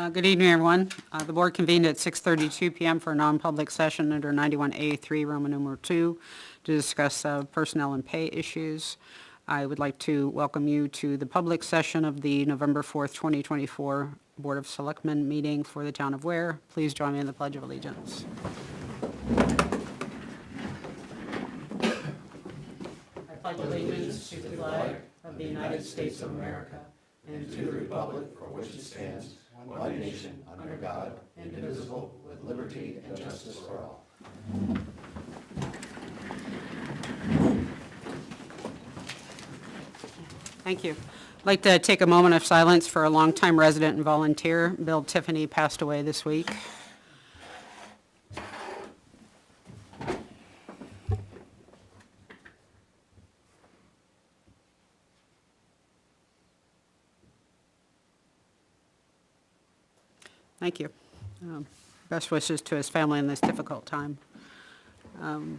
Good evening, everyone. The board convened at 6:32 PM for a non-public session under 91A3, Roman numeral 2, to discuss personnel and pay issues. I would like to welcome you to the public session of the November 4th, 2024 Board of Selectmen meeting for the town of Ware. Please join me in the Pledge of Allegiance. I pledge allegiance to the flag of the United States of America and to the republic for which it stands, one nation, under God, indivisible, with liberty and justice for all. Thank you. I'd like to take a moment of silence for a longtime resident and volunteer. Bill Tiffany passed away this week. Thank you. Best wishes to his family in this difficult time.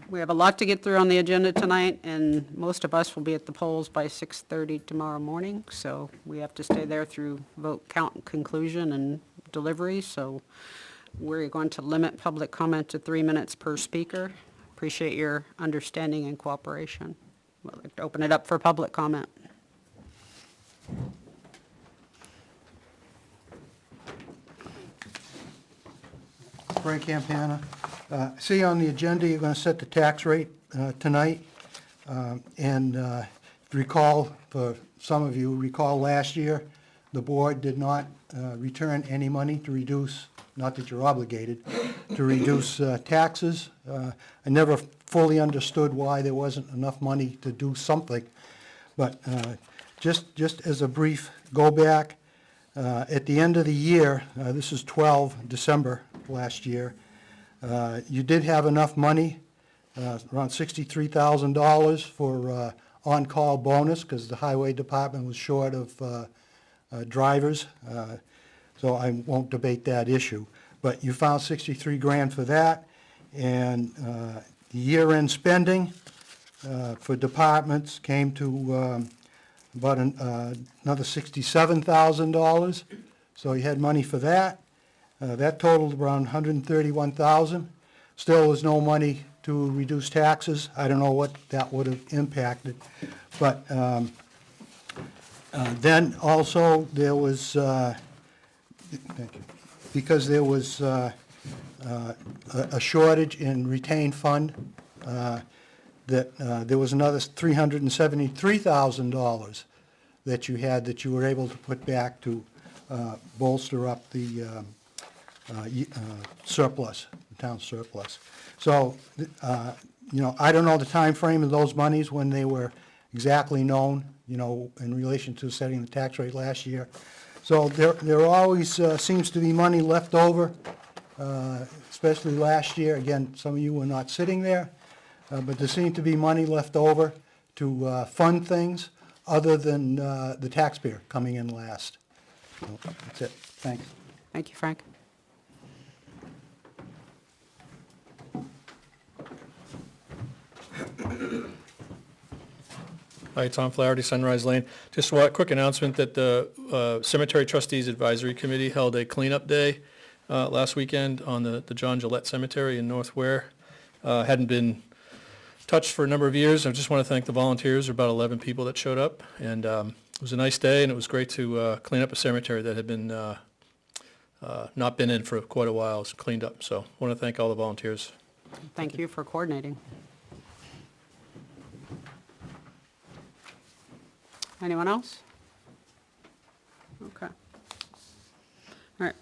We have a lot to get through on the agenda tonight, and most of us will be at the polls by 6:30 tomorrow morning, so we have to stay there through vote count conclusion and delivery, so we're going to limit public comment to 3 minutes per speaker. Appreciate your understanding and cooperation. I'd like to open it up for public comment. Frank Campana. See on the agenda, you're going to set the tax rate tonight. And recall, for some of you, recall last year, the board did not return any money to reduce, not that you're obligated, to reduce taxes. I never fully understood why there wasn't enough money to do something. But just as a brief go back, at the end of the year, this is December last year, you did have enough money, around $63,000 for on-call bonus, because the highway department was short of drivers, so I won't debate that issue. But you found 63 grand for that, and the year-end spending for departments came to about another $67,000, so you had money for that. That totaled around $131,000. Still was no money to reduce taxes. I don't know what that would have impacted. But then also there was, thank you, because there was a shortage in retained fund, that there was another $373,000 that you had that you were able to put back to bolster up the surplus, the town surplus. So, I don't know the time frame of those monies when they were exactly known, in relation to setting the tax rate last year. So there always seems to be money left over, especially last year. Again, some of you were not sitting there, but there seemed to be money left over to fund things other than the taxpayer coming in last. So that's it. Thanks. Thank you, Frank. Hi, Tom Flaherty, Sunrise Lane. Just a quick announcement that the Cemetery Trustees Advisory Committee held a cleanup day last weekend on the John Gillette Cemetery in North Ware. Hadn't been touched for a number of years. I just want to thank the volunteers, there were about 11 people that showed up, and it was a nice day, and it was great to clean up a cemetery that had been not been in for quite a while. It's cleaned up, so I want to thank all the volunteers. Thank you for coordinating. Anyone else? Okay. All right,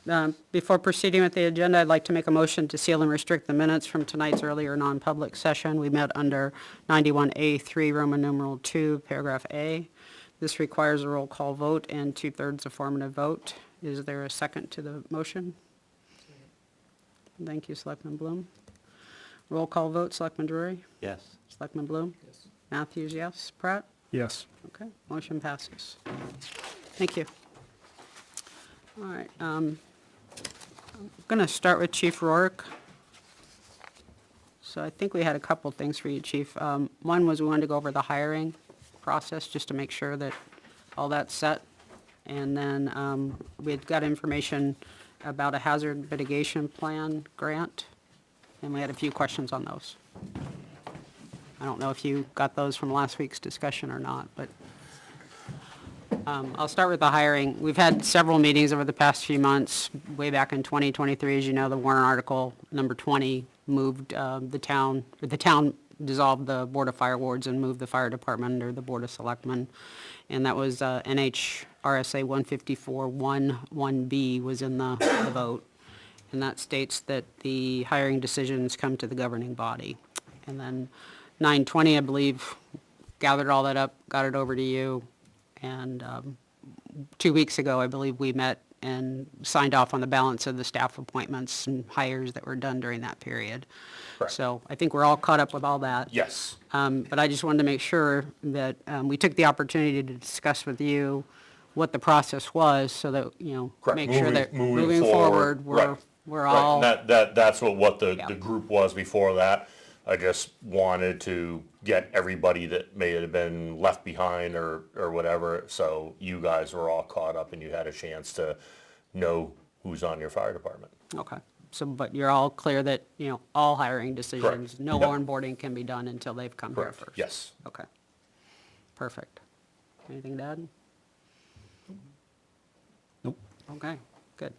before proceeding with the agenda, I'd like to make a motion to seal and restrict the minutes from tonight's earlier non-public session. We met under 91A3, Roman numeral 2, paragraph A. This requires a roll call vote and 2/3 affirmative vote. Is there a second to the motion? Thank you, Selectman Bloom. Roll call vote, Selectman Drury? Yes. Selectman Bloom? Yes. Matthews, yes. Pratt? Yes. Okay, motion passes. Thank you. All right, I'm going to start with Chief Rourke. So I think we had a couple things for you, Chief. One was we wanted to go over the hiring process just to make sure that all that's set. And then we had got information about a hazard mitigation plan grant, and we had a few questions on those. I don't know if you got those from last week's discussion or not, but I'll start with the hiring. We've had several meetings over the past few months. Way back in 2023, as you know, the warrant article number 20 moved the town dissolved the Board of Fire Wards and moved the fire department under the Board of Selectmen. And that was NHRSA 154-1-1B was in the vote. And that states that the hiring decisions come to the governing body. And then 920, I believe, gathered all that up, got it over to you. And 2 weeks ago, I believe we met and signed off on the balance of the staff appointments and hires that were done during that period. Correct. So I think we're all caught up with all that. Yes. But I just wanted to make sure that we took the opportunity to discuss with you what the process was so that, Correct. make sure that Moving moving forward, right. we're Right, all, and that's what the Yeah. group was before that. I just wanted to get everybody that may have been left behind or whatever, so you guys were all caught up and you had a chance to know who's on your fire department. okay. So, but you're all clear that, all hiring decisions, Correct. no Yep. onboarding can be done until they've come here Correct. first? Yes. Okay. Perfect. Anything to add? Nope. Okay, good.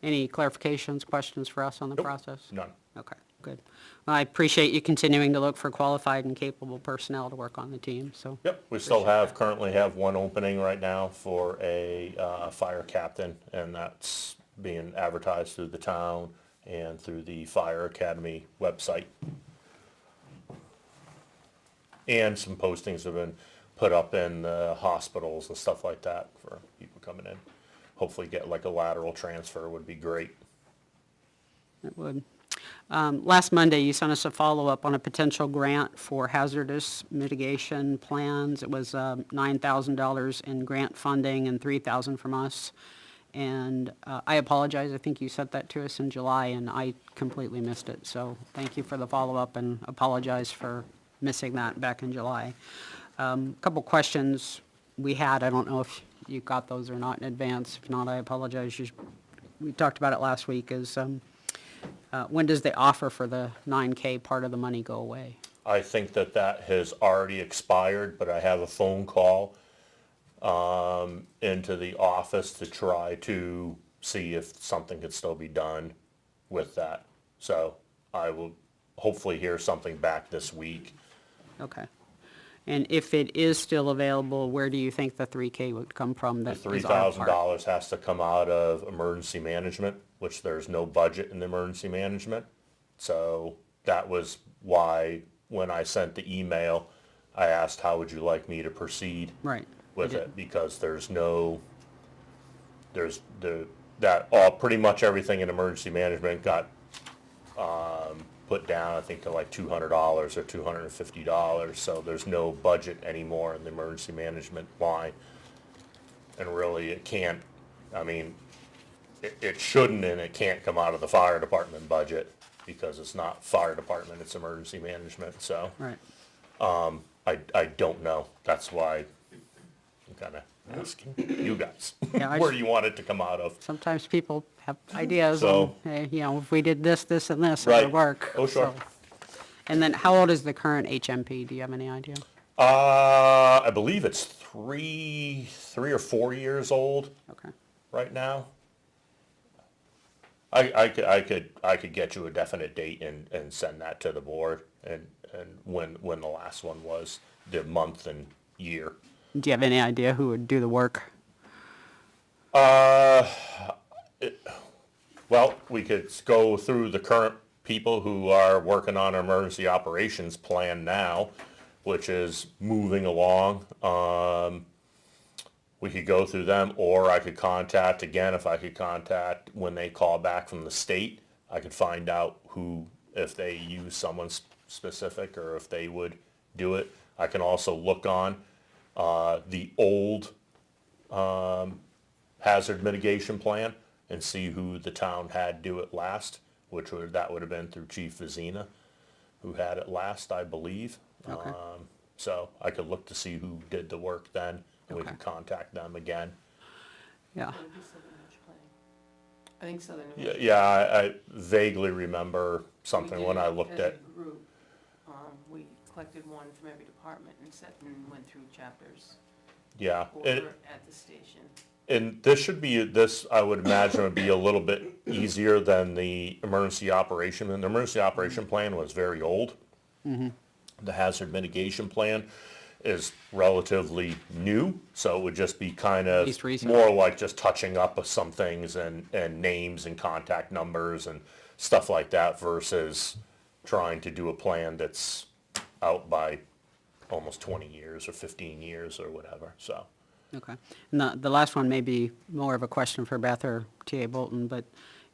Any clarifications, questions for us on the Nope. process? None. Okay, good. Well, I appreciate you continuing to look for qualified and capable personnel to work on the team, so. Yep, we still currently have one opening right now for a fire captain, and that's being advertised through the town and through the Fire Academy website. And some postings have been put up in the hospitals and stuff like that for people coming in. Hopefully get like a lateral transfer would be great. It would. Last Monday, you sent us a follow-up on a potential grant for hazardous mitigation plans. It was $9,000 in grant funding and $3,000 from us. And I apologize, I think you sent that to us in July, and I completely missed it. So thank you for the follow-up, and apologize for missing that back in July. Couple questions we had, I don't know if you got those or not in advance. If not, I apologize. We talked about it last week, is when does the offer for the 9K part of the money go away? I think that has already expired, but I have a phone call into the office to try to see if something could still be done with that. So I will hopefully hear something back this week. Okay. And if it is still available, where do you think the 3K would come from? The That is our part? $3,000 has to come out of emergency management, which there's no budget in emergency management. So that was why when I sent the email, I asked, how would you like me to proceed Right. with I did. it? Because pretty much everything in emergency management got put down, I think, to like $200 or $250. So there's no budget anymore in the emergency management line. And really, it can't, I mean, it shouldn't and it can't come out of the fire department budget because it's not fire department, it's emergency management. So Right. I don't know. That's why I'm kind of asking you guys Yeah, where you want it to come out of. Sometimes people have ideas So- on, hey, if we did this, this, and this, it Right. would work. Oh, sure. So- And then how old is the current HMP? Do you have any idea? I believe it's three or 4 years old Okay. right now. I could get you a definite date and send that to the board and when the last one was, the month and year. Do you have any idea who would do the work? Well, we could go through the current people who are working on our emergency operations plan now, which is moving along. We could go through them, or I could contact, again, if I could contact when they call back from the state, I could find out if they use someone specific or if they would do it. I can also look on the old hazard mitigation plan and see who the town had do it last, that would have been through Chief Vizina, who had it last, I believe. Okay. So I could look to see who did the work then, and we Okay. could contact them again. Yeah. I think Southern New Yeah, Hampshire. yeah, I vaguely remember something when I looked at, As a group, we collected one from every department and went through chapters yeah. over at the station. And this, I would imagine, would be a little bit easier than the emergency operation. And the emergency operation plan was very old. The hazard mitigation plan is relatively new, so it would just be kind of Least recent. more like just touching up of some things and names and contact numbers and stuff like that versus trying to do a plan that's out by almost 20 years or 15 years or whatever, so. Okay. And the last one may be more of a question for Beth or T.A. Bolton, but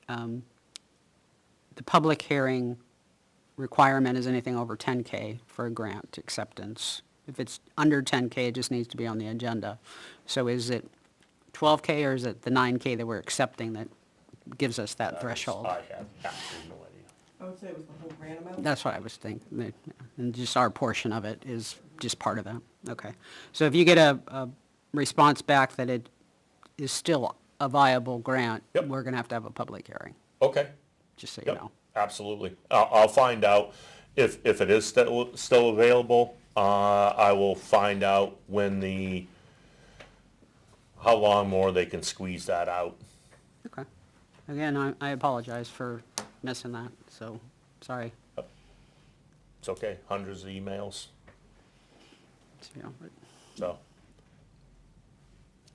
the public hearing requirement is anything over 10K for a grant acceptance. If it's under 10K, it just needs to be on the agenda. So is it 12K or is it the 9K that we're accepting that gives us that threshold? I have absolutely no idea. I would say it was the whole grant amount. That's what I was thinking, and just our portion of it is just part of that. Okay. So if you get a response back that it is still a viable grant, Yep. we're gonna have to have a public hearing, Okay. just so you Yep, know. absolutely. I'll find out if it is still available. I will find out how long more they can squeeze that out. Okay. Again, I apologize for missing that, so, sorry. It's okay, hundreds of emails, So, you know, but so.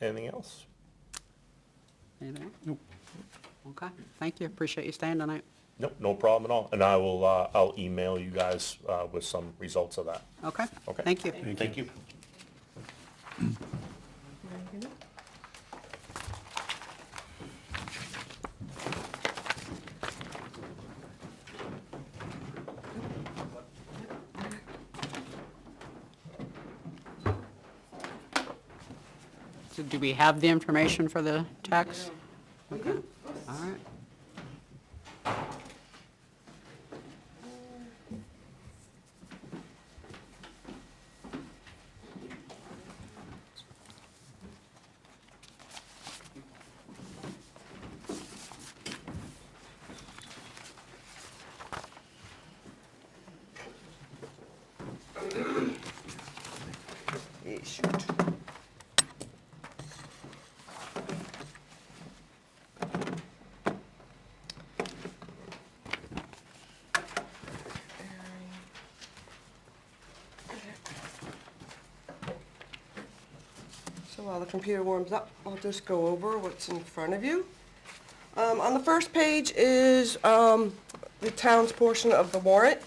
Anything else? anything else? Nope. Okay, thank you, appreciate you staying tonight. Nope, no problem at all. And I'll email you guys with some results of that. Okay, Okay. thank you. Thank you. So do we have the information for the tax? Okay, all right. Shoot. So while the computer warms up, I'll just go over what's in front of you. On the first page is the town's portion of the warrant.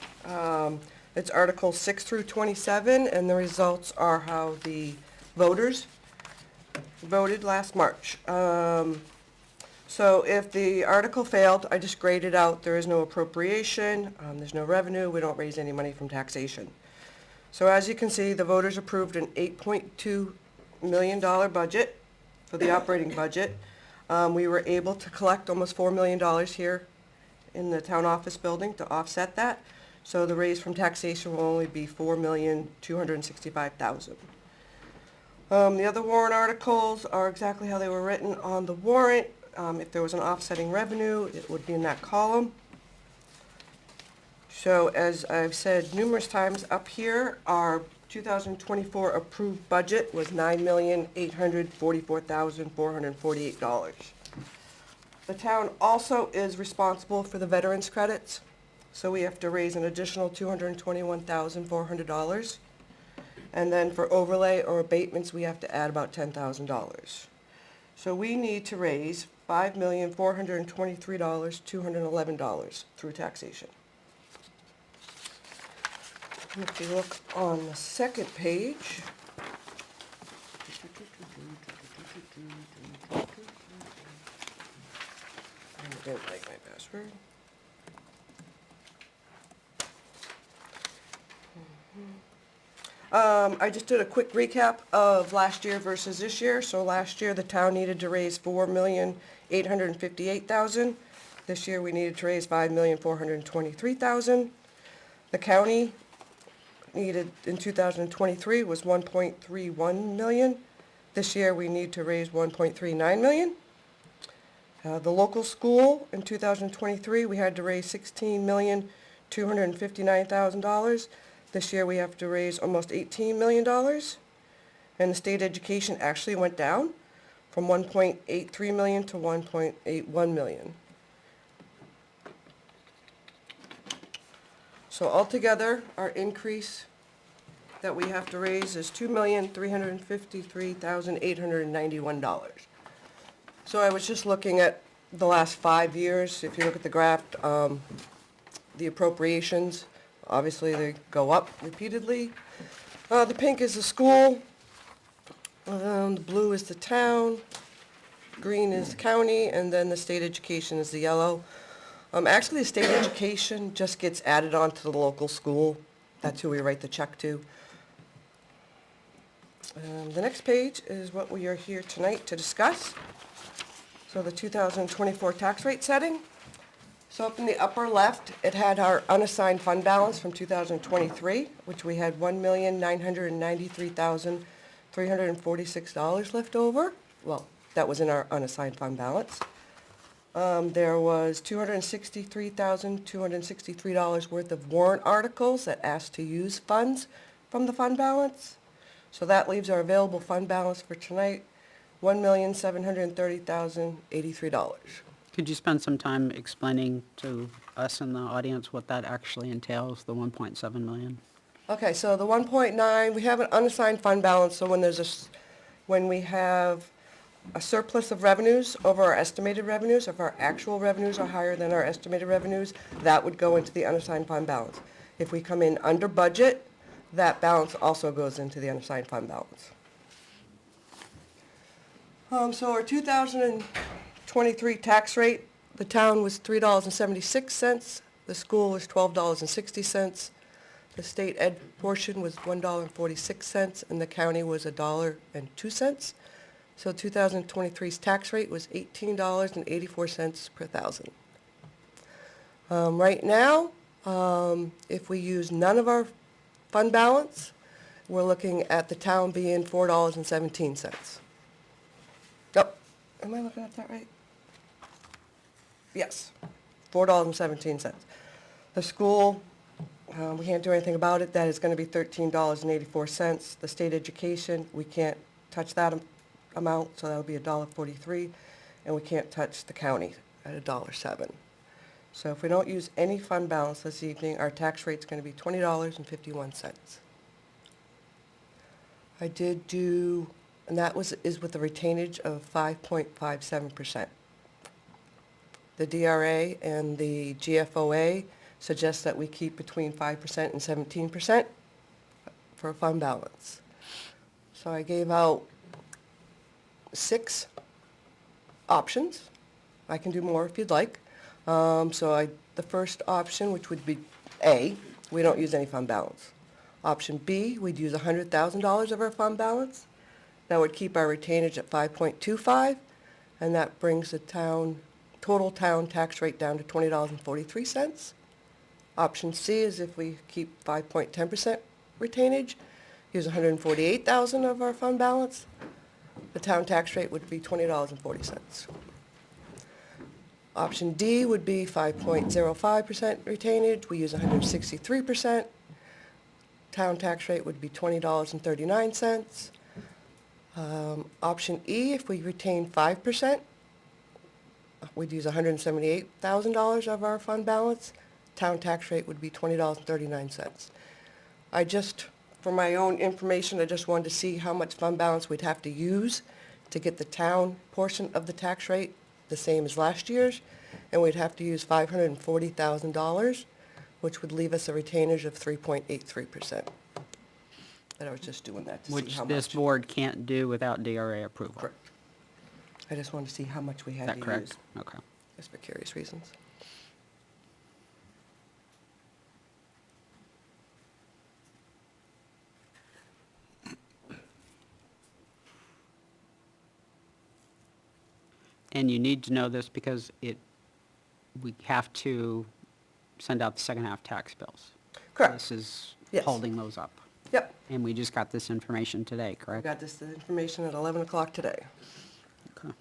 It's Articles 6 through 27, and the results are how the voters voted last March. So if the article failed, I just graded out, there is no appropriation, there's no revenue, we don't raise any money from taxation. So as you can see, the voters approved an $8.2 million budget for the operating budget. We were able to collect almost $4 million here in the town office building to offset that. So the raise from taxation will only be $4,265,000. The other warrant articles are exactly how they were written on the warrant. If there was an offsetting revenue, it would be in that column. So as I've said numerous times up here, our 2024 approved budget was $9,844,448. The town also is responsible for the veterans credits, so we have to raise an additional $221,400. And then for overlay or abatements, we have to add about $10,000. So we need to raise $5,423,211 through taxation. And if you look on the second page, I didn't like my password. I just did a quick recap of last year versus this year. So last year, the town needed to raise $4,858,000. This year, we needed to raise $5,423,000. The county needed in 2023 was 1.31 million. This year, we need to raise 1.39 million. The local school in 2023, we had to raise $16,259,000. This year, we have to raise almost $18 million. And the state education actually went down from 1.83 million to 1.81 million. So altogether, our increase that we have to raise is $2,353,891. So I was just looking at the last 5 years. If you look at the graph, the appropriations, obviously they go up repeatedly. The pink is the school, the blue is the town, green is the county, and then the state education is the yellow. Actually, the state education just gets added on to the local school. That's who we write the check to. The next page is what we are here tonight to discuss. So the 2024 tax rate setting. So up in the upper left, it had our unassigned fund balance from 2023, which we had $1,993,346 left over. Well, that was in our unassigned fund balance. There was $263,263 worth of warrant articles that asked to use funds from the fund balance. So that leaves our available fund balance for tonight, $1,730,083. Could you spend some time explaining to us in the audience what that actually entails, the 1.7 million? Okay, so the 1.9, we have an unassigned fund balance, so when we have a surplus of revenues over our estimated revenues, if our actual revenues are higher than our estimated revenues, that would go into the unassigned fund balance. If we come in under budget, that balance also goes into the unassigned fund balance. So our 2023 tax rate, the town was $3.76, the school was $12.60, the state ed portion was $1.46, and the county was $1.02. So 2023's tax rate was $18.84 per thousand. Right now, if we use none of our fund balance, we're looking at the town being $4.17. Yep, am I looking at that right? Yes, $4.17. The school, we can't do anything about it, that is gonna be $13.84. The state education, we can't touch that amount, so that'll be $1.43, and we can't touch the county at $1.07. So if we don't use any fund balance this evening, our tax rate's gonna be $20.51. I did do, and that is with a retainage of 5.57%. The DRA and the GFOA suggest that we keep between 5% and 17% for a fund balance. So I gave out 6 options. I can do more if you'd like. The first option, which would be A, we don't use any fund balance. Option B, we'd use $100,000 of our fund balance. That would keep our retainage at 5.25, and that brings the total town tax rate down to $20.43. Option C is if we keep 5.10% retainage, use $148,000 of our fund balance, the town tax rate would be $20.40. Option D would be 5.05% retainage, we use 163%. Town tax rate would be $20.39. Option E, if we retain 5%, we'd use $178,000 of our fund balance. Town tax rate would be $20.39. For my own information, I just wanted to see how much fund balance we'd have to use to get the town portion of the tax rate the same as last year's, and we'd have to use $540,000, which would leave us a retainage of 3.83%. And I was just doing that to see Which how much. this board can't do without DRA approval. Correct. I just wanted to see how much we Is had that to use, correct? Okay. just for curious reasons. And you need to know this because we have to send out the second half tax bills. Correct. This is Yes. holding those up. Yep, And we just got this information today, I correct? got this information at 11 o'clock today. Okay.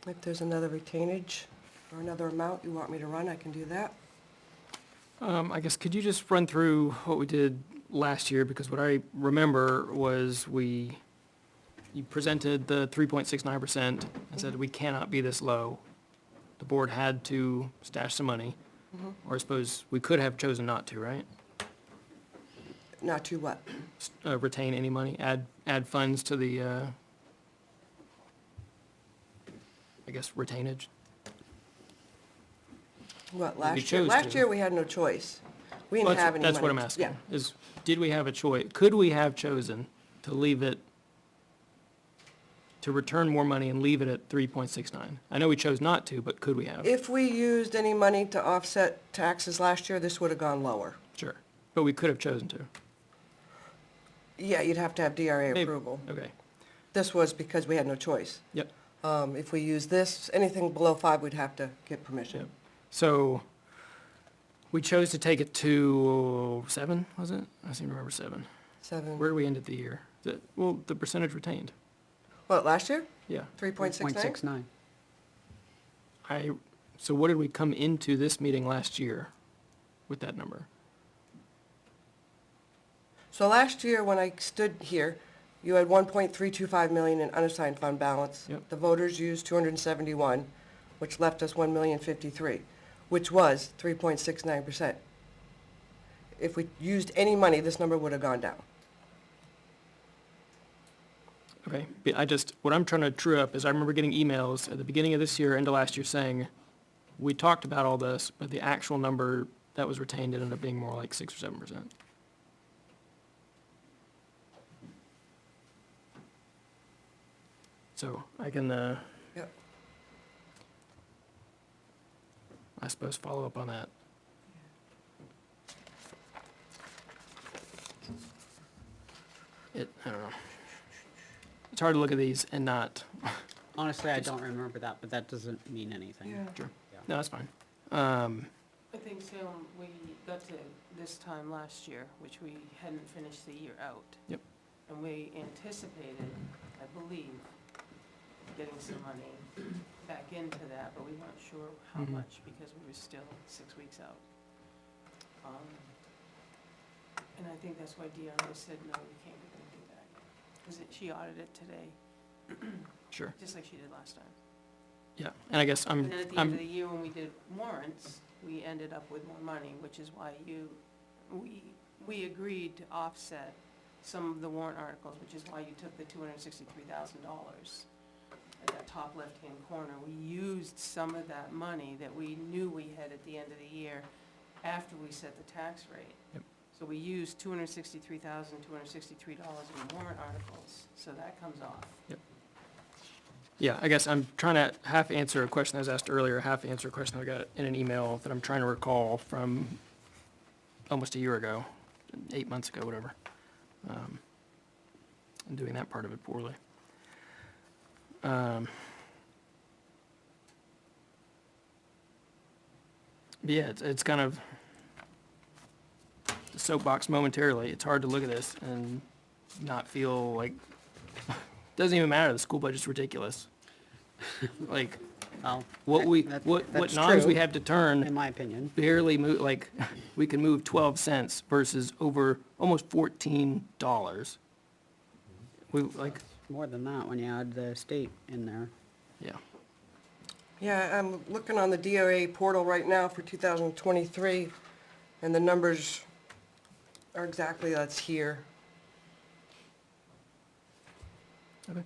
If there's another retainage or another amount you want me to run, I can do that. I guess, could you just run through what we did last year? Because what I remember was you presented the 3.69% and said we cannot be this low. The board had to stash some money, or I suppose we could have chosen not to, right? Not to what? Retain any money, add funds to the, I guess, retainage. What, We last year? chose Last to. year, we had no choice. We Well, didn't have any money. That's what I'm asking, Yeah. is, did we have a choice, could we have chosen to leave it, to return more money and leave it at 3.69? I know we chose not to, but could we have? If we used any money to offset taxes last year, this would have gone lower. Sure, but we could have chosen to. Yeah, you'd have to have DRA Maybe. approval. Okay, This was because we had no choice. yep, If we use this, anything below 5, we'd have to get permission. yep. So, we chose to take it to 7, was it? I seem to remember 7. 7, Where did we end at the year? Well, the percentage retained, what, last year? yeah. 3.69? So what did we come into this meeting last year with that number? So last year, when I stood here, you had 1.325 million in unassigned fund balance. Yep. The voters used 271, which left us 1,053,000, which was 3.69%. If we used any money, this number would have gone down. Okay, but what I'm trying to true up is I remember getting emails at the beginning of this year, end of last year, saying, we talked about all this, but the actual number that was retained ended up being more like 6 or 7%. So I can, Yep. I suppose, follow up on that. I don't know. It's hard to look at these and not, Honestly, I don't remember that, but that doesn't mean anything. Sure. Yeah. no, that's fine. I think, Salem, we got to this time last year, which we hadn't finished the year out. Yep. And we anticipated, I believe, getting some money back into that, but we weren't sure how Mhm. much because we were still 6 weeks out. And I think that's why DRA said, no, we can't do that. Because she audited it today, Sure, just like she did last time. yeah, and I guess And then at the end of the year, when we did warrants, we ended up with more money, which is why we agreed to offset some of the warrant articles, which is why you took the $263,000 at that top left-hand corner. We used some of that money that we knew we had at the end of the year after we set the tax rate. Yep. So we used $263,263 in warrant articles, so that comes off. Yeah, I guess I'm trying to half answer a question I was asked earlier, half answer a question I got in an email that I'm trying to recall from almost a year ago, 8 months ago, whatever. I'm doing that part of it poorly. But yeah, it's kind of the soapbox momentarily. It's hard to look at this and not feel like, doesn't even matter, the school budget's ridiculous. Like, Well, what that's knives we true, have to turn in my opinion. barely move, like, we can move 12 cents versus over almost $14. We, like, More than that when you add the state in there. yeah, Yeah, I'm looking on the DRA portal right now for 2023, and the numbers are exactly, that's here. okay,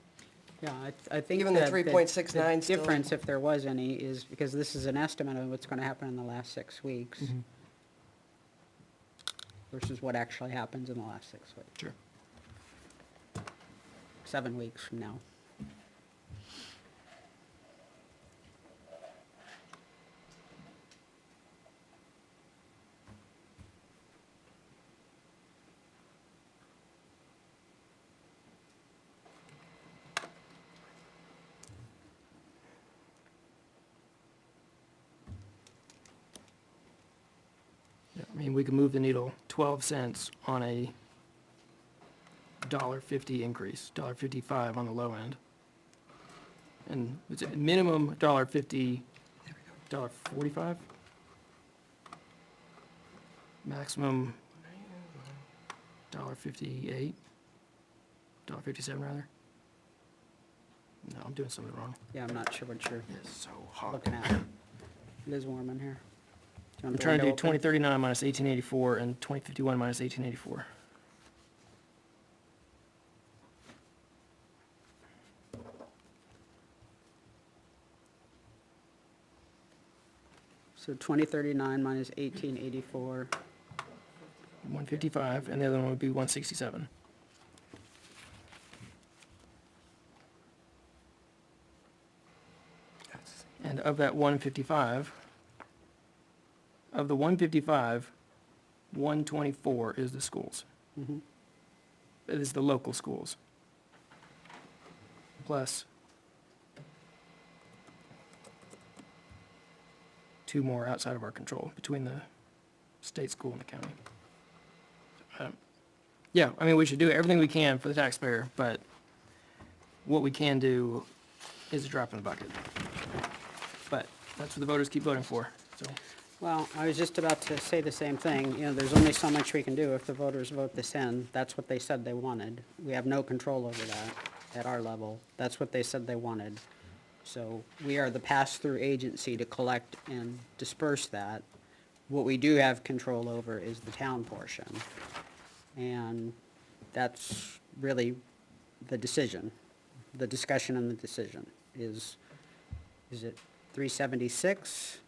Yeah, I think Even the that 3.69 the still- difference, if there was any, is because this is an estimate of what's gonna happen in the last 6 weeks versus what actually happens in the last 6 weeks, sure. 7 weeks from now. Yeah, I mean, we can move the needle 12 cents on a $1.50 increase, $1.55 on the low end. and it's a minimum $1.50, $1.45? Maximum $1.58, $1.57 rather? No, I'm doing something wrong. Yeah, I'm not sure what you're It's so hot. looking at. It is warm in here. Do you want I'm the trying to do window open? 2039 minus 1884 and 2051 minus 1884. So 2039 minus 1884, 155, and the other one would be 167. And of that 155, of the 155, 124 is the schools. Mhm. It is the local schools. Plus 2 more outside of our control, between the state school and the county. Yeah, I mean, we should do everything we can for the taxpayer, but what we can do is a drop in the bucket. But that's what the voters keep voting for, so. well, I was just about to say the same thing. You know, there's only so much we can do if the voters vote this in. That's what they said they wanted. We have no control over that at our level. That's what they said they wanted. So we are the pass-through agency to collect and disperse that. What we do have control over is the town portion. And that's really the decision, the discussion and the decision is it 376,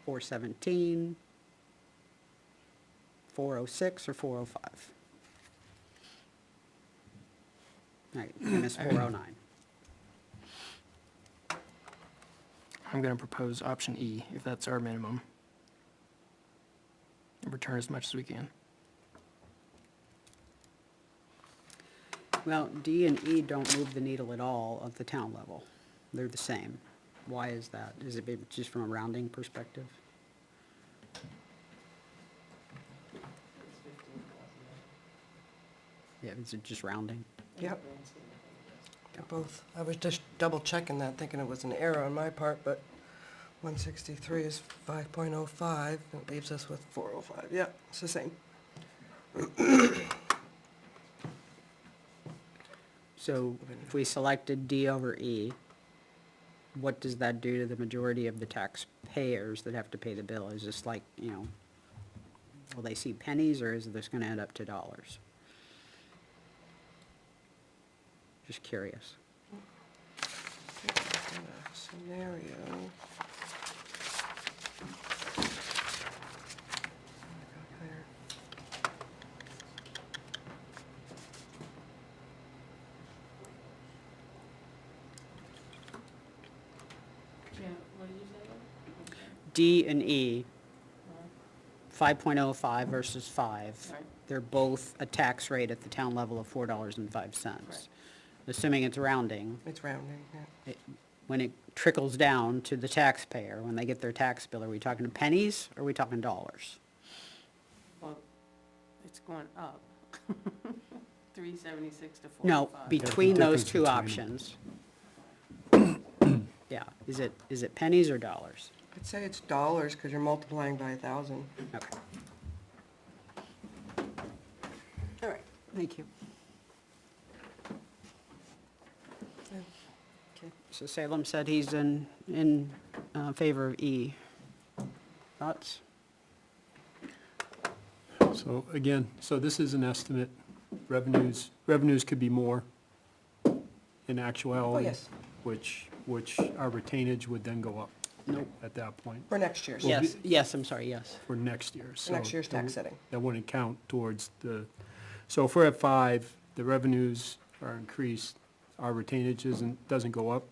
417, 406, or 405? All right, I missed 409. I'm gonna propose option E, if that's our minimum. And return as much as we can. Well, D and E don't move the needle at all at the town level. They're the same. Why is that? Is it maybe just from a rounding perspective? Yeah, is it just rounding? Yep. They're both. I was just double checking that, thinking it was an error on my part, but 163 is 5.05, and it leaves us with 405. Yeah, it's the same. So if we selected D over E, what does that do to the majority of the taxpayers that have to pay the bill? Is this like, you know, will they see pennies, or is this gonna add up to dollars? Just curious. Scenario. Yeah, what did you say? D and E, 5.05 versus 5. Right. They're both a tax rate at the town level of $4.05. Assuming it's rounding, It's rounding, yeah. when it trickles down to the taxpayer, when they get their tax bill, are we talking pennies, or are we talking dollars? Well, it's going up. 376 to 405. No, between those difference two between 'em. options. Yeah, is it pennies or dollars? I'd say it's dollars, because you're multiplying by 1,000. Okay, All right. thank you. Okay, so Salem said he's in favor of E. Thoughts? So again, so this is an estimate. Revenues could be more in actuality. Oh, yes. Which our retainage would then go up Nope. at that point For next year's. Well, Yes, I'm sorry, yes. for next year. For next year's So tax setting. that wouldn't count towards so if we're at 5, the revenues are increased, our retainage doesn't go up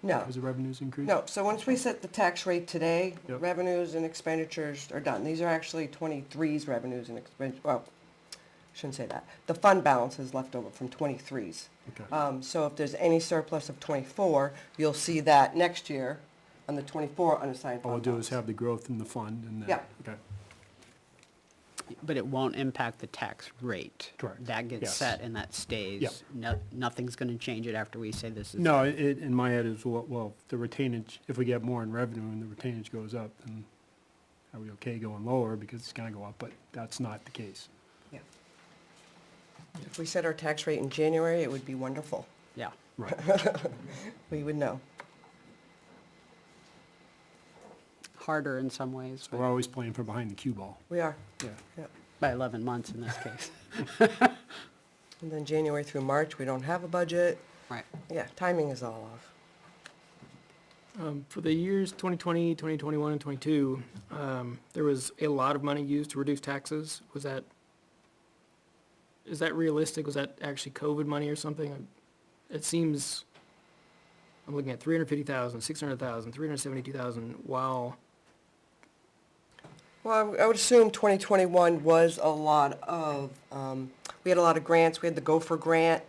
No. as the revenues increase? No, so once we set the tax rate today, Yep. revenues and expenditures are done. These are actually 23's revenues and well, shouldn't say that. The fund balance is left over from 23's. Okay. So if there's any surplus of 24, you'll see that next year on the 24 unassigned All we'll fund do balance. is have the growth in the fund and then. Yeah. Okay. But it won't impact the tax rate. Correct. That gets Yes. set and that stays. Yep. Nothing's gonna change it after we say this is. No, it, in my head is, well, the retainage, if we get more in revenue and the retainage goes up, then are we okay going lower because it's gonna go up, but that's not the case. Yeah. If we set our tax rate in January, it would be wonderful. Yeah. Right. We would know. Harder in some ways, We're but always playing from behind the cue ball. We are, Yeah. yeah. by 11 months in this case. And then January through March, we don't have a budget. Right. Yeah, timing is all off. For the years 2020, 2021, and 22, there was a lot of money used to reduce taxes. Is that realistic? Was that actually COVID money or something? It seems, I'm looking at 350,000, 600,000, 372,000, while, Well, I would assume 2021 was a lot of, we had a lot of grants. We had the Gopher grant.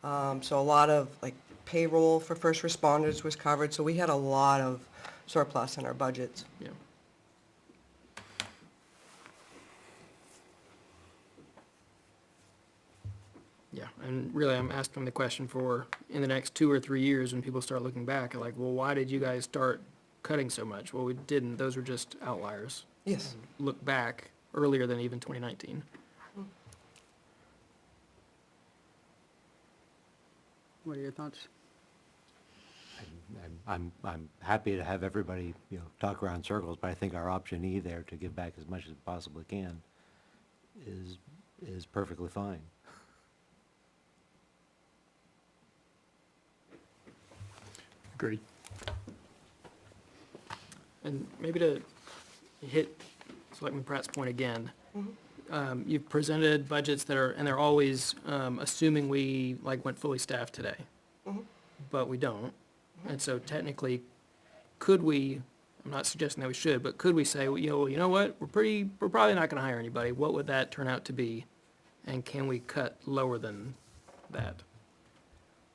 So a lot of like payroll for first responders was covered. So we had a lot of surplus in our budgets. yeah. Yeah, and really, I'm asking the question for, in the next 2 or 3 years, when people start looking back, like, well, why did you guys start cutting so much? Well, we didn't, those were just outliers. Yes. Look back earlier than even 2019. What are your thoughts? I'm happy to have everybody, talk around circles, but I think our option E there to give back as much as we possibly can is perfectly fine. Agreed. And maybe to hit Selectman Pratt's point again, you've presented budgets that are, and they're always assuming we went fully staffed today. But we don't. And so technically, could we, I'm not suggesting that we should, but could we say, well, you know what, we're probably not gonna hire anybody. What would that turn out to be? And can we cut lower than that?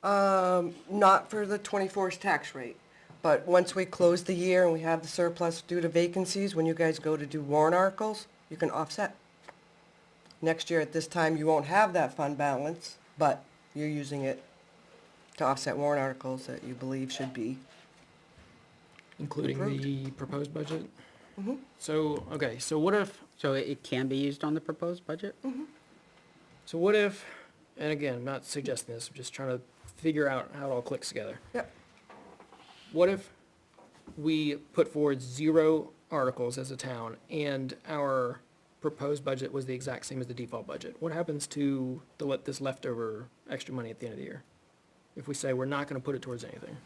Not for the 24's tax rate, but once we close the year and we have the surplus due to vacancies, when you guys go to do warrant articles, you can offset. Next year at this time, you won't have that fund balance, but you're using it to offset warrant articles that you believe should be. Including Approved. the proposed budget? Mm-hmm. So, okay, so what if, So it can be used on the proposed budget? so what if, and again, I'm not suggesting this, I'm just trying to figure out how it all clicks together. Yep. What if we put forward 0 articles as a town and our proposed budget was the exact same as the default budget? What happens to this leftover extra money at the end of the year? If we say we're not gonna put it towards anything,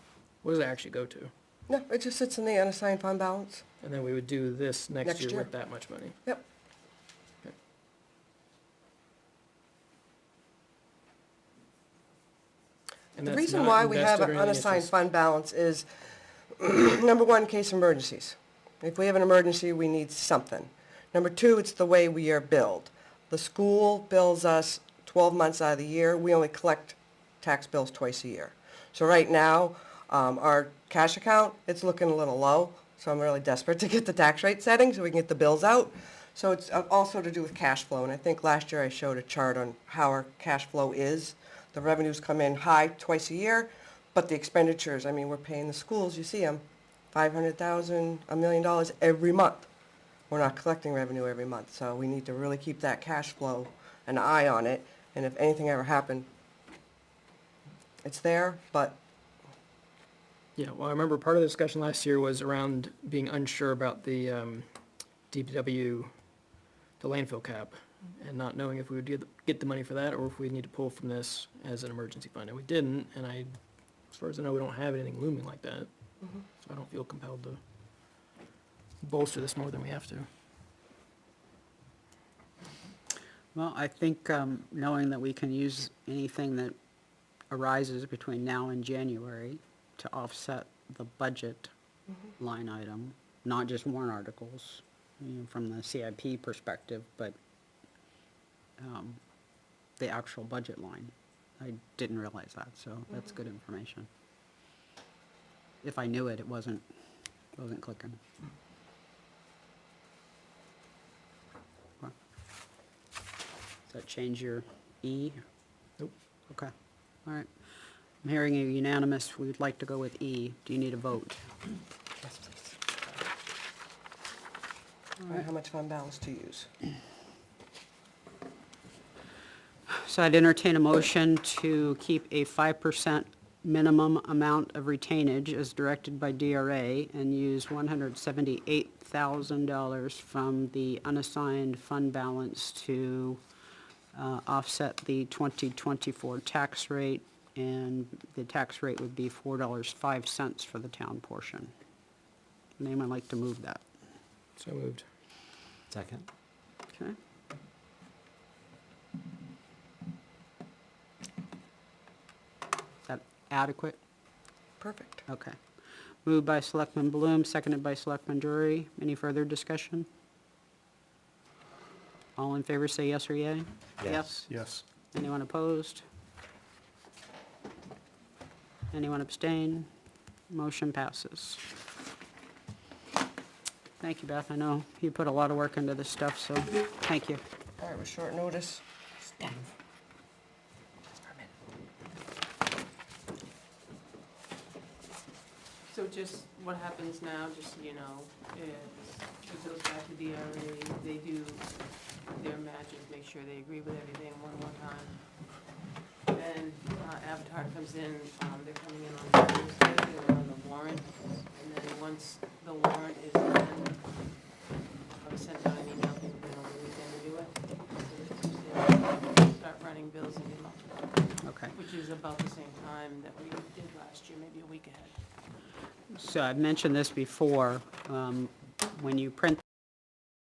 what does it actually go to? No, it just sits in the unassigned fund balance. And then we would do this next Next year year. with that much money. Yep. Okay. And The that's reason not why we have invested an or anything, it's unassigned just- fund balance is, number one, in case of emergencies. If we have an emergency, we need something. Number two, it's the way we are billed. The school bills us 12 months out of the year. We only collect tax bills twice a year. So right now, our cash account, it's looking a little low, so I'm really desperate to get the tax rate setting so we can get the bills out. So it's also to do with cash flow, and I think last year I showed a chart on how our cash flow is. The revenues come in high twice a year, but the expenditures, I mean, we're paying the schools, you see them, $500,000, $1 million every month. We're not collecting revenue every month, so we need to really keep that cash flow, an eye on it, and if anything ever happened, it's there, but Yeah, well, I remember part of the discussion last year was around being unsure about the DPW, the landfill cap, and not knowing if we would get the money for that, or if we need to pull from this as an emergency fund, and we didn't, and as far as I know, we don't have anything looming like that, so I don't feel compelled to bolster this more than we have to. Well, I think knowing that we can use anything that arises between now and January to offset the budget line item, not just warrant articles, from the CIP perspective, but the actual budget line. I didn't realize that, so that's good information. If I knew it, it wasn't clicking. Does that change your E? Nope. Okay, all right. I'm hearing you unanimous, we'd like to go with E. Do you need a vote? Yes, please. All right, how much fund balance to use? So I'd entertain a motion to keep a 5% minimum amount of retainage as directed by DRA and use $178,000 from the unassigned fund balance to offset the 2024 tax rate, and the tax rate would be $4.05 for the town portion. Would anyone like to move that? So moved. Second? Okay. Is that adequate? Perfect. Okay. Moved by Selectman Bloom, seconded by Selectman Drury. Any further discussion? All in favor say yes or yea? Yes. Yes. Anyone opposed? Anyone abstain? Motion passes. Thank you, Beth. I know you put a lot of work into this stuff, so thank you. All right, with short notice. So just what happens now, just so you know, is it goes back to DRA, they do their magic, make sure they agree with everything one more time. Then Avatar comes in, they're coming in on Thursday, they're on the warrant, and then once the warrant is done, I'll send out an email, people can over the weekend to do it. So that Tuesday, start running bills and get them up, Okay. which is about the same time that we did last year, maybe a week ahead. So I've mentioned this before, when you print,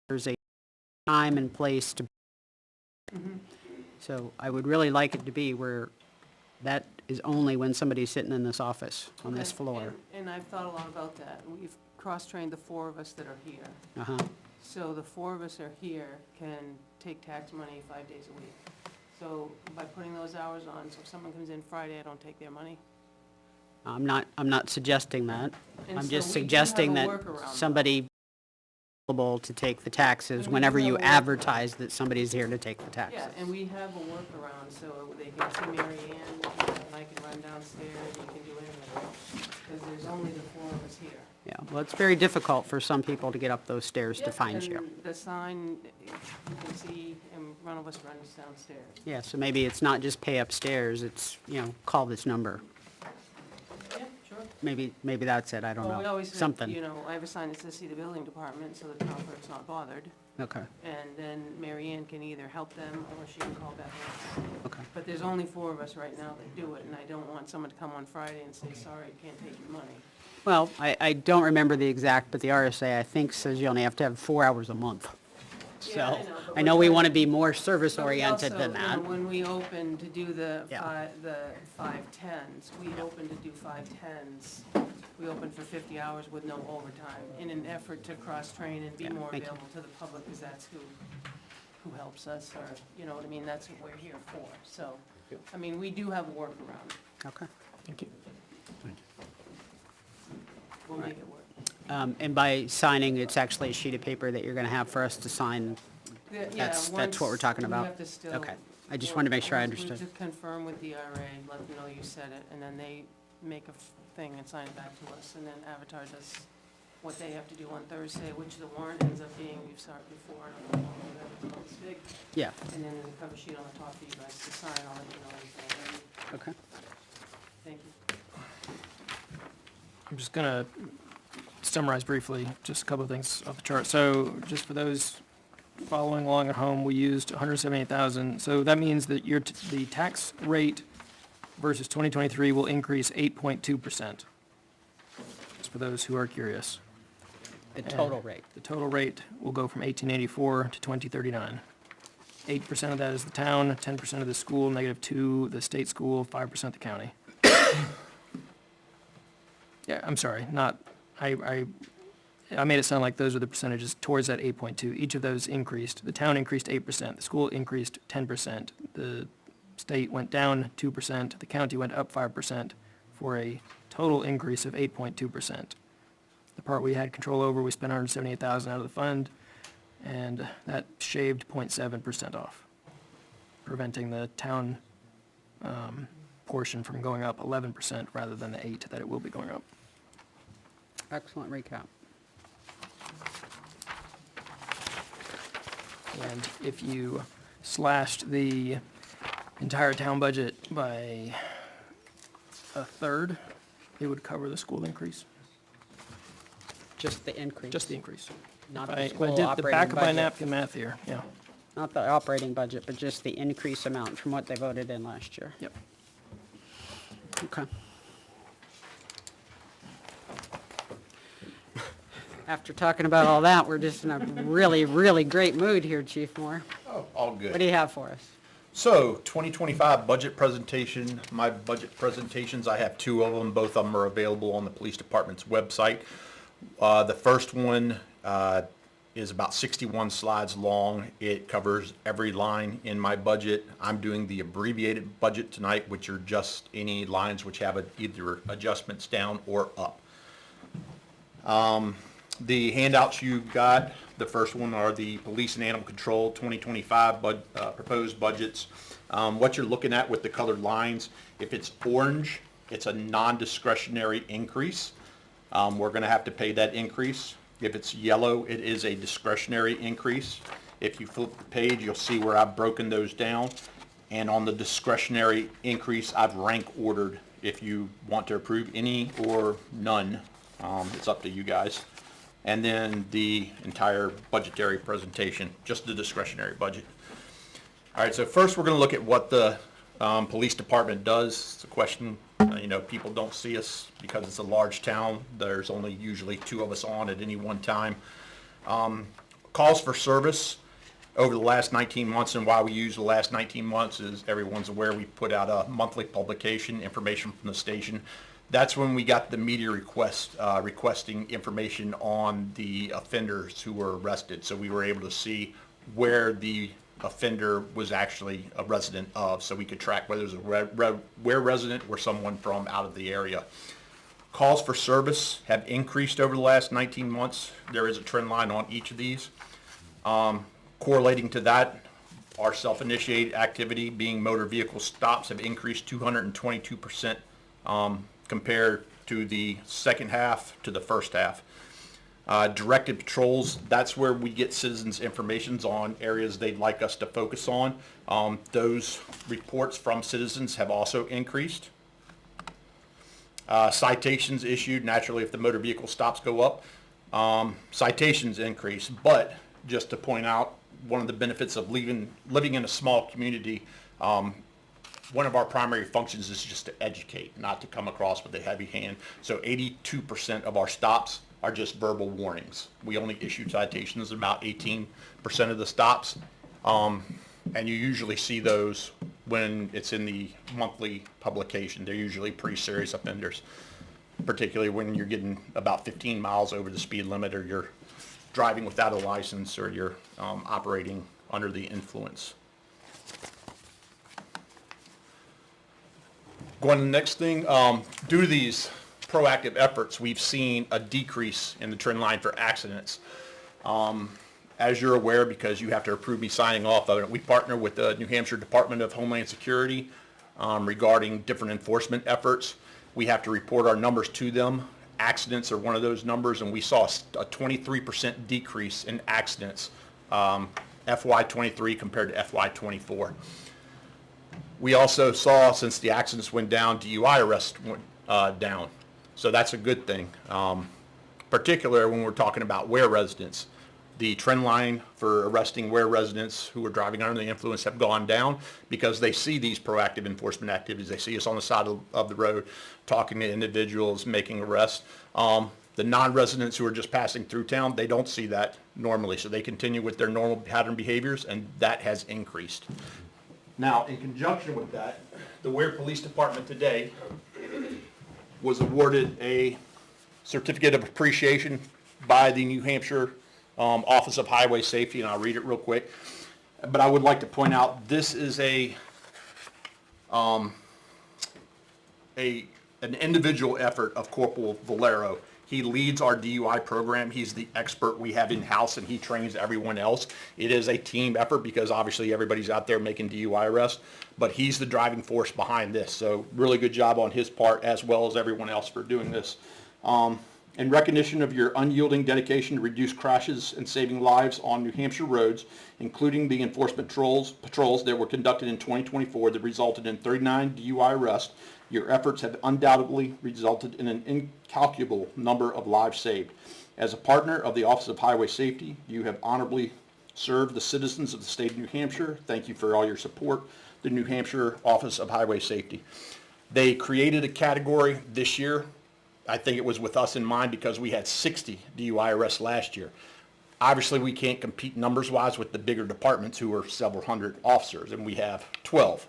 there's a time and place to, so I would really like it to be where that is only when somebody's sitting in this office, on this Okay, floor. And I've thought a lot about that. We've cross-trained the four of us that are here. Uh-huh, So the four of us are here can take tax money 5 days a week. So by putting those hours on, so if someone comes in Friday, I don't take their money. I'm not suggesting that. And I'm so just we do have suggesting a that workaround, though. somebody available to take the taxes And we whenever do you have a- advertise that somebody's here to take the taxes. Yeah, and we have a workaround, so they can see Mary Ann, and I can run downstairs, you can do anything. Because there's only the four of us here. Yeah, well, it's very difficult for some people to get up those stairs to Yep, find you. and the sign, you can see, and one of us runs downstairs. Yeah, so maybe it's not just pay upstairs, it's, call this number. Yeah, sure. Maybe that's it, I don't Well, we know. always said, Something, I have assigned it to see the building department, so the town clerk's not bothered. okay, And then Mary Ann can either help them, or she can call Beth. okay. But there's only four of us right now that do it, and I don't want someone to come on Friday and say, sorry, I can't take your money. Well, I don't remember the exact, but the RSA, I think, says you only have to have 4 hours a month. Yeah, So, I know, but I know we're we trying want to to- be more But we service-oriented also, than that. When we open to do the Yeah. the 5/10s, we open to do 5/10s. We open for 50 hours with no overtime, in an effort to cross-train and be Yeah, more thank you. available to the public, because that's who helps us, or, you know what I mean, that's what we're here for. So, I mean, we do have a workaround. Okay. Thank you. We'll make it work. And by signing, it's actually a sheet of paper that you're going to have for us to sign. Yeah, That's what we're talking about? We have to still. Okay. I just wanted to make sure I once we understood. just confirm with the RA, let them know you said it, and then they make a thing and sign it back to us, and then Avatar does what they have to do on Thursday, which the warrant ends up being, we've saw it before, I don't know, whatever, it's big, Yeah, and then there's a cover sheet on the top for you guys to sign, I'll let you know everything. okay. Thank you. I'm just gonna summarize briefly, just a couple of things off the chart. So just for those following along at home, we used 178,000. So that means that the tax rate versus 2023 will increase 8.2%. Just for those who are curious. The total rate. The total rate will go from 1884 to 2039. 8% of that is the town, 10% of the school, -2 the state school, 5% the county. Yeah, I'm sorry, I made it sound like those are the percentages towards that 8.2. Each of those increased. The town increased 8%, the school increased 10%, the state went down 2%, the county went up 5%, for a total increase of 8.2%. The part we had control over, we spent 178,000 out of the fund, and that shaved 0.7% off. preventing the town portion from going up 11% rather than the 8% that it will be going up. Excellent recap. And if you slashed the entire town budget by a third, it would cover the school increase, Just the increase. just the increase. Not If the I school did the operating back of my budget. napkin math here, yeah, Not the operating budget, but just the increase amount from what they voted in last year. yep. Okay. After talking about all that, we're just in a really, really great mood here, Chief Moore. Oh, all What do good. you have for us? So, 2025 budget presentation, my budget presentations, I have two of them. Both of them are available on the police department's website. The first one is about 61 slides long. It covers every line in my budget. I'm doing the abbreviated budget tonight, which are just any lines which have either adjustments down or up. The handouts you got, the first one are the police and animal control 2025 proposed budgets. What you're looking at with the colored lines, if it's orange, it's a non-discretionary increase. We're going to have to pay that increase. If it's yellow, it is a discretionary increase. If you flip the page, you'll see where I've broken those down. And on the discretionary increase, I've rank ordered if you want to approve any or none. It's up to you guys. And then the entire budgetary presentation, just the discretionary budget. All right, so first we're going to look at what the police department does. It's a question, people don't see us because it's a large town. There's only usually two of us on at any one time. Calls for service over the last 19 months, and why we use the last 19 months is everyone's aware we put out a monthly publication, information from the station. That's when we got the media request, requesting information on the offenders who were arrested. So we were able to see where the offender was actually a resident of, so we could track whether it was a where resident or someone from out of the area. Calls for service have increased over the last 19 months. There is a trend line on each of these. Correlating to that, our self-initiated activity, being motor vehicle stops, have increased 222%. Compared to the second half to the first half. Directed patrols, that's where we get citizens' informations on areas they'd like us to focus on. Those reports from citizens have also increased. Citations issued, naturally if the motor vehicle stops go up, citations increase. But just to point out, one of the benefits of living in a small community, one of our primary functions is just to educate, not to come across with a heavy hand. So 82% of our stops are just verbal warnings. We only issue citations about 18% of the stops. And you usually see those when it's in the monthly publication. They're usually pretty serious offenders, particularly when you're getting about 15 miles over the speed limit, or you're driving without a license, or you're operating under the influence. Going to the next thing, due to these proactive efforts, we've seen a decrease in the trend line for accidents. As you're aware, because you have to approve me signing off of it, we partner with the New Hampshire Department of Homeland Security regarding different enforcement efforts. We have to report our numbers to them. Accidents are one of those numbers, and we saw a 23% decrease in accidents FY23 compared to FY24. We also saw, since the accidents went down, DUI arrests went down. So that's a good thing, particularly when we're talking about where residents. The trend line for arresting where residents who are driving under the influence have gone down because they see these proactive enforcement activities. They see us on the side of the road talking to individuals, making arrests. The non-residents who are just passing through town, they don't see that normally, so they continue with their normal pattern behaviors, and that has increased. Now, in conjunction with that, the Ware Police Department today was awarded a certificate of appreciation by the New Hampshire Office of Highway Safety, and I'll read it real quick. But I would like to point out, this is an individual effort of Corporal Valero. He leads our DUI program. He's the expert we have in-house, and he trains everyone else. It is a team effort because obviously everybody's out there making DUI arrests, but he's the driving force behind this. So really good job on his part, as well as everyone else for doing this. In recognition of your unyielding dedication to reduce crashes and saving lives on New Hampshire roads, including the enforcement patrols that were conducted in 2024 that resulted in 39 DUI arrests, your efforts have undoubtedly resulted in an incalculable number of lives saved. As a partner of the Office of Highway Safety, you have honorably served the citizens of the state of New Hampshire. Thank you for all your support, the New Hampshire Office of Highway Safety. They created a category this year. I think it was with us in mind because we had 60 DUI arrests last year. Obviously, we can't compete numbers-wise with the bigger departments who are several hundred officers, and we have 12.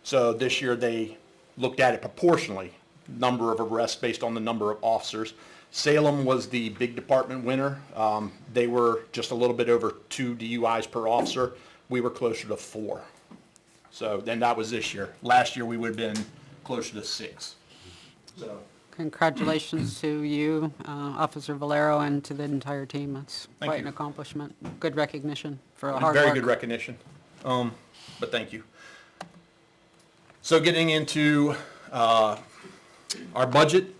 So this year, they looked at it proportionally, number of arrests based on the number of officers. Salem was the big department winner. They were just a little bit over 2 DUIs per officer. We were closer to 4. So then that was this year. Last year, we would have been closer to 6. So. Congratulations to you, Officer Valero, and to the entire team. That's Thank quite you. an accomplishment. Good recognition for a hard work. Very good recognition, but thank you. So getting into our budget,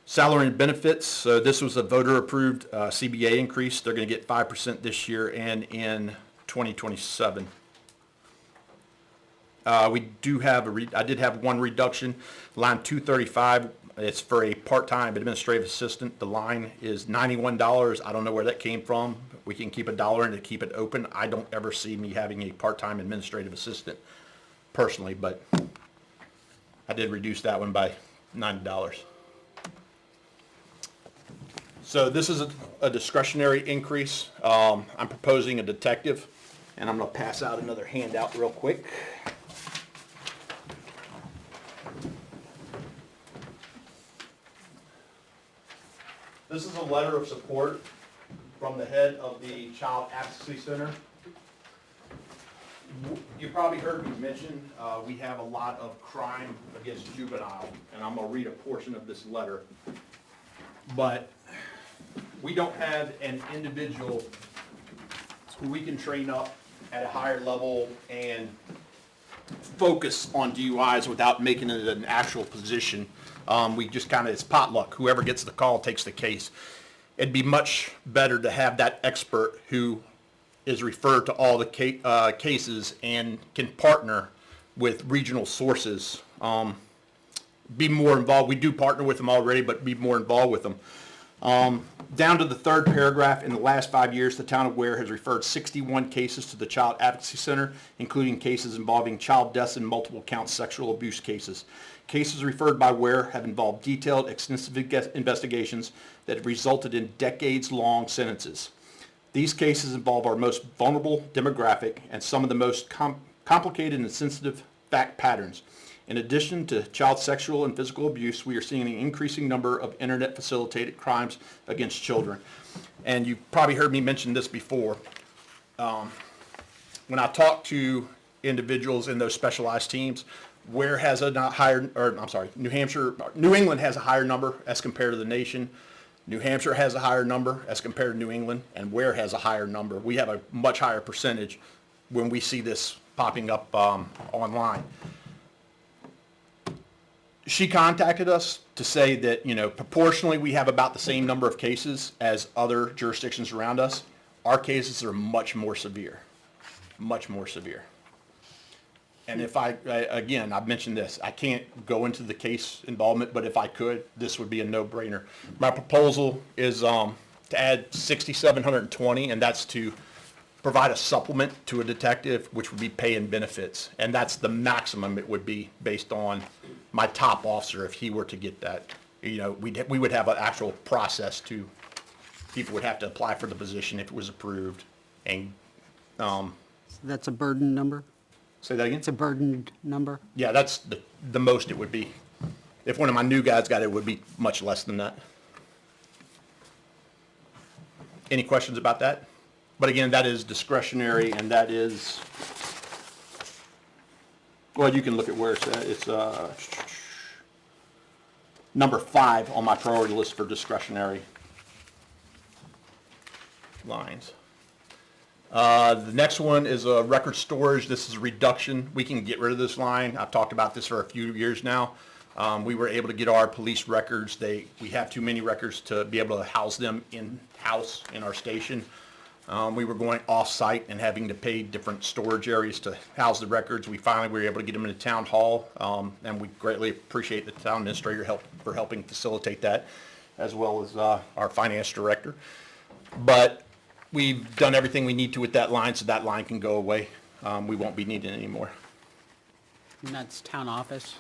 salary and benefits. So this was a voter-approved CBA increase. They're going to get 5% this year and in 2027. We do have I did have one reduction, line 235. It's for a part-time administrative assistant. The line is $91. I don't know where that came from. We can keep $1 in to keep it open. I don't ever see me having a part-time administrative assistant personally, but I did reduce that one by $90. So this is a discretionary increase. I'm proposing a detective, and I'm going to pass out another handout real quick. This is a letter of support from the head of the Child Advocacy Center. You probably heard me mention we have a lot of crime against juvenile, and I'm going to read a portion of this letter. But we don't have an individual who we can train up at a higher level and focus on DUIs without making it an actual position. We just kind of, it's potluck. Whoever gets the call takes the case. It'd be much better to have that expert who is referred to all the cases and can partner with regional sources. Be more involved. We do partner with them already, but be more involved with them. Down to the third paragraph, in the last 5 years, the town of Ware has referred 61 cases to the Child Advocacy Center, including cases involving child deaths and multiple count sexual abuse cases. Cases referred by Ware have involved detailed, extensive investigations that have resulted in decades-long sentences. These cases involve our most vulnerable demographic and some of the most complicated and sensitive fact patterns. In addition to child sexual and physical abuse, we are seeing an increasing number of internet-facilitated crimes against children. And you've probably heard me mention this before. When I talk to individuals in those specialized teams, New England has a higher number as compared to the nation. New Hampshire has a higher number as compared to New England, and Ware has a higher number. We have a much higher percentage when we see this popping up online. She contacted us to say that, proportionally we have about the same number of cases as other jurisdictions around us. Our cases are much more severe, much more severe. And if again, I've mentioned this, I can't go into the case involvement, but if I could, this would be a no-brainer. My proposal is to add 6,720, and that's to provide a supplement to a detective, which would be pay and benefits. And that's the maximum it would be based on my top officer if he were to get that. We would have an actual process to, people would have to apply for the position if it was approved. And That's a burden number? say that again? It's a burdened number? Yeah, that's the most it would be. If one of my new guys got it, it would be much less than that. Any questions about that? But again, that is discretionary, and that is, well, you can look at where it's at. It's number 5 on my priority list for discretionary lines. The next one is record storage. This is a reduction. We can get rid of this line. I've talked about this for a few years now. We were able to get our police records. We have too many records to be able to house them in-house in our station. We were going off-site and having to pay different storage areas to house the records. We finally were able to get them in the town hall, and we greatly appreciate the town administrator for helping facilitate that, as well as our finance director. But we've done everything we need to with that line, so that line can go away. We won't be needing it anymore. And that's town office.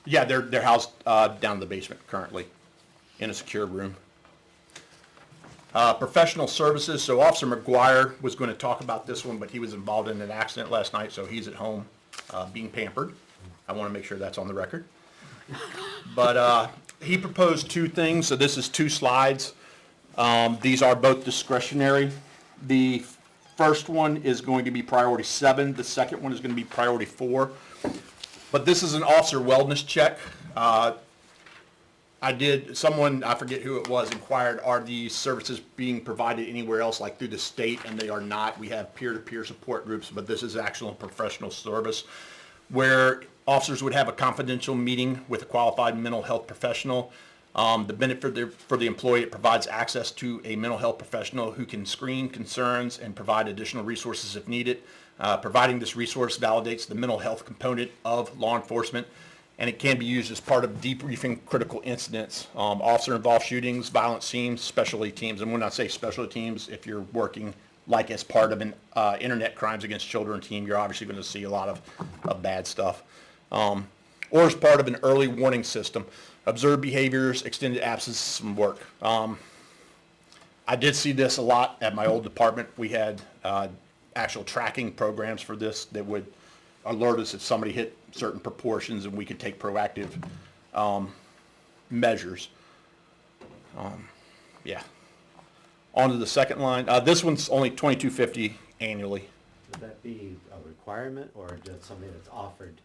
Yeah, they're housed down in the basement currently, in a secure room. Professional services, so Officer McGuire was going to talk about this one, but he was involved in an accident last night, so he's at home being pampered. I want to make sure that's on the record. But he proposed 2 things, so this is 2 slides. These are both discretionary. The first one is going to be priority 7. The second one is going to be priority 4. But this is an officer wellness check. Someone, I forget who it was, inquired, are these services being provided anywhere else, like through the state? And they are not. We have peer-to-peer support groups, but this is actual professional service where officers would have a confidential meeting with a qualified mental health professional. The benefit for the employee, it provides access to a mental health professional who can screen concerns and provide additional resources if needed. Providing this resource validates the mental health component of law enforcement, and it can be used as part of debriefing critical incidents, officer-involved shootings, violent scenes, specialty teams. And when I say specialty teams, if you're working like as part of an internet crimes against children team, you're obviously going to see a lot of bad stuff. Or as part of an early warning system, observed behaviors, extended absences from work. I did see this a lot at my old department. We had actual tracking programs for this that would alert us if somebody hit certain proportions, and we could take proactive measures. Yeah. On to the second line. This one's only $22.50 annually. Would that be a requirement or just something that's offered?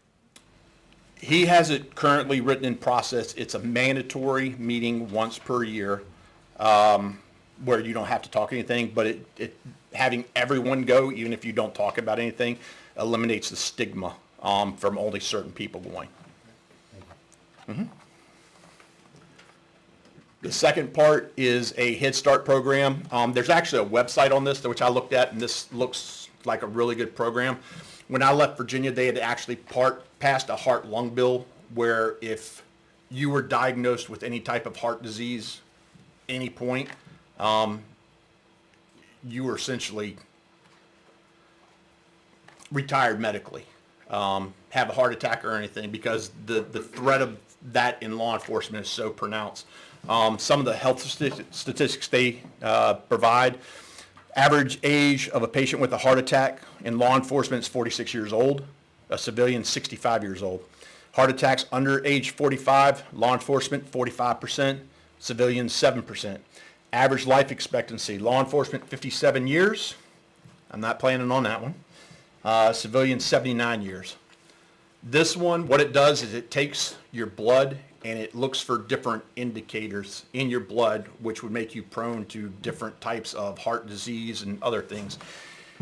He has it currently written in process. It's a mandatory meeting once per year, where you don't have to talk anything, but having everyone go, even if you don't talk about anything, eliminates the stigma from only certain people going. The second part is a Head Start program. There's actually a website on this, which I looked at, and this looks like a really good program. When I left Virginia, they had actually passed a heart-lung bill where if you were diagnosed with any type of heart disease, any point, you were essentially retired medically. Have a heart attack or anything, because the threat of that in law enforcement is so pronounced. Some of the health statistics they provide, average age of a patient with a heart attack in law enforcement is 46 years old, a civilian 65 years old. Heart attacks under age 45, law enforcement 45%, civilians 7%. Average life expectancy, law enforcement 57 years, I'm not planning on that one. Civilians 79 years. This one, what it does is it takes your blood and it looks for different indicators in your blood, which would make you prone to different types of heart disease and other things.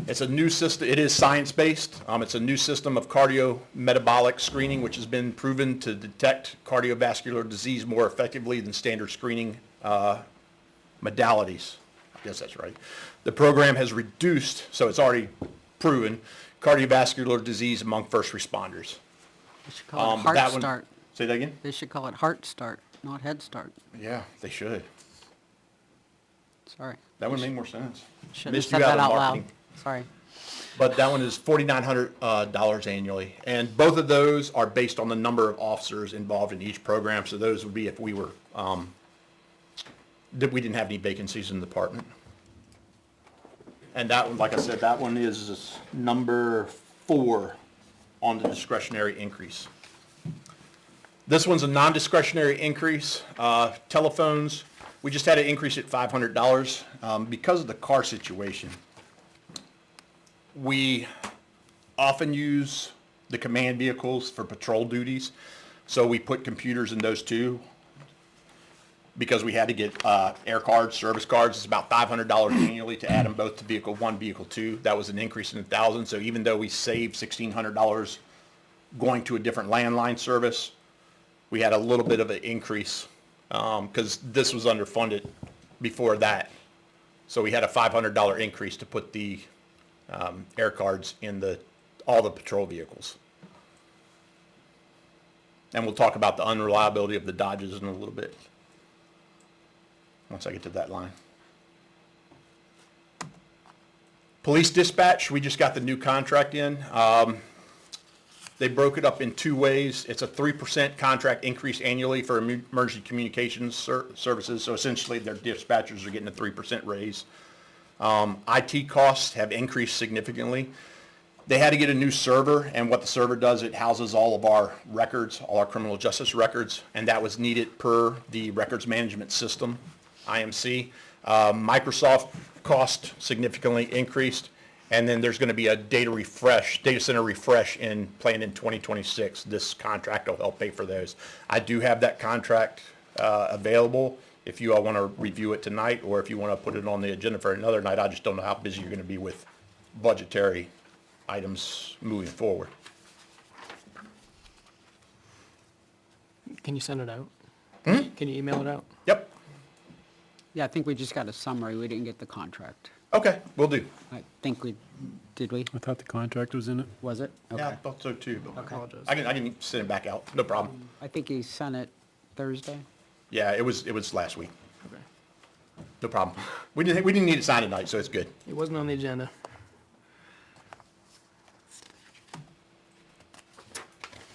It's a new system. It is science-based. It's a new system of cardiometabolic screening, which has been proven to detect cardiovascular disease more effectively than standard screening modalities. I guess that's right. The program has reduced, so it's already proven, cardiovascular disease among first responders. They should call it that Heart one- Start. Say that again? They should call it Heart Start, not Head Start. Yeah, they should. Sorry. That would make more sense. Shouldn't have Missed you said that on out loud. marketing. Sorry. But that one is $4,900 annually. And both of those are based on the number of officers involved in each program. So those would be if we were, that we didn't have any vacancies in the department. And that one, like I said, that one is number 4 on the discretionary increase. This one's a non-discretionary increase. Telephones, we just had an increase at $500 because of the car situation. We often use the command vehicles for patrol duties, so we put computers in those too. because we had to get air cards, service cards. It's about $500 annually to add them both to vehicle 1, vehicle 2. That was an increase in 1,000. So even though we saved $1,600 going to a different landline service, we had a little bit of an increase because this was underfunded before that. So we had a $500 increase to put the air cards in all the patrol vehicles. And we'll talk about the unreliability of the Dodges in a little bit, once I get to that line. Police dispatch, we just got the new contract in. They broke it up in 2 ways. It's a 3% contract increase annually for emergency communications services. So essentially their dispatchers are getting a 3% raise. IT costs have increased significantly. They had to get a new server, and what the server does, it houses all of our records, all our criminal justice records, and that was needed per the records management system, IMC. Microsoft cost significantly increased, and then there's going to be a data center refresh planned in 2026. This contract will help pay for those. I do have that contract available if you all want to review it tonight, or if you want to put it on the agenda for another night. I just don't know how busy you're going to be with budgetary items moving forward. Can you send it out? Can you email it out? Yep. Yeah, I think we just got a summary. We didn't get the contract. Okay, will do. I think did we? I thought the contract was in it. Was it? Yeah, I Okay. thought so too. But Okay. Apologize. I can send it back out. No problem. I think he sent it Thursday. Yeah, it was last week. Okay. No problem. We didn't need it signed tonight, so it's good. It wasn't on the agenda.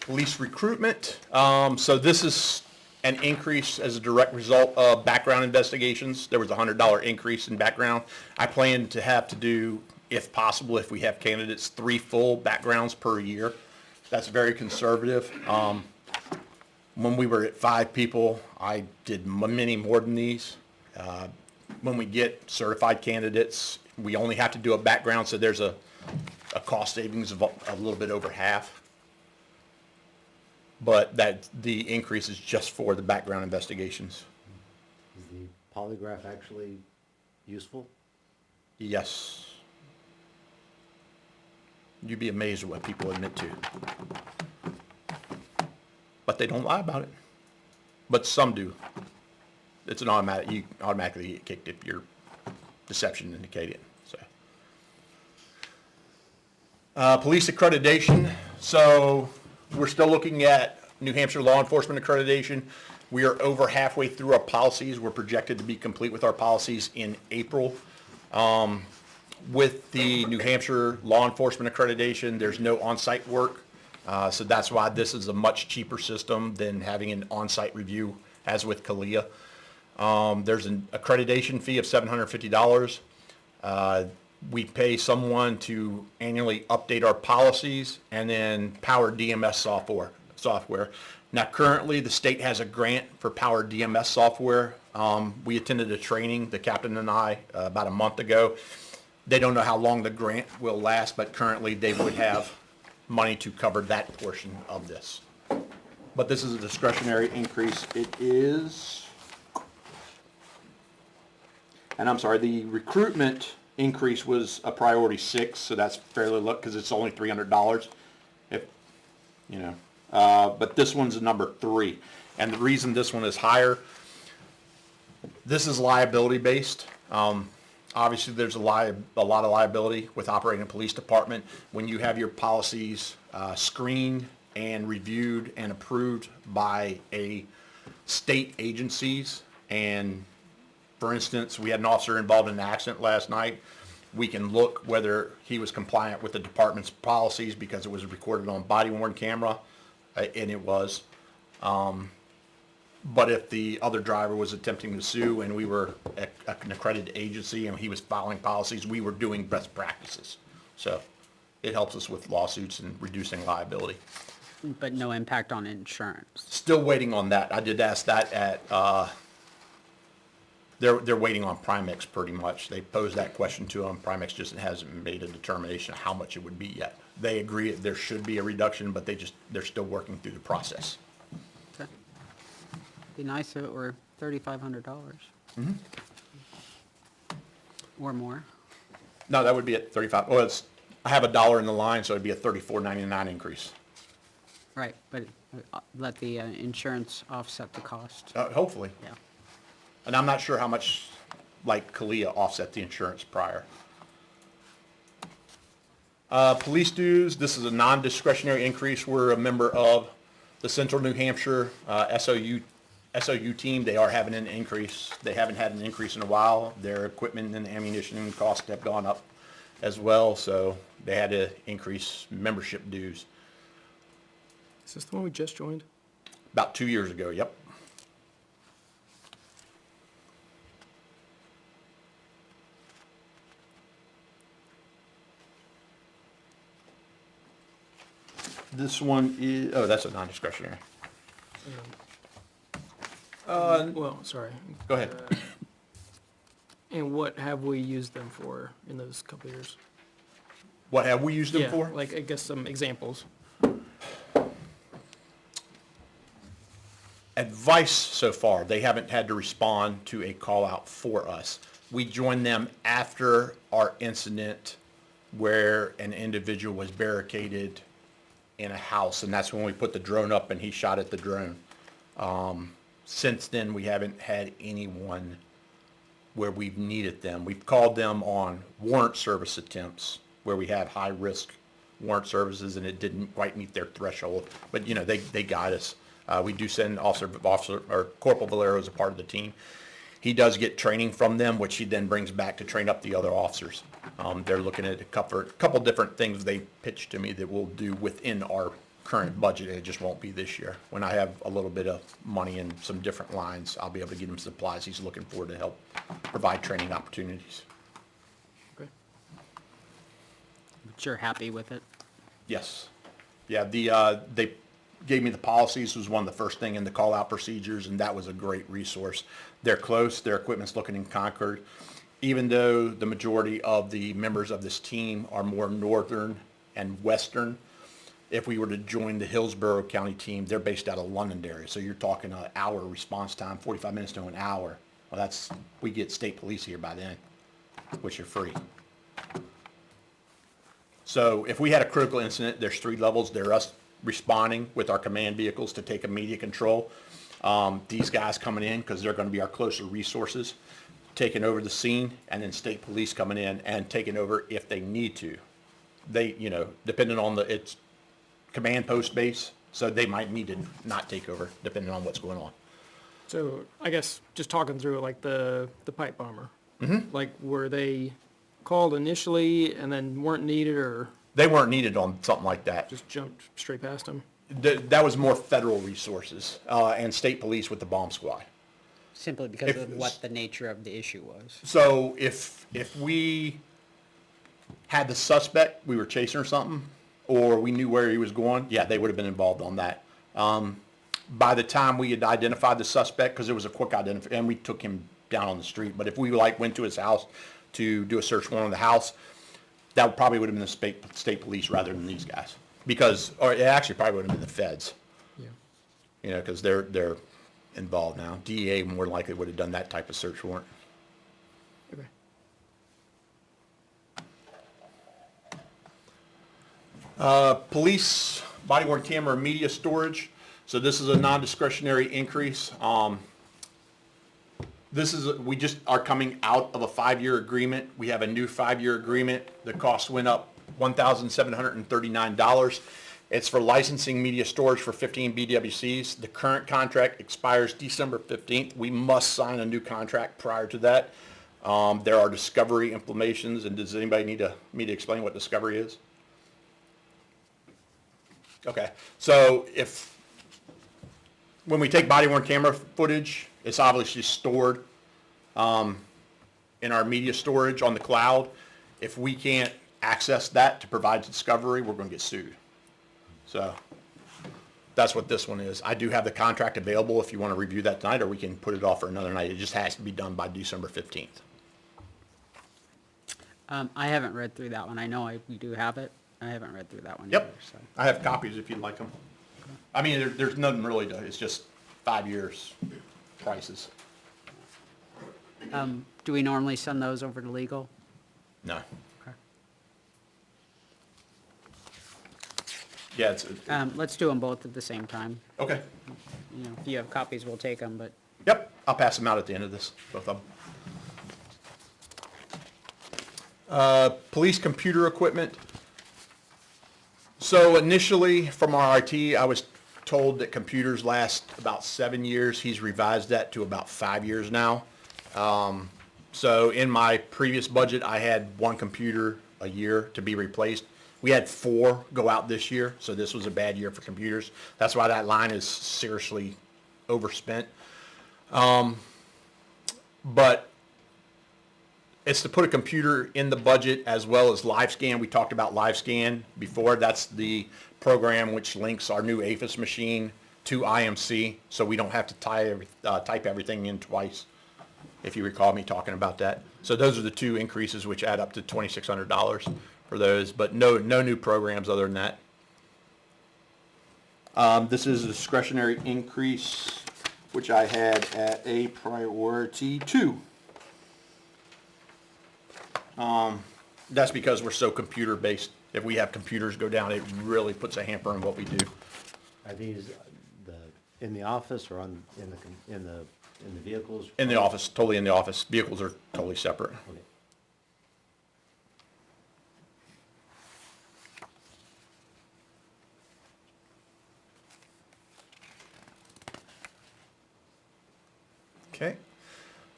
Police recruitment. So this is an increase as a direct result of background investigations. There was a $100 increase in background. I plan to have to do, if possible, if we have candidates, 3 full backgrounds per year. That's very conservative. When we were at 5 people, I did many more than these. When we get certified candidates, we only have to do a background, so there's a cost savings of a little bit over half. But the increase is just for the background investigations. Is the polygraph actually useful? Yes. You'd be amazed at what people admit to. But they don't lie about it. But some do. It's an automatic, you automatically get kicked if your deception indicated, so. Police accreditation. So we're still looking at New Hampshire law enforcement accreditation. We are over halfway through our policies. We're projected to be complete with our policies in April. With the New Hampshire law enforcement accreditation, there's no on-site work. So that's why this is a much cheaper system than having an on-site review as with CALEA. There's an accreditation fee of $750. We pay someone to annually update our policies and then Power DMS software. Now currently the state has a grant for Power DMS software. We attended a training, the captain and I, about a month ago. They don't know how long the grant will last, but currently they would have money to cover that portion of this. But this is a discretionary increase. It is, and I'm sorry, the recruitment increase was a priority 6, so that's fairly low because it's only $300. If you know, but this one's a number 3, and the reason this one is higher, this is liability based. Obviously, there's a lot of liability with operating a police department. When you have your policies screened and reviewed and approved by a state agencies, and for instance, we had an officer involved in an accident last night, we can look whether he was compliant with the department's policies because it was recorded on body-worn camera, and it was. But if the other driver was attempting to sue and we were an accredited agency and he was following policies, we were doing best practices. So it helps us with lawsuits and reducing liability. But no impact on insurance. Still waiting on that. I did ask that at, they're waiting on Primex pretty much. They posed that question to them. Primex just hasn't made a determination of how much it would be yet. They agree that there should be a reduction, but they're still working through the process. Okay. Be nice if it were $3,500. Or more. No, that would be at 35, well, I have $1 in the line, so it'd be a 34.99 increase. Right, but let the insurance offset the cost. Hopefully. Yeah. And I'm not sure how much, like, Kalia offset the insurance prior. Police dues, this is a non-discretionary increase. We're a member of the Central New Hampshire SOU team. They are having an increase. They haven't had an increase in a while. Their equipment and ammunition costs have gone up as well, so they had to increase membership dues. Is this the one we just joined? About 2 years ago, yep. This one is, oh, that's a non-discretionary. Well, sorry. Go ahead. And what have we used them for in those couple of years? What have we used them Yeah, for? like, I guess some examples. Advice so far, they haven't had to respond to a call out for us. We joined them after our incident where an individual was barricaded in a house, and that's when we put the drone up and he shot at the drone. Since then, we haven't had anyone where we've needed them. We've called them on warrant service attempts where we had high-risk warrant services and it didn't quite meet their threshold, but you know, they guide us. We do send officer, or Corporal Valero is a part of the team. He does get training from them, which he then brings back to train up the other officers. They're looking at a couple different things they pitched to me that we'll do within our current budget. It just won't be this year. When I have a little bit of money in some different lines, I'll be able to get him supplies he's looking for to help provide training opportunities. Okay. But you're happy with it? Yes. Yeah, they gave me the policies, was one of the first thing in the call-out procedures, and that was a great resource. They're close, their equipment's looking in Concord. Even though the majority of the members of this team are more northern and western, if we were to join the Hillsborough County team, they're based out of Londonderry, so you're talking an hour response time, 45 minutes to an hour. Well, we get state police here by then, which are free. So if we had a critical incident, there's 3 levels. There's us responding with our command vehicles to take immediate control. These guys coming in, because they're going to be our closer resources, taking over the scene, and then state police coming in and taking over if they need to. They, you know, depending on it's command post base, so they might need to not take over depending on what's going on. So I guess just talking through it, like the pipe bomber. Mm-hmm. Like, were they called initially and then weren't needed, or They weren't needed on something like that. just jumped straight past them? That was more federal resources, and state police with the bomb squad. Simply because If- of what the nature of the issue was. So if we had the suspect, we were chasing or something, or we knew where he was going, yeah, they would have been involved on that. By the time we had identified the suspect, because it was a quick identification, and we took him down on the street, but if we went to his house to do a search warrant on the house, that probably would have been the state police rather than these guys. Or it actually probably would have been the feds, Yeah. you know, because they're involved now. DEA more than likely would have done that type of search warrant. Okay. Police body worn camera media storage. So this is a non-discretionary increase. We just are coming out of a 5-year agreement. We have a new 5-year agreement. The cost went up $1,739. It's for licensing media storage for 15 BWCs. The current contract expires December 15th. We must sign a new contract prior to that. There are discovery implications, and does anybody need me to explain what discovery is? Okay, so when we take body worn camera footage, it's obviously stored in our media storage on the cloud. If we can't access that to provide discovery, we're going to get sued. So that's what this one is. I do have the contract available if you want to review that tonight, or we can put it off for another night. It just has to be done by December 15th. I haven't read through that one. I know we do have it. I haven't read through that one Yep, either, so. I have copies if you'd like them. I mean, there's nothing really to, it's just 5 years prices. Do we normally send those over to legal? No. Okay. Yeah, it's, Let's do them both at the same time. okay. You know, if you have copies, we'll take them, but Yep, I'll pass them out at the end of this, both of them. Police computer equipment. So initially, from our IT, I was told that computers last about 7 years. He's revised that to about 5 years now. So in my previous budget, I had one computer a year to be replaced. We had 4 go out this year, so this was a bad year for computers. That's why that line is seriously overspent. But it's to put a computer in the budget as well as LiveScan. We talked about LiveScan before. That's the program which links our new APHIS machine to IMC, so we don't have to type everything in twice, if you recall me talking about that. So those are the 2 increases which add up to $2,600 for those, but no new programs other than that. This is a discretionary increase, which I had at a priority 2. That's because we're so computer-based. If we have computers go down, it really puts a hamper on what we do. Are these in the office or in the vehicles? In the office, totally in the office. Vehicles are totally separate. Okay.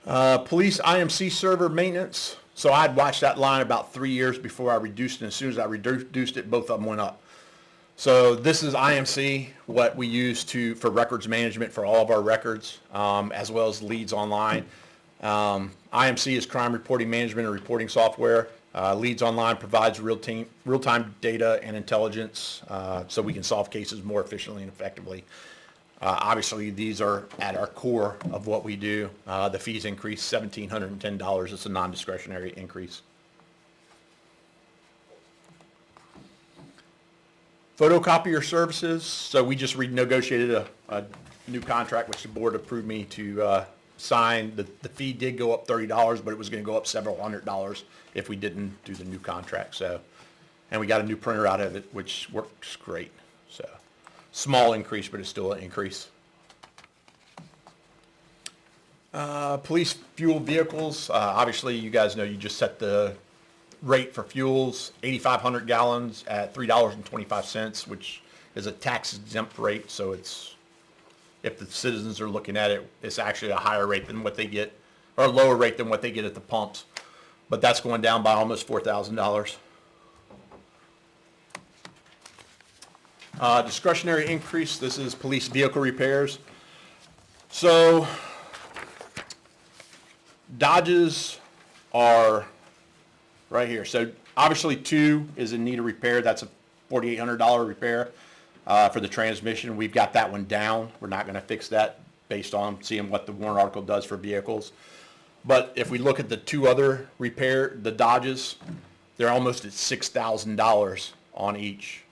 Okay. Police IMC server maintenance. So I'd watched that line about 3 years before I reduced it. And as soon as I reduced it, both of them went up. So this is IMC, what we use for records management for all of our records, as well as Leads Online. IMC is crime reporting management and reporting software. Leads Online provides real-time data and intelligence, so we can solve cases more efficiently and effectively. Obviously, these are at our core of what we do. The fees increased $1,710. It's a non-discretionary increase. Photocopier services. So we just renegotiated a new contract, which the board approved me to sign. The fee did go up $30, but it was going to go up several $100s if we didn't do the new contract. So, and we got a new printer out of it, which works great. So. Small increase, but it's still an increase. Police fuel vehicles, obviously you guys know you just set the rate for fuels, 8,500 gallons at $3.25, which is a tax exempt rate. So it's, if the citizens are looking at it, it's actually a higher rate than what they get, or a lower rate than what they get at the pumps. But that's going down by almost $4,000. Discretionary increase, this is police vehicle repairs. So Dodges are right here. So obviously 2 is in need of repair. That's a $4,800 repair for the transmission. We've got that one down. We're not going to fix that based on seeing what the warrant article does for vehicles. But if we look at the 2 other the Dodges, they're almost at $6,000 on each.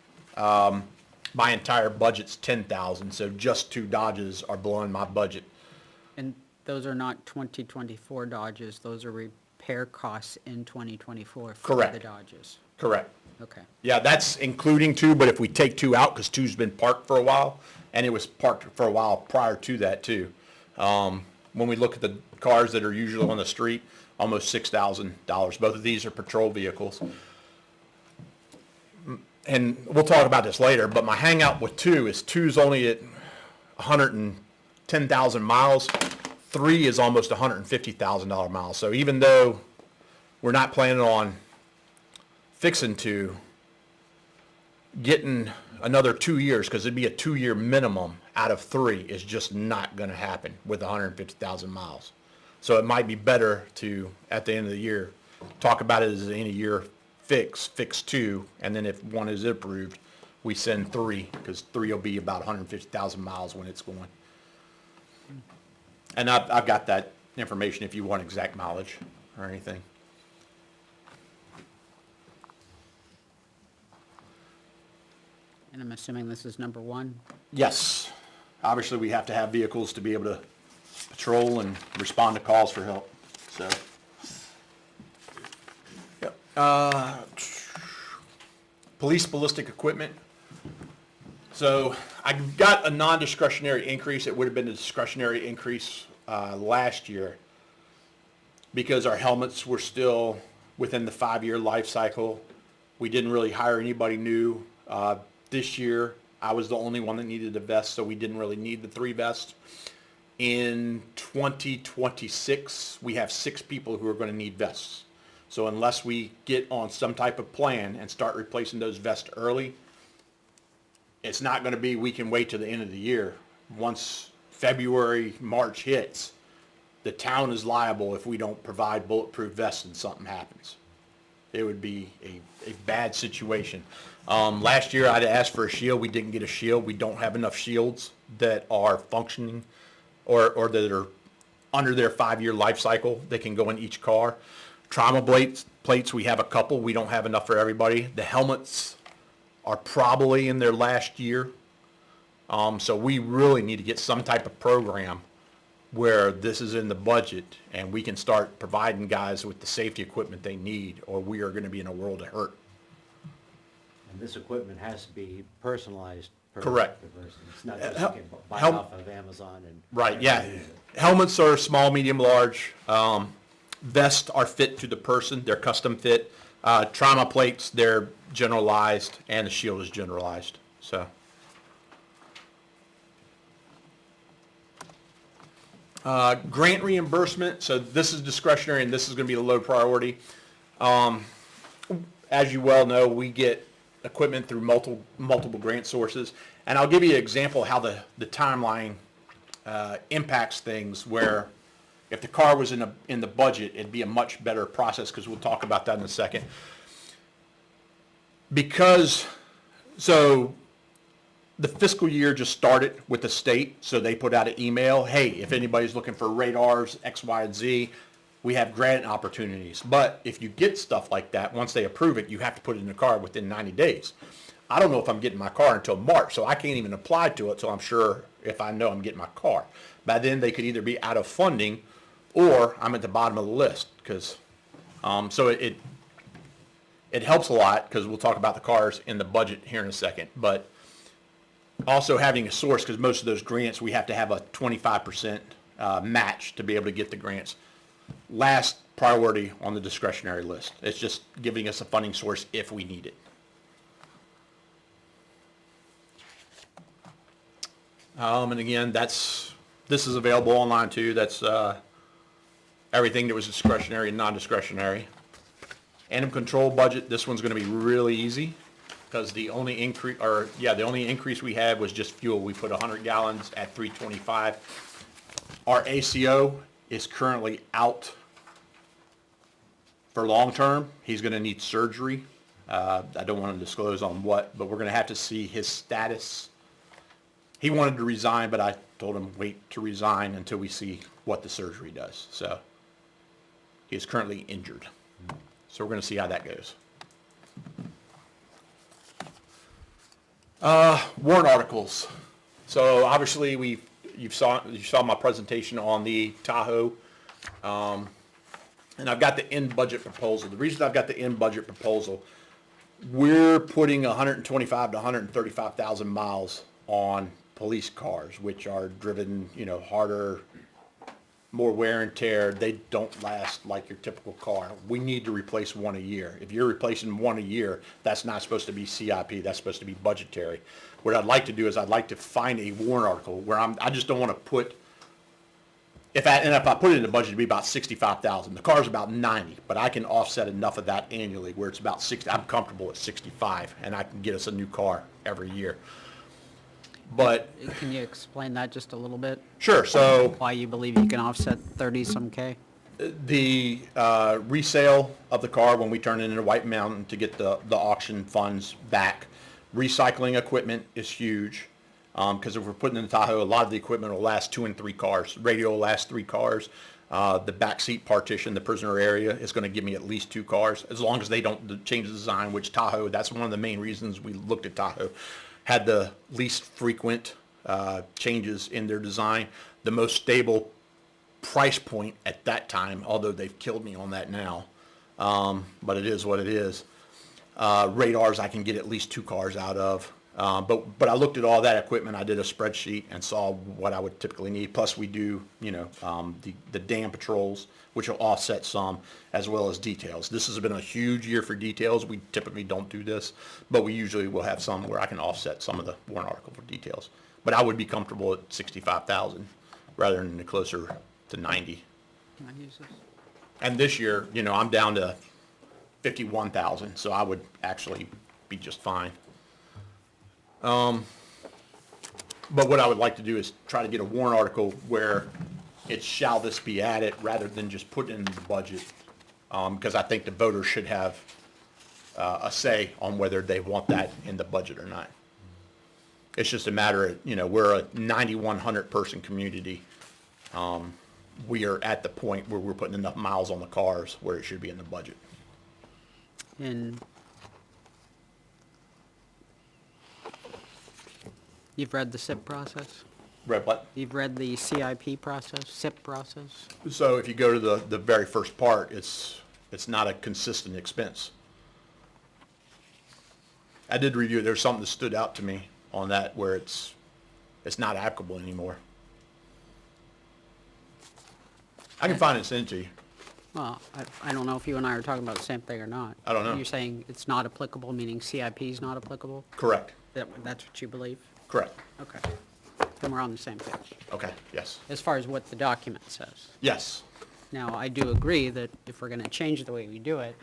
My entire budget's $10,000, so just 2 Dodges are blowing my budget. and those are not 2024 Dodges, those are repair costs in 2024 for Correct. the Dodges. Correct. Okay. Yeah, that's including 2, but if we take 2 out, because 2's been parked for a while, and it was parked for a while prior to that too. When we look at the cars that are usually on the street, almost $6,000. Both of these are patrol vehicles. And we'll talk about this later, but my hangout with 2 is 2's only at 110,000 miles. 3 is almost $150,000 miles. So even though we're not planning on fixing 2, getting another 2 years, because it'd be a 2-year minimum out of 3, is just not going to happen with 150,000 miles. So it might be better to, at the end of the year, talk about it as an end-of-year fix 2, and then if 1 is approved, we send 3, because 3 will be about 150,000 miles when it's going. And I've got that information if you want exact mileage or anything. And I'm assuming this is number 1? Yes. Obviously, we have to have vehicles to be able to patrol and respond to calls for help, so. Yep. Police ballistic equipment. So I got a non-discretionary increase. It would have been a discretionary increase last year because our helmets were still within the 5-year life cycle. We didn't really hire anybody new. This year, I was the only one that needed a vest, so we didn't really need the 3 vests. In 2026, we have 6 people who are going to need vests. So unless we get on some type of plan and start replacing those vests early, it's not going to be we can wait till the end of the year. Once February, March hits, the town is liable if we don't provide bulletproof vests and something happens. It would be a bad situation. Last year, I'd asked for a shield. We didn't get a shield. We don't have enough shields that are functioning or that are under their 5-year life cycle that can go in each car. Trauma plates, we have a couple. We don't have enough for everybody. The helmets are probably in their last year. So we really need to get some type of program where this is in the budget and we can start providing guys with the safety equipment they need, or we are going to be in a world of hurt. And this equipment has to be personalized. Correct. Per person. It's not just you can buy Helm- off of Amazon and. Right, yeah. Helmets are small, medium, large. Vests are fit to the person. They're custom fit. Trauma plates, they're generalized, and the shield is generalized, so. Grant reimbursement, so this is discretionary and this is gonna be the low priority. As you well know, we get equipment through multiple grant sources. And I'll give you an example of how the timeline impacts things, where if the car was in the budget, it'd be a much better process, because we'll talk about that in a second. So the fiscal year just started with the state, so they put out an email, hey, if anybody's looking for radars, X, Y, and Z, we have grant opportunities. But if you get stuff like that, once they approve it, you have to put it in the car within 90 days. I don't know if I'm getting my car until March, so I can't even apply to it, so I'm sure if I know I'm getting my car. By then, they could either be out of funding, or I'm at the bottom of the list, because, so it helps a lot, because we'll talk about the cars in the budget here in a second, but also having a source, because most of those grants, we have to have a 25% match to be able to get the grants. Last priority on the discretionary list. It's just giving us a funding source if we need it. And again, this is available online too. That's everything that was discretionary and non-discretionary. Animal control budget, this one's going to be really easy, because the only increase we had was just fuel. We put 100 gallons at $3.25. Our ACO is currently out for long term. He's going to need surgery. I don't want to disclose on what, but we're going to have to see his status. He wanted to resign, but I told him wait to resign until we see what the surgery does. So he is currently injured. So we're going to see how that goes. Warrant articles. So obviously you saw my presentation on the Tahoe, and I've got the in-budget proposal. The reason I've got the in-budget proposal, we're putting 125 to 135,000 miles on police cars, which are driven, harder, more wear and tear. They don't last like your typical car. We need to replace one a year. If you're replacing one a year, that's not supposed to be CIP. That's supposed to be budgetary. What I'd like to do is I'd like to find a warrant article where I just don't want to put, if I put it in the budget, it'd be about 65,000. The car's about 90, but I can offset enough of that annually where it's about 60. I'm comfortable at 65, and I can get us a new car every year. But Can you explain that just a little bit? sure, so Why you believe you can offset 30-some K? the resale of the car when we turn it into White Mountain to get the auction funds back. Recycling equipment is huge, because if we're putting in the Tahoe, a lot of the equipment will last 2 and 3 cars. Radio will last 3 cars. The back seat partition, the prisoner area, is going to give me at least 2 cars, as long as they don't change the design, which Tahoe, that's one of the main reasons we looked at Tahoe. Had the least frequent changes in their design, the most stable price point at that time, although they've killed me on that now. But it is what it is. Radars I can get at least 2 cars out of. But I looked at all that equipment, I did a spreadsheet and saw what I would typically need. Plus we do, the dam patrols, which will offset some, as well as details. This has been a huge year for details. We typically don't do this, but we usually will have some where I can offset some of the warrant article for details. But I would be comfortable at 65,000 rather than the closer to 90. Can I use this? And this year, I'm down to 51,000, so I would actually be just fine. But what I would like to do is try to get a warrant article where it shall this be added rather than just put it in the budget. Because I think the voters should have a say on whether they want that in the budget or not. It's just a matter of, we're a 9,100 person community. We are at the point where we're putting enough miles on the cars where it should be in the budget. And you've read the SIP process? Read what? You've read the CIP process, SIP process? So if you go to the very first part, it's not a consistent expense. I did review it. There's something that stood out to me on that where it's not applicable anymore. I can find it and send it to you. Well, I don't know if you and I are talking about the same thing or not. I don't know. You're saying it's not applicable, meaning CIP is not applicable? Correct. That's what you believe? Correct. Okay. Then we're on the same page, Okay, yes. as far as what the document says. Yes. Now, I do agree that if we're gonna change the way we do it,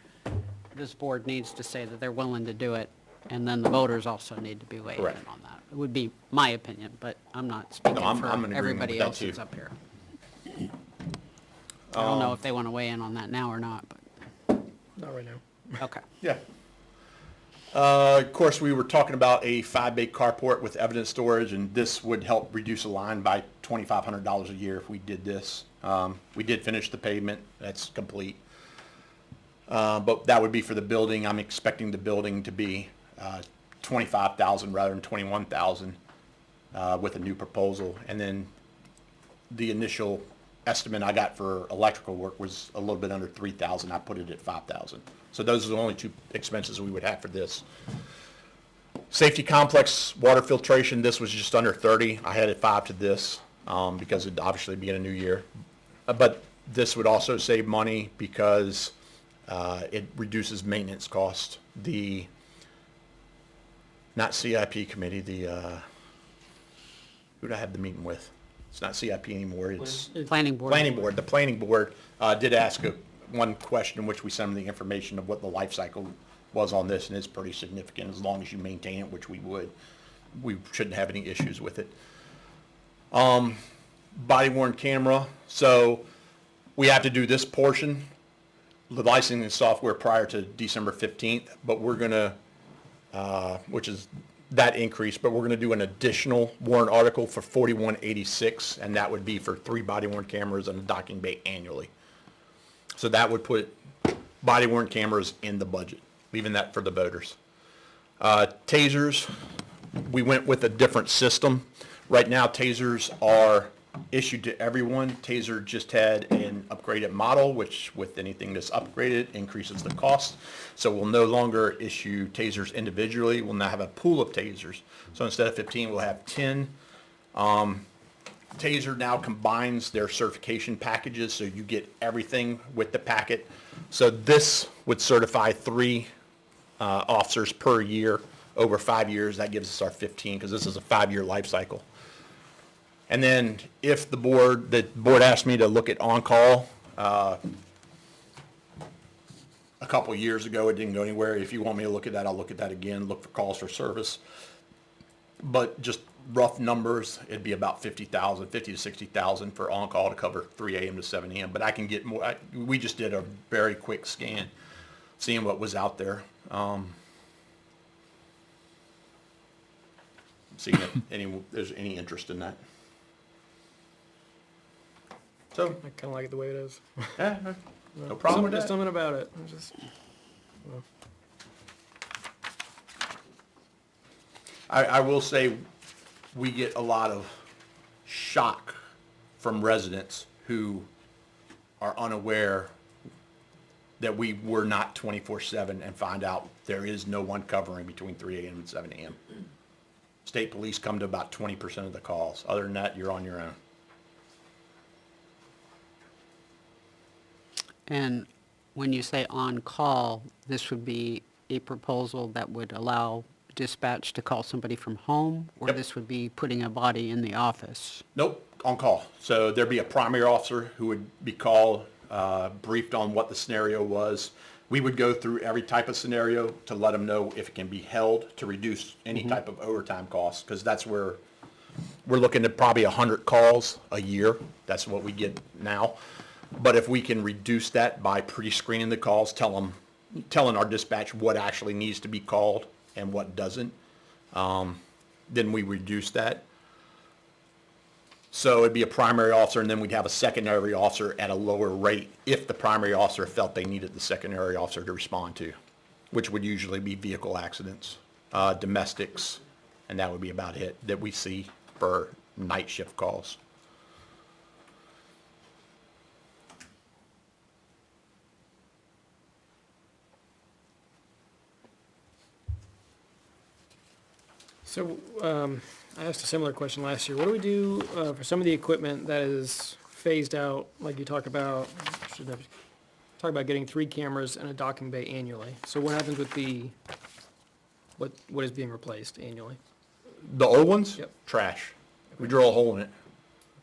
this board needs to say that they're willing to do it, and then the voters also need to be weighing in Correct. on that. It would be my opinion, but I'm not speaking I'm for in agreement everybody with that else that's too. up here. I don't know if they wanna weigh in on that now or not, but, Not right now. okay. Yeah. Of course, we were talking about a 5-bay carport with evidence storage, and this would help reduce the line by $2,500 a year if we did this. We did finish the pavement, that's complete. But that would be for the building. I'm expecting the building to be 25,000 rather than 21,000 with a new proposal. And then the initial estimate I got for electrical work was a little bit under 3,000. I put it at 5,000. So those are the only 2 expenses we would have for this. Safety complex, water filtration, this was just under 30. I added 5 to this because it'd obviously be in a new year. But this would also save money because it reduces maintenance cost. Not CIP committee, who did I have the meeting with? It's not CIP anymore, it's Planning board. planning board. The planning board did ask one question, which we sent them the information of what the life cycle was on this, and it's pretty significant as long as you maintain it, which we would. We shouldn't have any issues with it. Body worn camera, so we have to do this portion, the licensing software prior to December 15th, but we're gonna, which is that increase, but we're gonna do an additional warrant article for 4186, and that would be for 3 body worn cameras and a docking bay annually. So that would put body worn cameras in the budget, leaving that for the voters. Tasers, we went with a different system. Right now, tasers are issued to everyone. Taser just had an upgraded model, which with anything that's upgraded increases the cost. So we'll no longer issue tasers individually. We'll now have a pool of tasers. So instead of 15, we'll have 10. Taser now combines their certification packages, so you get everything with the packet. So this would certify 3 officers per year over 5 years. That gives us our 15, because this is a 5-year life cycle. And then if the board asked me to look at on-call, a couple years ago, it didn't go anywhere. If you want me to look at that, I'll look at that again, look for calls for service. But just rough numbers, it'd be about 50,000, 50 to 60,000 for on-call to cover 3 a.m. to 7 a.m. But I can get more. We just did a very quick scan, seeing what was out there. Seeing if there's any interest in that. So, I kinda like it the way it is. no problem with Just that. something about it. I will say, we get a lot of shock from residents who are unaware that we were not 24/7 and find out there is no one covering between 3 a.m. and 7 a.m. State police come to about 20% of the calls. Other than that, you're on your own. And when you say on-call, this would be a proposal that would allow dispatch to call somebody from home? Or Yep. this would be putting a body in the office? Nope, on call. So there'd be a primary officer who would be called, briefed on what the scenario was. We would go through every type of scenario to let them know if it can be held to reduce any type of overtime costs, because that's where we're looking at probably 100 calls a year. That's what we get now. But if we can reduce that by pre-screening the calls, telling our dispatch what actually needs to be called and what doesn't, then we reduce that. So it'd be a primary officer, and then we'd have a secondary officer at a lower rate if the primary officer felt they needed the secondary officer to respond to, which would usually be vehicle accidents, domestics, and that would be about it that we see for night shift calls. So, I asked a similar question last year. What do we do, for some of the equipment that is phased out, like you talked about, talk about getting 3 cameras and a docking bay annually? So what happens with what is being replaced annually? The old ones? Yep. Trash. We drill a hole in it.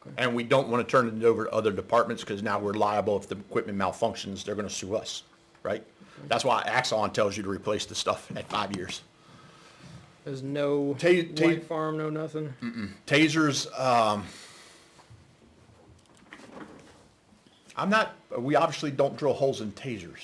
Okay. And we don't want to turn it over to other departments, because now we're liable if the equipment malfunctions, they're going to sue us, right? That's why Axon tells you to replace the stuff at 5 years. There's no Ta- white farm, no nothing? Tasers, we obviously don't drill holes in tasers.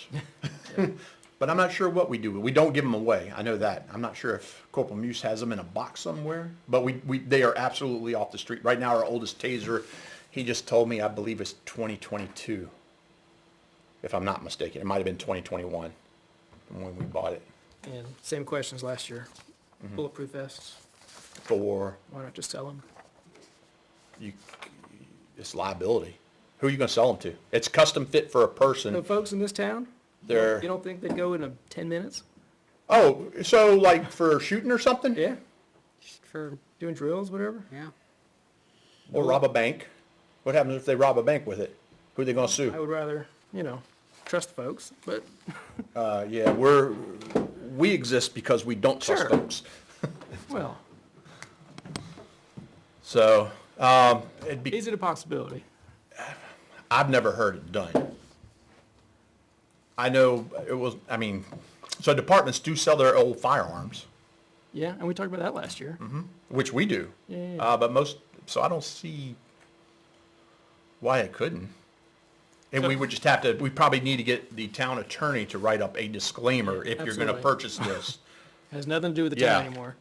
But I'm not sure what we do. We don't give them away. I know that. I'm not sure if Corporal Muse has them in a box somewhere, but they are absolutely off the street. Right now, our oldest taser, he just told me, I believe it's 2022, if I'm not mistaken. It might have been 2021 from when we bought it. And same questions last year. Bulletproof vests, For why not just sell them? it's liability. Who are you going to sell them to? It's custom fit for a The person. folks in this town, you They're, don't think they'd go in 10 minutes? oh, so like for shooting or something? Yeah, Just for, doing drills, whatever? yeah. Or rob a bank? What happens if they rob a bank with it? Who are they going to I sue? would rather, trust the folks, but Yeah, we exist because we don't trust Sure. folks. well, So, is it a possibility? I've never heard it done. I know so departments do sell their old firearms, Yeah, and we talked about that last year. which we do. Yeah. But so I don't see why it couldn't. And we would just we probably need to get the town attorney to write up a disclaimer if you're gonna Absolutely. purchase this. Has nothing to do with the town Yeah. anymore.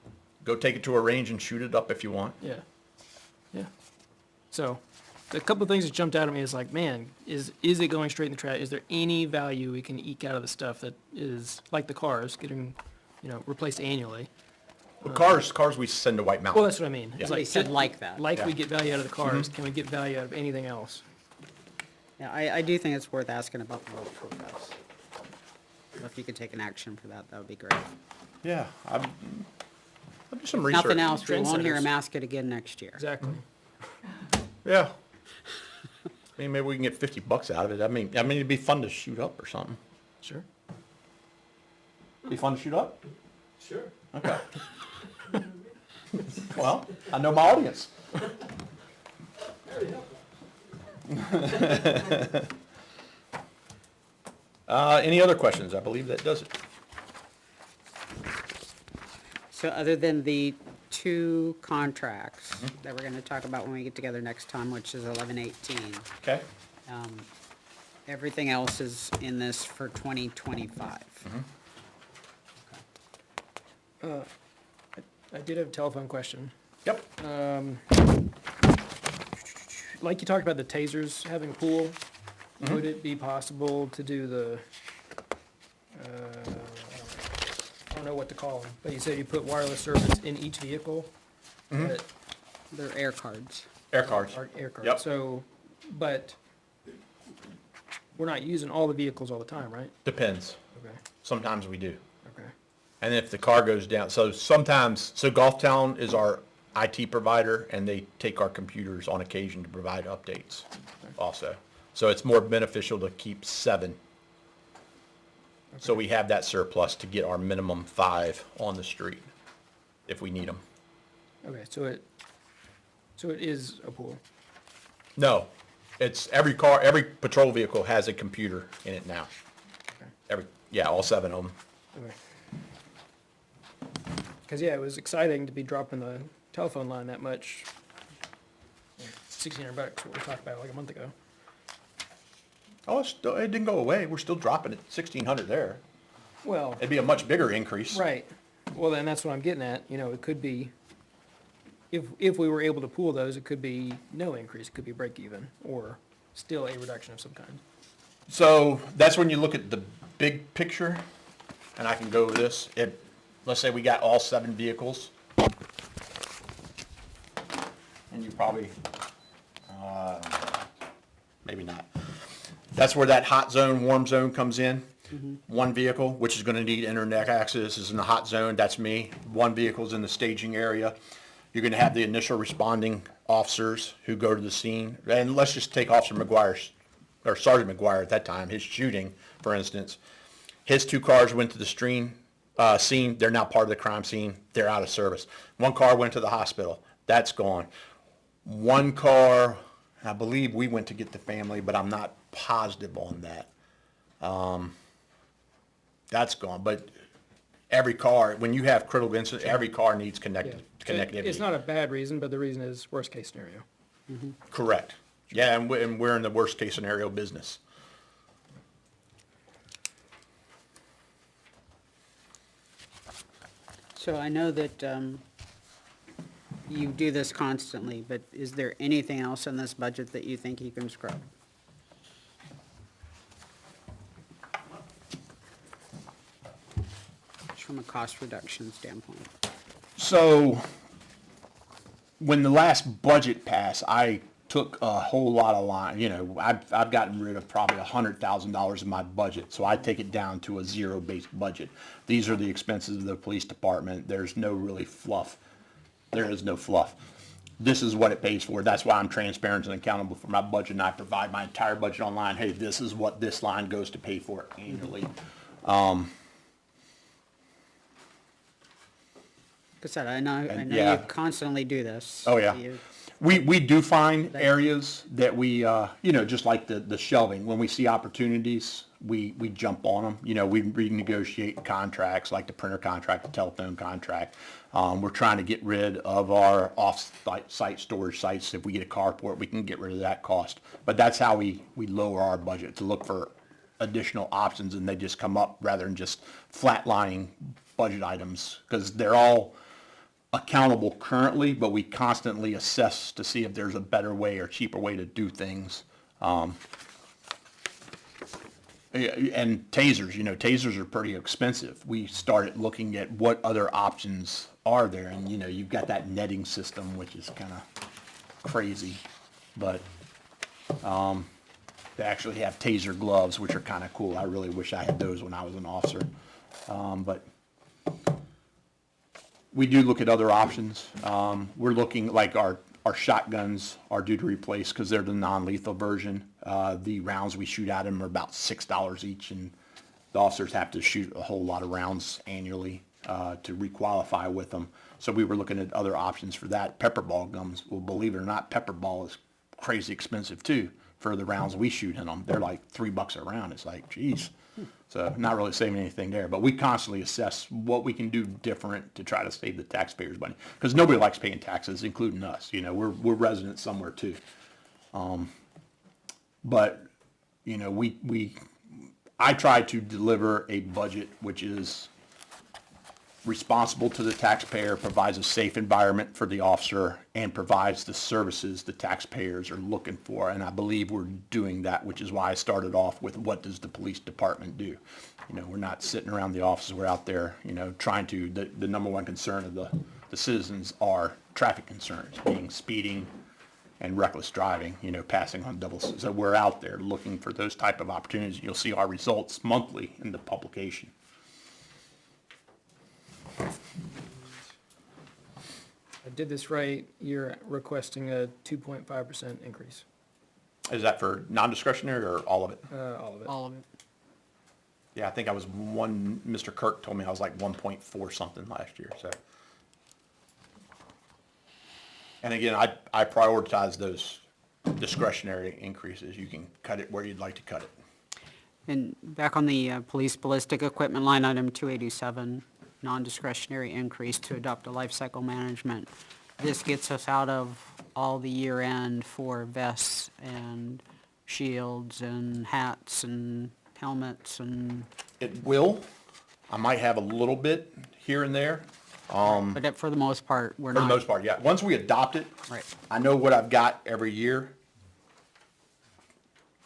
Go take it to a range and shoot it up if you want. Yeah. Yeah. So, a couple of things that jumped out at me is like, man, is it going straight in the trash? Is there any value we can eke out of the stuff that is, like the cars, getting, replaced annually? But cars we send to White Mountain. Well, that's what I mean. It's Somebody said like that. Like we Yeah. get value out of the cars, can we get value out of anything else? Yeah, I do think it's worth asking about the bulletproof vests. If you could take an action for that, that would be great. Yeah, I'll do some research. Nothing else, we won't hear Trendsetters. him ask it again next year. Exactly. Yeah. Maybe we can get $50 out of it. I mean, it'd be fun to shoot up or something. Sure. Be fun to shoot up? Sure. Okay. Well, I know my audience. Any other questions? I believe that does it. So other than the 2 contracts that we're gonna talk about when we get together next time, which is 11/18, Okay? everything else is in this for 2025. I did have a telephone question. Yep. Like you talked about the tasers having a pool, would it be possible to do the, I don't know what to call them, but you said you put wireless service in each vehicle? That They're air cards. Air cards. are air cards. Yep. So, but we're not using all the vehicles all the time, right? Depends. Okay, Sometimes we do. okay. And if the car goes down, so sometimes, so Golftown is our IT provider, and they take our computers on occasion to provide updates also. So it's more beneficial to keep 7. So we have that surplus to get our minimum 5 on the street if we need them. Okay, so it is a pool. No, it's every car, every patrol vehicle has a computer in it now. All 7 of them. Okay. Because, yeah, it was exciting to be dropping the telephone line that much. $1,600, what we talked about like a month ago. Oh, it didn't go away. We're still dropping it, 1,600 there. Well, It'd be a much bigger increase. right. Well, then that's what I'm getting at. You know, it could be, if we were able to pool those, it could be no increase. It could be break even or still a reduction of some kind. So that's when you look at the big picture, and I can go over this. Let's say we got all 7 vehicles. And you probably, maybe not. That's where that hot zone, warm zone comes in. One vehicle, which is gonna need internet access, is in the hot zone, that's me. One vehicle's in the staging area. You're gonna have the initial responding officers who go to the scene. And let's just take Officer McGuire's, or Sergeant McGuire at that time, his shooting, for instance. His 2 cars went to the scene, they're now part of the crime scene, they're out of service. 1 car went to the hospital, that's gone. 1 car, I believe we went to get the family, but I'm not positive on that. That's gone, but every car, when you have critical incidents, every car needs connectivity. It's not a bad reason, but the reason is worst case scenario. Correct. Yeah, and we're in the worst case scenario business. So I know that you do this constantly, but is there anything else in this budget that you think you can scrub? Just from a cost reduction standpoint. So, when the last budget passed, I took a whole lot of line, I've gotten rid of probably $100,000 in my budget, so I take it down to a zero-based budget. These are the expenses of the police department, there's no really fluff. There is no fluff. This is what it pays for, that's why I'm transparent and accountable for my budget, and I provide my entire budget online. Hey, this is what this line goes to pay for annually. Like I said, I know yeah. you constantly do this. Oh, yeah. You- We do find areas that we, just like the shelving, when we see opportunities, we jump on them. We renegotiate contracts, like the printer contract, the telephone contract. We're trying to get rid of our off-site storage sites. If we get a carport, we can get rid of that cost. But that's how we lower our budget, to look for additional options, and they just come up rather than just flatlining budget items, because they're all accountable currently, but we constantly assess to see if there's a better way or cheaper way to do things. And tasers, tasers are pretty expensive. We started looking at what other options are there, and you've got that netting system, which is kind of crazy, but they actually have taser gloves, which are kind of cool. I really wish I had those when I was an officer, but we do look at other options. We're looking, like our shotguns are due to replace because they're the non-lethal version. The rounds we shoot at them are about $6 each, and the officers have to shoot a whole lot of rounds annually to requalify with them. So we were looking at other options for that. Pepper ball guns, well, believe it or not, pepper ball is crazy expensive too for the rounds we shoot in them. They're like $3 a round. It's like, geez. So not really saving anything there, but we constantly assess what we can do different to try to save the taxpayers' money, because nobody likes paying taxes, including us. We're residents somewhere too. But I try to deliver a budget which is responsible to the taxpayer, provides a safe environment for the officer, and provides the services the taxpayers are looking for. And I believe we're doing that, which is why I started off with, what does the police department do? We're not sitting around the offices, we're out there, trying to, the number one concern of the citizens are traffic concerns, being speeding, and reckless driving, passing on so we're out there looking for those type of opportunities. You'll see our results monthly in the publication. I did this right, you're requesting a 2.5% increase, Is that for non-discretionary or all of it? all of it. All of it. Yeah, I think Mr. Kirk told me I was like 1.4 something last year, so. And again, I prioritize those discretionary increases. You can cut it where you'd like to cut it. And back on the police ballistic equipment line item 287, non-discretionary increase to adopt a life cycle management. This gets us out of all the year-end for vests and shields and hats and helmets and, It will. I might have a little bit here and there. but for the most part, we're For not. the most part, yeah. Once we adopt it, Right. I know what I've got every year.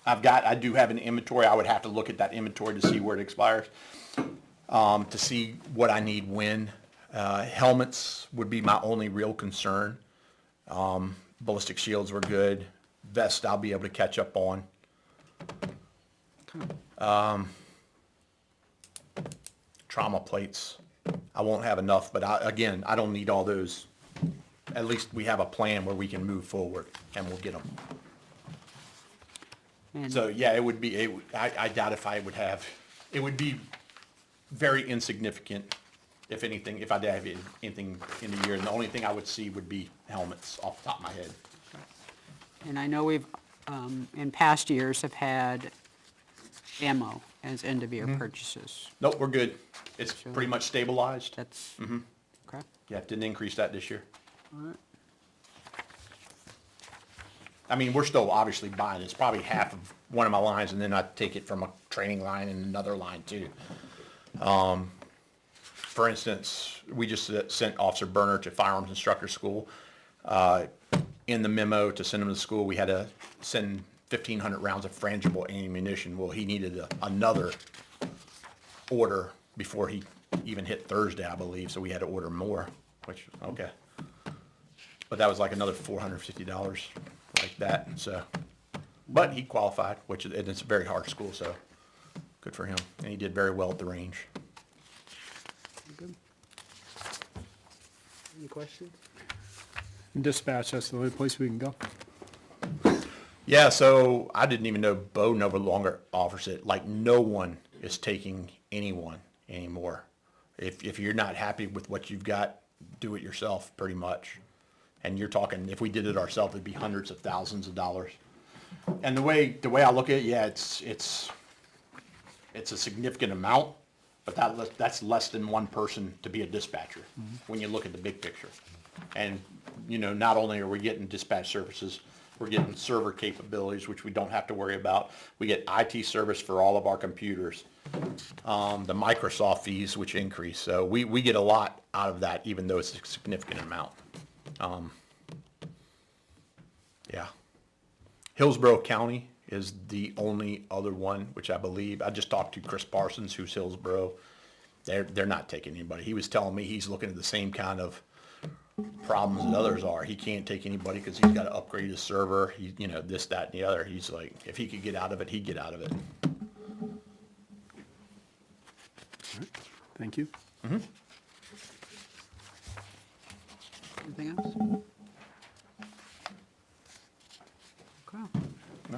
I do have an inventory. I would have to look at that inventory to see where it expires, to see what I need when. Helmets would be my only real concern. Ballistic shields were good. Vest I'll be able to catch up on. Trauma plates, I won't have enough, but again, I don't need all those. At least we have a plan where we can move forward and we'll get them. And- So, yeah, I doubt if I would have, it would be very insignificant, if anything, if I did have anything in the year. And the only thing I would see would be helmets off the top of my head. And I know we've, in past years, have had ammo as end-of-year purchases. Nope, we're good. It's pretty much stabilized. That's, okay. Yeah, didn't increase that this year. All right. I mean, we're still obviously buying. It's probably half of one of my lines, and then I take it from a training line and another line too. For instance, we just sent Officer Berner to firearms instructor school. In the memo to send him to school, we had to send 1,500 rounds of frangible ammunition. Well, he needed another order before he even hit Thursday, I believe, so we had to order more, which, okay. But that was like another $450 like that, so. But he qualified, and it's a very hard school, so good for him. And he did very well at the range. Good. Any questions? Dispatch, that's the only place we can go. Yeah, so I didn't even know Bo no longer offers it. Like, no one is taking anyone anymore. If you're not happy with what you've got, do it yourself, pretty much. And you're talking, if we did it ourselves, it'd be hundreds of thousands of dollars. And the way I look at it, yeah, it's a significant amount, but that's less than one person to be a dispatcher when you look at the big picture. And, not only are we getting dispatch services, we're getting server capabilities, which we don't have to worry about. We get IT service for all of our computers. The Microsoft fees, which increase. So we get a lot out of that, even though it's a significant amount. Yeah. Hillsborough County is the only other one, which I believe, I just talked to Chris Parsons, who's Hillsborough. They're not taking anybody. He was telling me he's looking at the same kind of problems that others are. He can't take anybody because he's got to upgrade his server, this, that, and the other. He's like, if he could get out of it, he'd get out of it. Thank you. Anything else? Okay.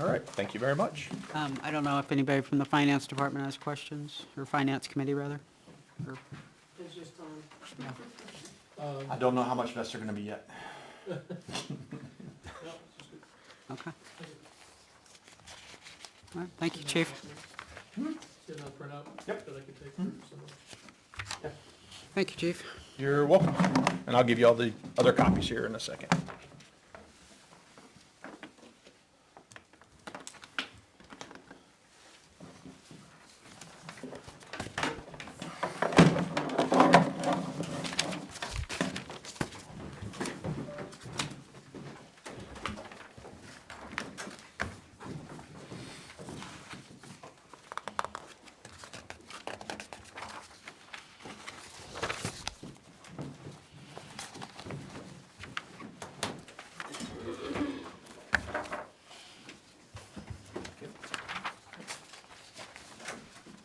All right, thank you very much. I don't know if anybody from the finance department has questions, or finance committee, rather? Or- It's just on. yeah. I don't know how much vests are going to be yet. Okay. All right, thank you, chief. Did not print out? Yep. That I could take Thank you, chief. You're welcome. And I'll give you all the other copies here in a second.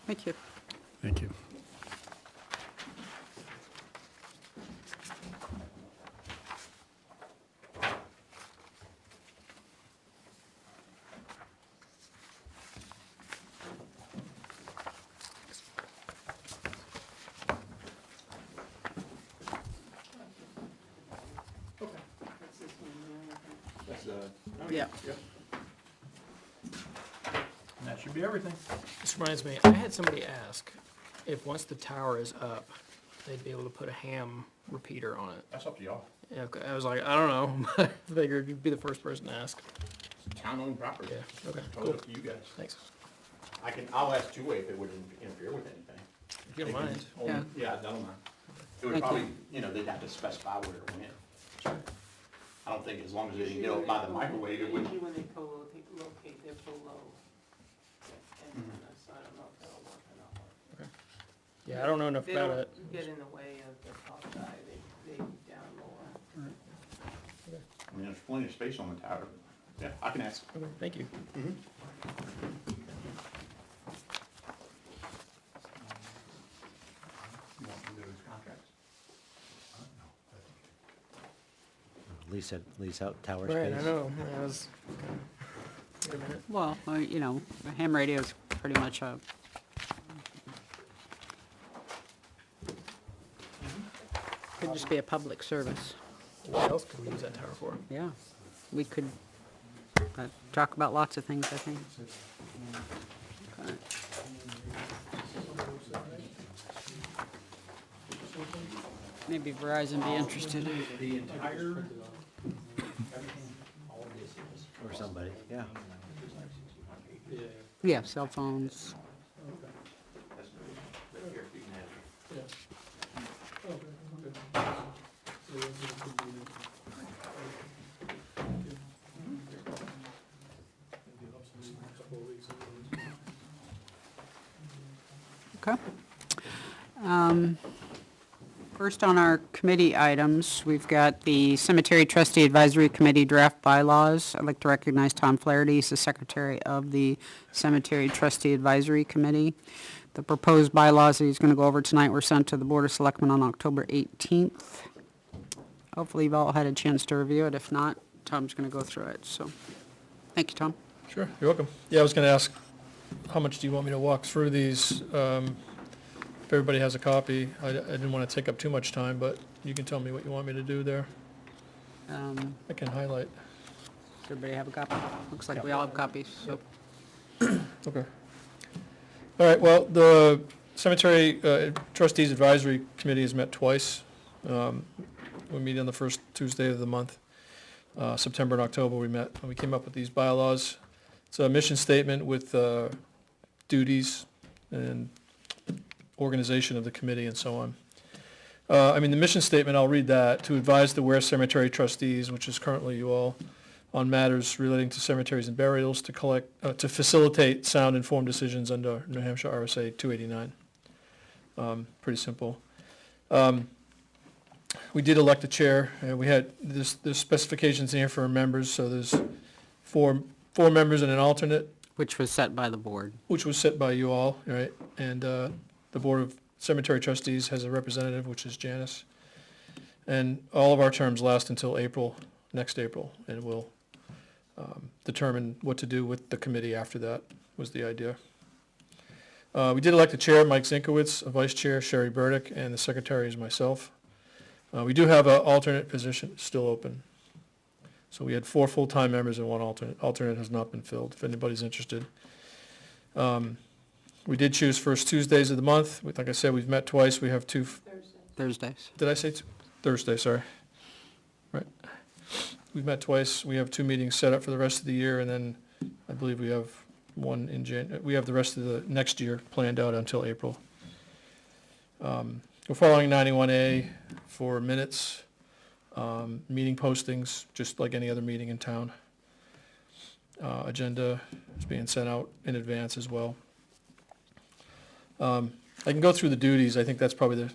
Thank you. Thank you. That's this one here, I think. That's, Yeah. And that should be everything. This reminds me, I had somebody ask if once the tower is up, they'd be able to put a ham repeater on it. That's up to y'all. Yeah, okay, I was like, I don't know, I figured you'd be the first person to ask. It's town-owned property. Yeah, okay, Totally cool, up to you guys. thanks. I'll ask two-way if it would interfere with anything. If you don't mind. Yeah. Yeah, I don't mind. It would Thank you. probably, they'd have to specify where it went. I don't think as long as they didn't get up by the microwave, it wouldn't. Usually when they co-locate, they're below. And so I don't know if that'll work or not work. Yeah, I don't know enough They about don't it. get in the way of the top guy, they down lower. I mean, there's plenty of space on the tower. Yeah, I can ask. Okay, thank you. You want to do those contracts? Lease out tower Right, space. I know, I was, wait a minute. Well, you know, a ham radio is pretty much a, could just be a public service. What else could we use that tower for? Yeah, we could talk about lots of things, I think. Okay. Maybe Verizon be interested. The entire. Or somebody, yeah. Yeah, cell phones. Okay. First on our committee items, we've got the Cemetery Trustee Advisory Committee draft bylaws. I'd like to recognize Tom Flaherty, he's the secretary of the Cemetery Trustee Advisory Committee. The proposed bylaws that he's going to go over tonight were sent to the Board of Selectmen on October 18th. Hopefully you've all had a chance to review it. If not, Tom's going to go through it, so. Thank you, Tom. Sure, you're welcome. Yeah, I was gonna ask, how much do you want me to walk through these? If everybody has a copy, I didn't wanna take up too much time, but you can tell me what you want me to do there. Does I can highlight. everybody have a copy? Looks like we all have copies, so. Okay. All right, well, the Cemetery Trustees Advisory Committee has met twice. We meet on the first Tuesday of the month. September and October we met, and we came up with these bylaws. It's a mission statement with duties and organization of the committee and so on. The mission statement, I'll read that, to advise the Ware Cemetery trustees, which is currently you all, on matters relating to cemeteries and burials, to facilitate sound informed decisions under New Hampshire RSA 289. Pretty simple. We did elect a chair, and we had, there's specifications in here for our members, so there's four members and an alternate, Which was set by the board. which was set by you all, right? And the Board of Cemetery Trustees has a representative, which is Janice. And all of our terms last until next April, and we'll determine what to do with the committee after that, was the idea. We did elect a chair, Mike Zinkowitz, a vice chair, Sherry Burdick, and the secretary is myself. We do have an alternate position still open. So we had 4 full-time members and 1 alternate. Alternate has not been filled, if anybody's interested. We did choose first Tuesdays of the month. Like I said, we've met twice. We have 2, Thursdays. did I say Thursday, sorry. Right. We've met twice. We have 2 meetings set up for the rest of the year, and then I believe we have one in we have the rest of the next year planned out until April. We're following 91A for minutes, meeting postings, just like any other meeting in town. Agenda is being sent out in advance as well. I can go through the duties. I think that's probably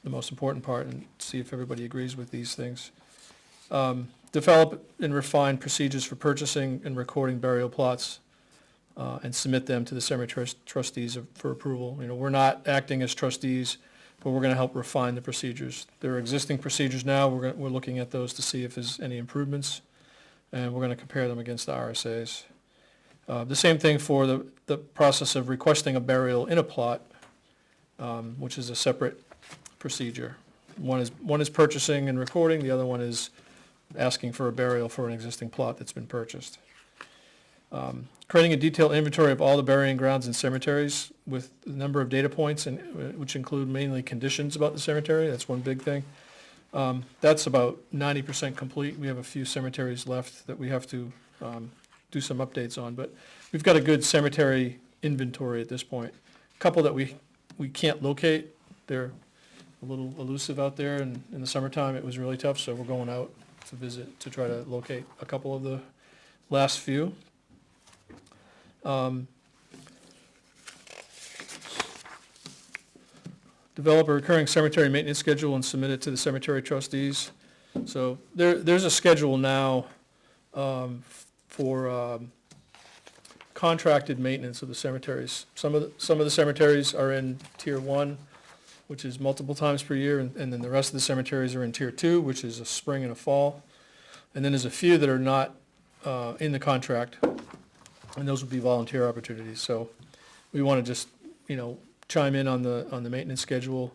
the most important part, and see if everybody agrees with these things. Develop and refine procedures for purchasing and recording burial plots. and submit them to the cemetery trustees for approval. You know, we're not acting as trustees, but we're gonna help refine the procedures. There are existing procedures now, we're looking at those to see if there's any improvements, and we're gonna compare them against the RSA's. The same thing for the process of requesting a burial in a plot, which is a separate procedure. One is purchasing and recording, the other one is asking for a burial for an existing plot that's been purchased. Creating a detailed inventory of all the burying grounds and cemeteries with a number of data points, and which include mainly conditions about the cemetery. That's one big thing. That's about 90% complete. We have a few cemeteries left that we have to do some updates on, but we've got a good cemetery inventory at this point. A couple that we can't locate. They're a little elusive out there, and in the summertime it was really tough, so we're going out to visit to try to locate a couple of the last few. Develop a recurring cemetery maintenance schedule and submit it to the cemetery trustees. So there's a schedule now for contracted maintenance of the cemeteries. Some of the cemeteries are in Tier 1, which is multiple times per year, and then the rest of the cemeteries are in Tier 2, which is a spring and a fall. And then there's a few that are not in the contract, and those would be volunteer opportunities. So we want to just, chime in on the maintenance schedule.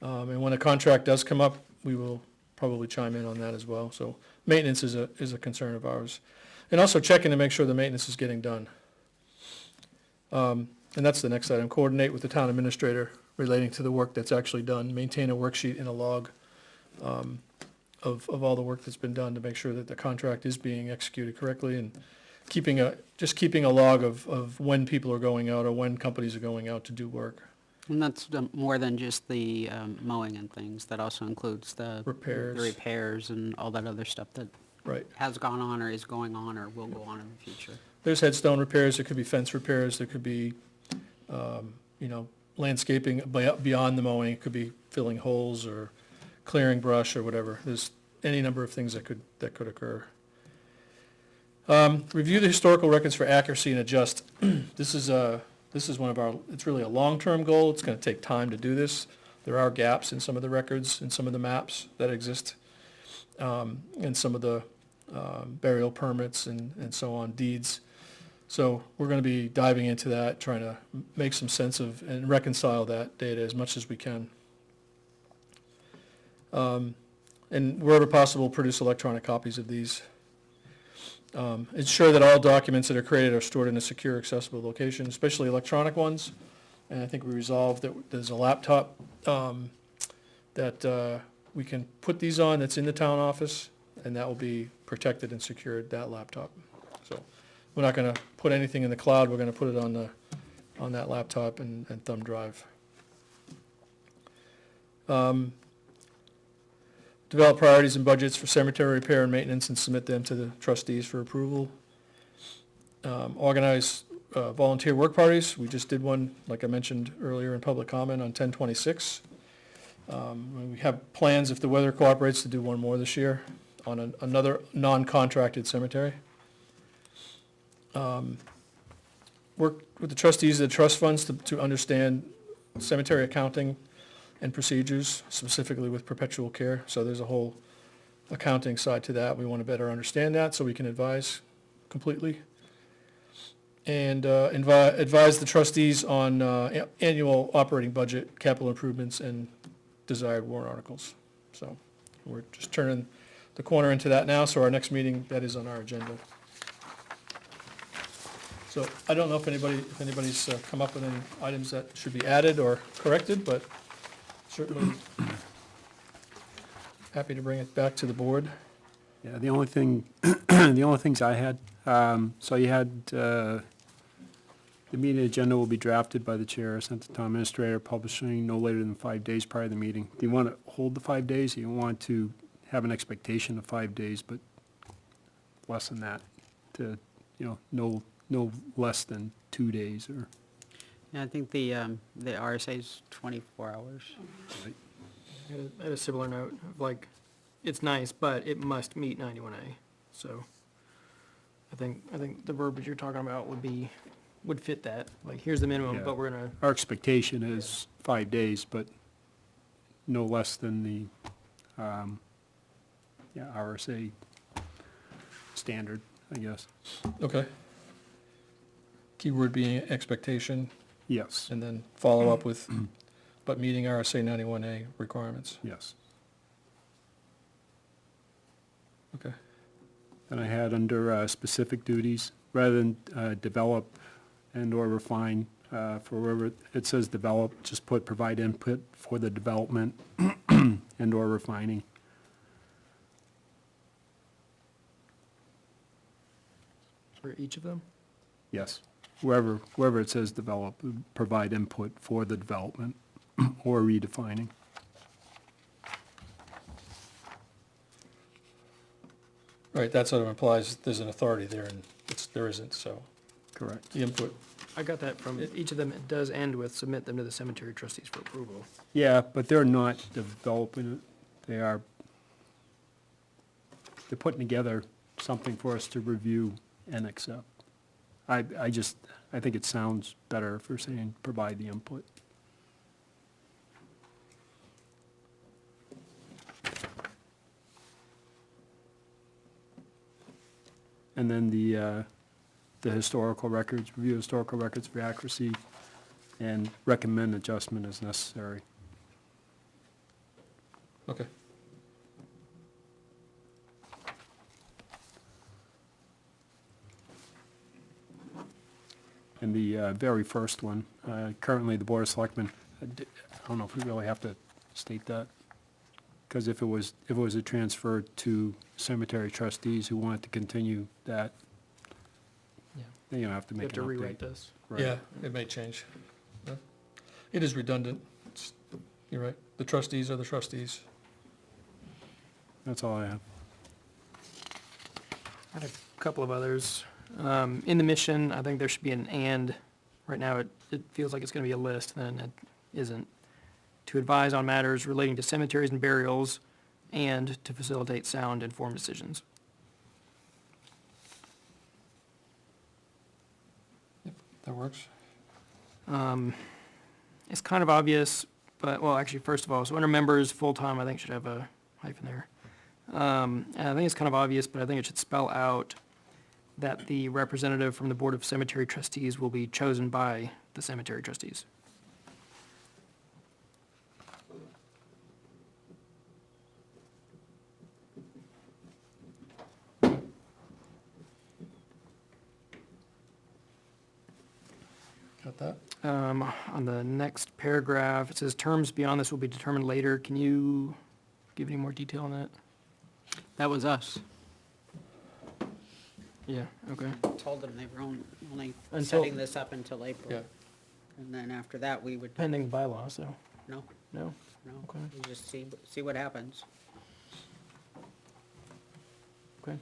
And when a contract does come up, we will probably chime in on that as well. So maintenance is a concern of ours. And also checking to make sure the maintenance is getting done. And that's the next item. Coordinate with the town administrator relating to the work that's actually done. Maintain a worksheet and a log of all the work that's been done to make sure that the contract is being executed correctly, and keeping a log of when people are going out or when companies are going out to do work. And that's more than just the mowing and things. That also includes the Repairs. the repairs and all that other stuff that Right. has gone on or is going on or will go on in the future. There's headstone repairs, there could be fence repairs, there could be, landscaping beyond the mowing. It could be filling holes or clearing brush or whatever. There's any number of things that could occur. Review the historical records for accuracy and adjust. This is one of our, it's really a long-term goal. It's gonna take time to do this. There are gaps in some of the records, in some of the maps that exist, in some of the burial permits and so on, deeds. So we're gonna be diving into that, trying to make some sense of and reconcile that data as much as we can. And wherever possible, produce electronic copies of these. Ensure that all documents that are created are stored in a secure, accessible location, especially electronic ones. And I think we resolved that there's a laptop that we can put these on that's in the town office, and that will be protected and secured, that laptop. So we're not going to put anything in the cloud. We're going to put it on that laptop and thumb drive. Develop priorities and budgets for cemetery repair and maintenance and submit them to the trustees for approval. Organize volunteer work parties. We just did one, like I mentioned earlier in public comment, on 10/26. We have plans, if the weather cooperates, to do one more this year on another non-contracted cemetery. Work with the trustees of the trust funds to understand cemetery accounting and procedures, specifically with perpetual care. So there's a whole accounting side to that. We want to better understand that so we can advise completely. And advise the trustees on annual operating budget, capital improvements, and desired warrant articles. So we're just turning the corner into that now, so our next meeting, that is on our agenda. So I don't know if anybody's come up with any items that should be added or corrected, but certainly happy to bring it back to the board. Yeah, the only things I had, so you had, the meeting agenda will be drafted by the chair, sent to town administrator, publishing no later than 5 days prior to the meeting. Do you want to hold the 5 days, or you want to have an expectation of 5 days, but less than that, to, no less than 2 days, or? Yeah, I think the RSA is 24 hours. I had a similar note of like, it's nice, but it must meet 91A. So I think the verbiage you're talking about would be would fit that. Like, here's the minimum, Yeah. but we're gonna, Our expectation is 5 days, but no less than the, RSA standard, I guess. Okay. Keyword being expectation, Yes, and then follow up with, but meeting RSA 91A requirements. yes. Okay. And I had under specific duties, rather than develop and/or refine, for wherever it says develop, just put provide input for the development and/or refining. for each of them? Yes. Wherever it says develop, provide input for the development or redefining. Right, that sort of implies there's an authority there, and there isn't, so Correct. the input, I got that from, each of them, it does end with submit them to the cemetery trustees for approval. Yeah, but they're not developing it. They're putting together something for us to review and accept. I think it sounds better if we're saying provide the input. And then the historical records, review historical records for accuracy and recommend adjustment as necessary. okay. And the very first one, currently the Board of Selectmen, I don't know if we really have to state that, because if it was a transfer to cemetery trustees who wanted to continue that, Yeah. then you don't have to We make have an to update. rewrite this. Right. Yeah, it may change. Yeah. It is redundant. You're right. The trustees are the trustees. That's all I have. I had a couple of others. In the mission, I think there should be an and. Right now, it feels like it's gonna be a list, then it isn't. To advise on matters relating to cemeteries and burials, and to facilitate sound, informed decisions. That works. It's kind of obvious, but, well, actually, first of all, so under members, full-time, I think should have a hyphen there. And I think it's kind of obvious, but I think it should spell out that the representative from the Board of Cemetery Trustees will be chosen by the cemetery trustees. Got that? On the next paragraph, it says terms beyond this will be determined later. Can you give any more detail on that? That was us. Yeah, okay. Told them they were only Until- setting this up until April. Yeah. And then after that, we would, Pending bylaw, so, no, no? no, Okay. we just see what happens. Okay.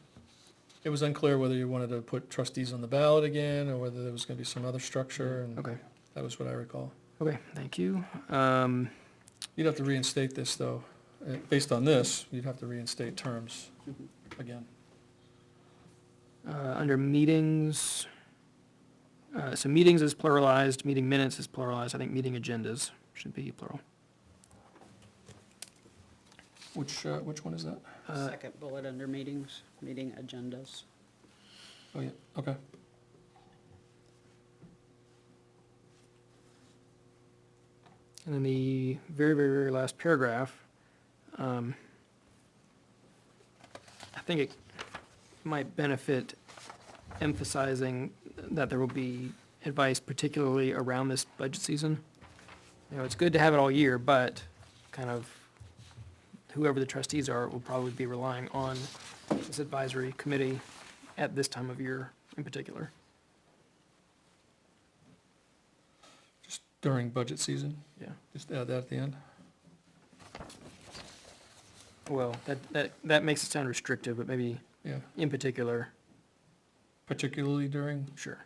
It was unclear whether you wanted to put trustees on the ballot again, or whether there was gonna be some other structure, and Okay, that was what I recall. okay, thank you. You'd have to reinstate this, though. Based on this, you'd have to reinstate terms again. Under meetings, so meetings is pluralized, meeting minutes is pluralized, I think meeting agendas should be plural. Which one is that? Second bullet under meetings, meeting agendas. Oh, yeah, okay. And then the very, very, very last paragraph, I think it might benefit emphasizing that there will be advice particularly around this budget season. You know, it's good to have it all year, but kind of whoever the trustees are will probably be relying on this advisory committee at this time of year in particular. Just during budget season, Yeah. just add that at the end. Well, that makes it sound restrictive, but maybe Yeah, in particular, particularly during, sure.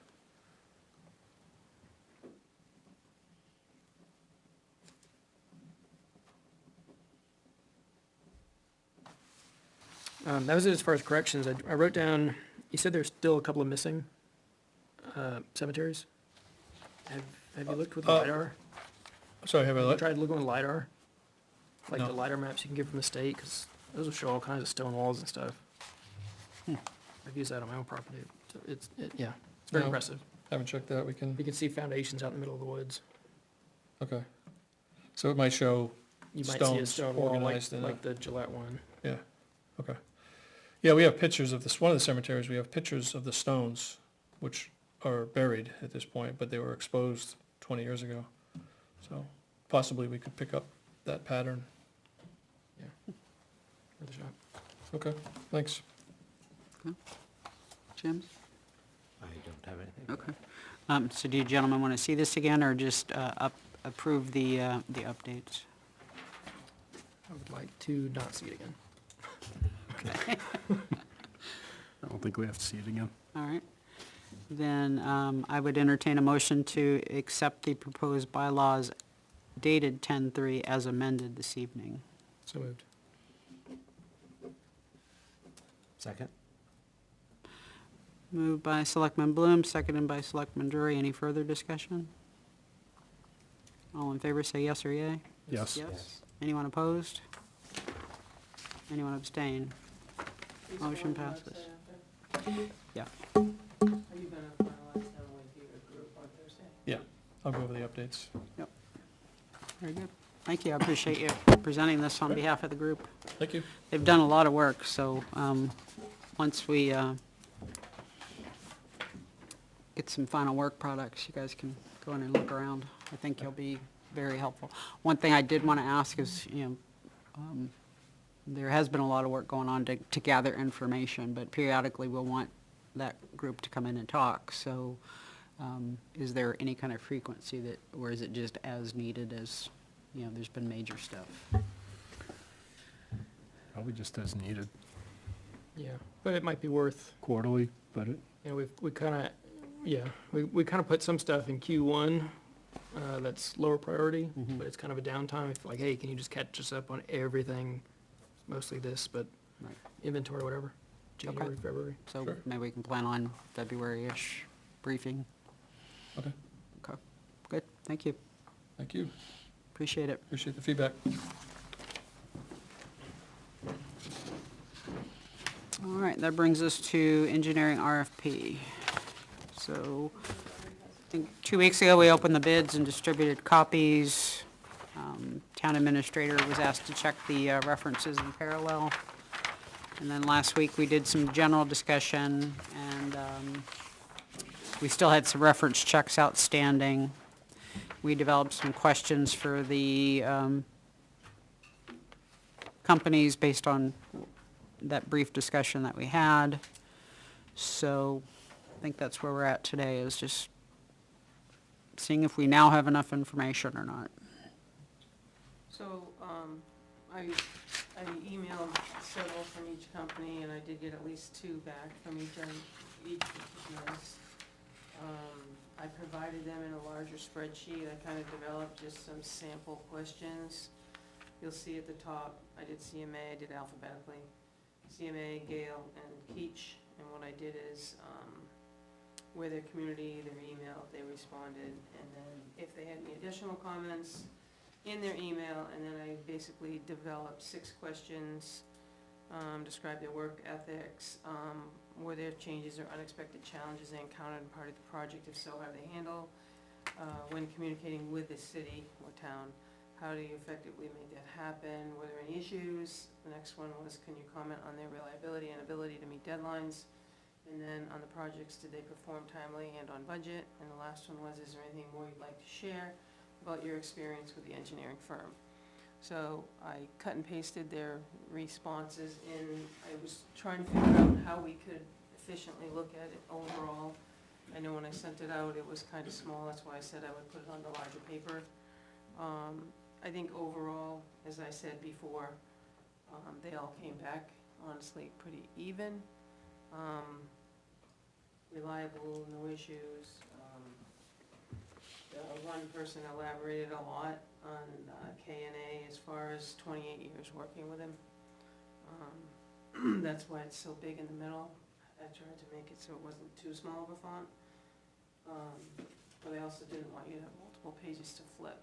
That was it as far as corrections. I wrote down, you said there's still a couple of missing cemeteries? Have you looked with Uh, LiDAR? Sorry, have I Have you let? tried looking with LiDAR? Like No. the LiDAR maps you can get from the state, because those will show all kinds of stone walls and stuff. I've used that on my own property. So yeah, it's very No. impressive. Haven't checked that, we can, You can see foundations out in the middle of the woods. okay. So it might show, You might see a Stones stone wall organized in a- like the Gillette one. yeah, okay. Yeah, we have pictures of this, one of the cemeteries, we have pictures of the stones, which are buried at this point, but they were exposed 20 years ago. So possibly we could pick up that pattern. Yeah. Worth a shot. Okay, thanks. Jim? I don't have anything. Okay. So do you gentlemen want to see this again, or just approve the updates? I would like to not see it again. I don't think we have to see it again. All right. Then I would entertain a motion to accept the proposed bylaws dated 10/3 as amended this evening. So moved. Second? Moved by Selectman Bloom, seconded by Selectman Drury. Any further discussion? All in favor, say yes or yay. Yes. Yes. Anyone opposed? Anyone abstain? Is Motion there one passes. website after? Yeah. Are you gonna finalize them with your group on Thursday? Yeah, I'll go over the updates. Very good. Thank you. I appreciate you presenting this on behalf of the group. Thank you. They've done a lot of work, so once we get some final work products, you guys can go in and look around. I think you'll be very helpful. One thing I did want to ask is, there has been a lot of work going on to gather information, but periodically we'll want that group to come in and talk. So is there any kind of frequency that, or is it just as needed as, there's been major stuff? Probably just as needed Yeah, but it might be worth, quarterly, but it, we kind of, we kind of put some stuff in Q1 that's lower priority, but it's kind of a downtime. If like, hey, can you just catch us up on everything? Mostly this, but Right. inventory, whatever, January, February. So Sure. maybe we can plan on February-ish briefing. Okay, Okay, good. Thank you. thank you. Appreciate it. Appreciate the feedback. All right, that brings us to engineering RFP. So, I think 2 weeks ago, we opened the bids and distributed copies. Town administrator was asked to check the references in parallel. And then last week, we did some general discussion, and we still had some reference checks outstanding. We developed some questions for the companies based on that brief discussion that we had. So I think that's where we're at today, is just seeing if we now have enough information or not. So, I emailed several from each company, and I did get at least 2 back from each of those. I provided them in a larger spreadsheet. I kind of developed just some sample questions. You'll see at the top, I did CMA, I did alphabetically. CMA, Gale, and Keach, and what I did is, where their community, their email, they responded, and then if they had any additional comments in their email, and then I basically developed 6 questions, described their work ethics, were there changes or unexpected challenges they encountered in part of the project, if so, how do they handle, when communicating with the city or town, how do you effectively make that happen, were there any issues? The next one was, can you comment on their reliability and ability to meet deadlines? And then on the projects, did they perform timely and on budget? And the last one was, is there anything more you'd like to share about your experience with the engineering firm? So I cut and pasted their responses in. I was trying to figure out how we could efficiently look at it overall. I know when I sent it out, it was kind of small, that's why I said I would put it on the larger paper. I think overall, as I said before, they all came back honestly pretty even. Reliable, no issues. The one person elaborated a lot on K&A as far as 28 years working with him. That's why it's so big in the middle. I tried to make it so it wasn't too small of a font. but I also didn't want you to have multiple pages to flip.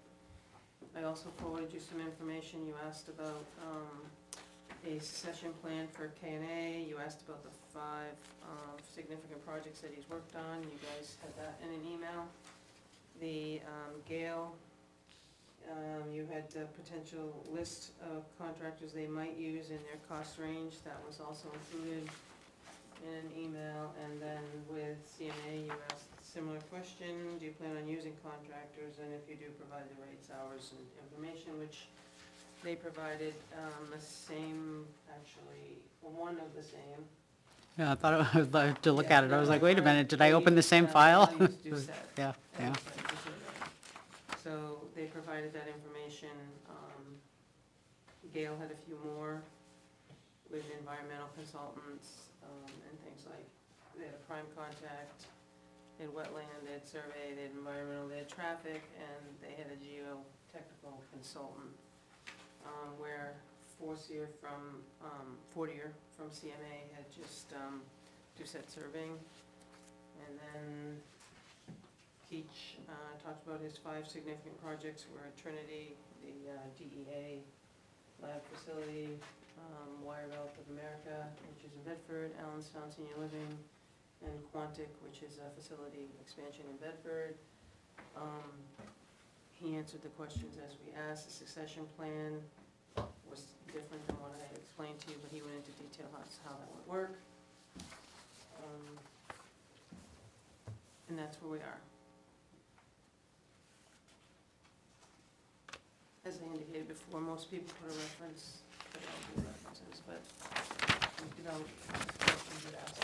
I also forwarded you some information. You asked about a succession plan for K&A. You asked about the 5 significant projects that he's worked on. You guys had that in an email. The Gale, you had a potential list of contractors they might use in their cost range. That was also included in an email. And then with CNA, you asked a similar question. Do you plan on using contractors? And if you do, provide the rates, hours, and information, which they provided the same, actually, one of the same. Yeah, I thought I would like to look at it. I was like, wait a minute, did I open the same file? Yeah, yeah. So they provided that information. Gail had a few more with environmental consultants and things like, they had a prime contact, they had wetland, they had survey, they had environmental, they had traffic, and they had a geotechnical consultant. Where Fortier from CMA had just do-set surveying. And then Keach talked about his 5 significant projects were Trinity, the DEA lab facility, Wire Belt of America, which is in Bedford, Allenstown Senior Living, and Quantic, which is a facility expansion in Bedford. He answered the questions as we asked. The succession plan was different than what I had explained to you, but he went into detail as how that would work. And that's where we are. As I indicated before, most people put a reference, but I don't do references, but we developed questions that asked.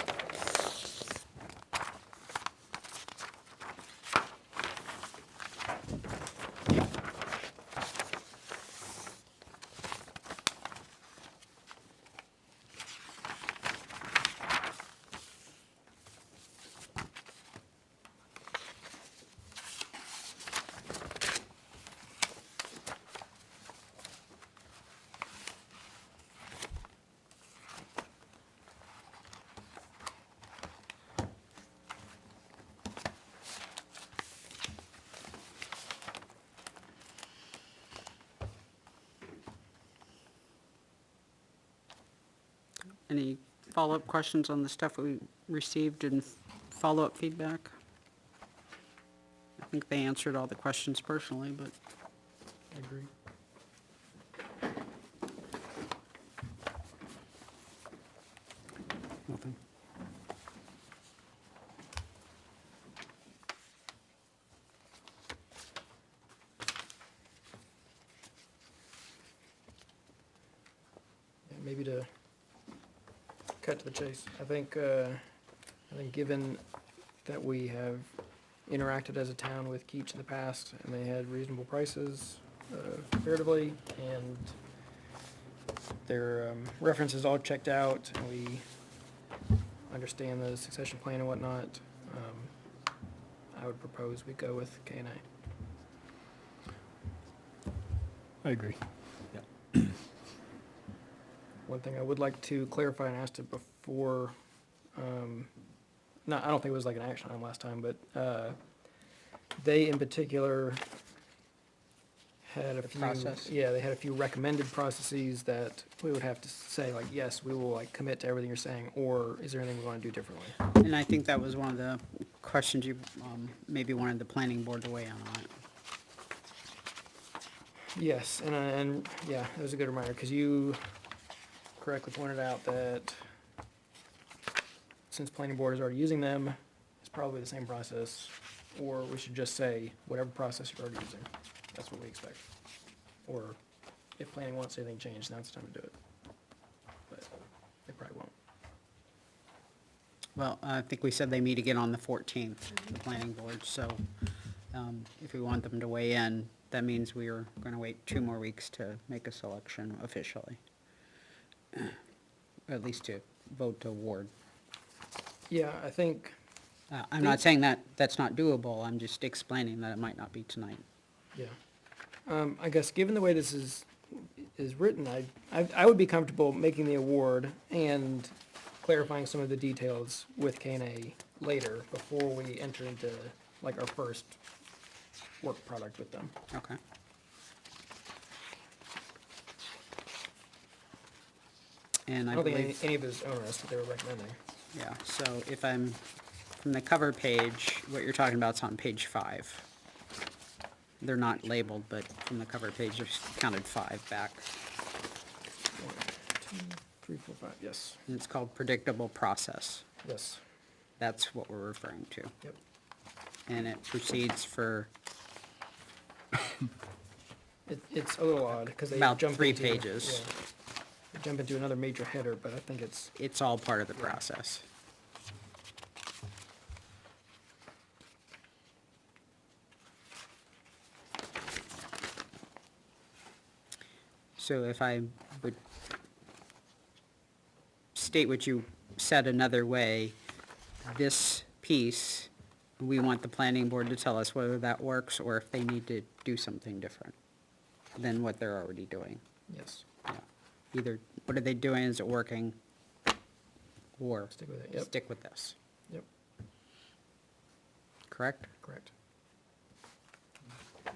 Any follow-up questions on the stuff we received and follow-up feedback? I think they answered all the questions personally, but I agree. Nothing. Yeah, maybe to cut to the chase, I think given that we have interacted as a town with Keach in the past, and they had reasonable prices comparatively, and their references all checked out, and we understand the succession plan and whatnot, I would propose we go with K&A. I agree. One thing I would like to clarify, and asked it before, I don't think it was like an action item last time, but they in particular had a few. process. Yeah, they had a few recommended processes that we would have to say, like, yes, we will like commit to everything you're saying, or is there anything we want to do differently? And I think that was one of the questions you maybe wanted the planning board to weigh in on it. Yes, and yeah, that was a good reminder, because you correctly pointed out that since planning board is already using them, it's probably the same process, or we should just say, whatever process you're already using, that's what we expect. Or if planning wants anything changed, now's the time to do it. But they probably won't. Well, I think we said they meet again on the 14th, the planning board, so if we want them to weigh in, that means we are going to wait 2 more weeks to make a selection officially. Or at least to vote to award. Yeah, I think, I'm not saying that that's not doable, I'm just explaining that it might not be tonight. yeah. I guess, given the way this is written, I would be comfortable making the award and clarifying some of the details with K&A later, before we enter into like our first work product with them. Okay. And I I don't think believe, any of those onerous that they were recommending. yeah, so if I'm, from the cover page, what you're talking about is on page 5. They're not labeled, but from the cover page, there's counted 5 back. 1, 2, 3, 4, 5, yes, And it's called predictable process. yes, That's what we're referring to. yep. And it proceeds for It's a little odd, because they About jump 3 into. pages. Yeah. They jump into another major header, but I think it's, it's all part of the process. So if I would state what you said another way, this piece, we want the planning board to tell us whether that works or if they need to do something different than what they're already doing. yes, Yeah. Either, what are they doing, is it working? Or stick with it, yep, stick with this, yep, correct? correct. You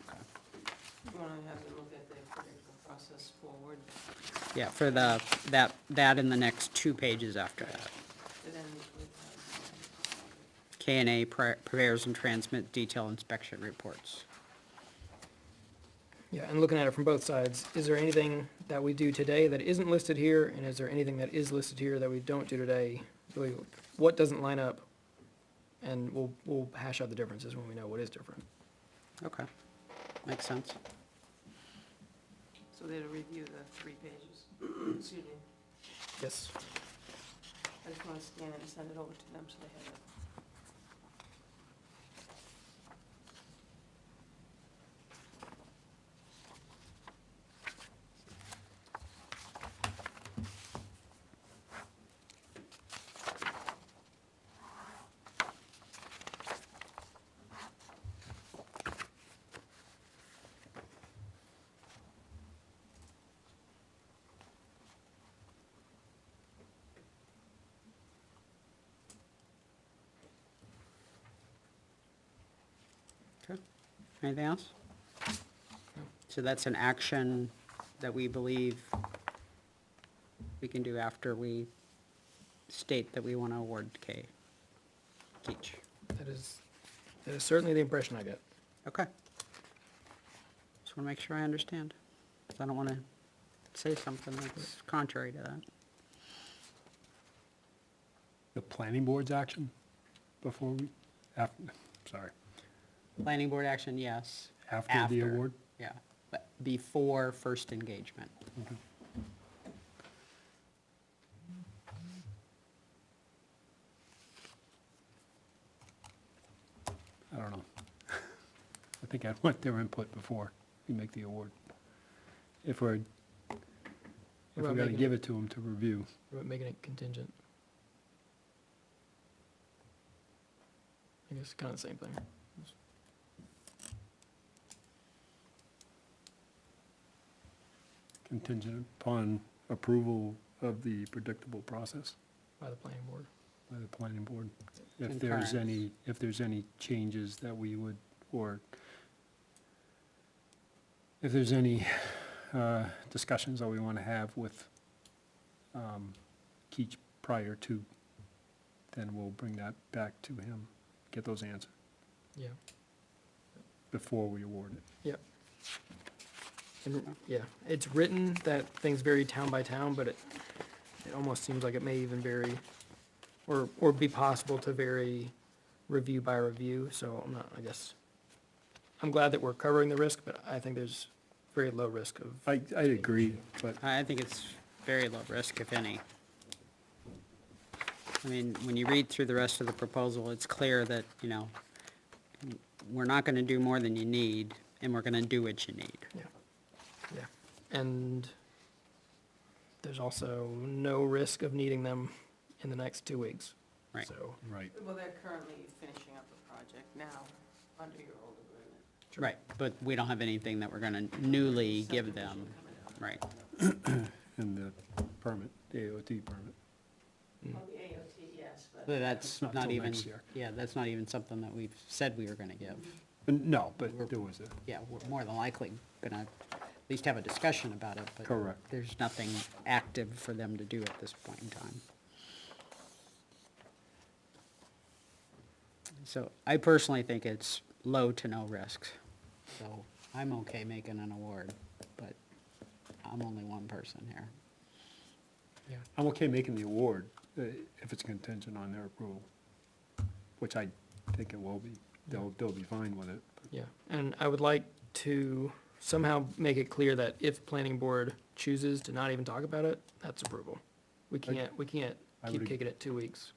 wanna have them look at the predictable process forward, Yeah, for that in the next 2 pages after that. but then with, K and A prepares and transmit detailed inspection reports. Yeah, and looking at it from both sides, is there anything that we do today that isn't listed here, and is there anything that is listed here that we don't do today? Really, what doesn't line up? And we'll hash out the differences when we know what is different. Okay, makes sense. so they'll review the 3 pages. Excuse me. Yes. I just wanna scan it and send it over to them so they have it. Okay, anything else? So that's an action that we believe we can do after we state that we want to award Keach. That is certainly the impression I get. Okay. Just want to make sure I understand, because I don't want to say something that's contrary to that. The planning board's action before we, after, sorry, Planning board action, yes. after the award? Yeah, but before first engagement. I don't know. I think I'd want their input before we make the award. If we're about gonna making give it to them to review. What about making it contingent? I guess kind of the same thing. Contingent upon approval of the predictable process By the planning board. by the planning board. Concurrent. If there's any changes that we would, or if there's any discussions that we want to have with Keach prior to, then we'll bring that back to him, get those answered Yeah, before we award it. yep. And, yeah, it's written that things vary town by town, but it almost seems like it may even vary, or be possible to vary review by review, so I'm not, I guess, I'm glad that we're covering the risk, but I think there's very low risk of, I agree, but I think it's very low risk, if any. I mean, when you read through the rest of the proposal, it's clear that, we're not gonna do more than you need, and we're gonna do what you need. yeah. And there's also no risk of needing them in the next 2 weeks. Right. So, right. Well, they're currently finishing up the project now, under your old agreement. Right, but we don't have anything that we're gonna newly give them, right? And the permit, the AOT permit. Well, the AOT, yes, but But that's Not not till even, next year. yeah, that's not even something that we've said we were gonna give. No, but there was a, Yeah, we're more than likely gonna at least have a discussion about it, but Correct. there's nothing active for them to do at this point in time. So I personally think it's low to no risks. So I'm okay making an award, but I'm only one person here. I'm okay making the award if it's contingent on their approval, which I think it will be. They'll be fine with it. Yeah, and I would like to somehow make it clear that if planning board chooses to not even talk about it, that's approval. We can't I keep would- kicking it 2 weeks.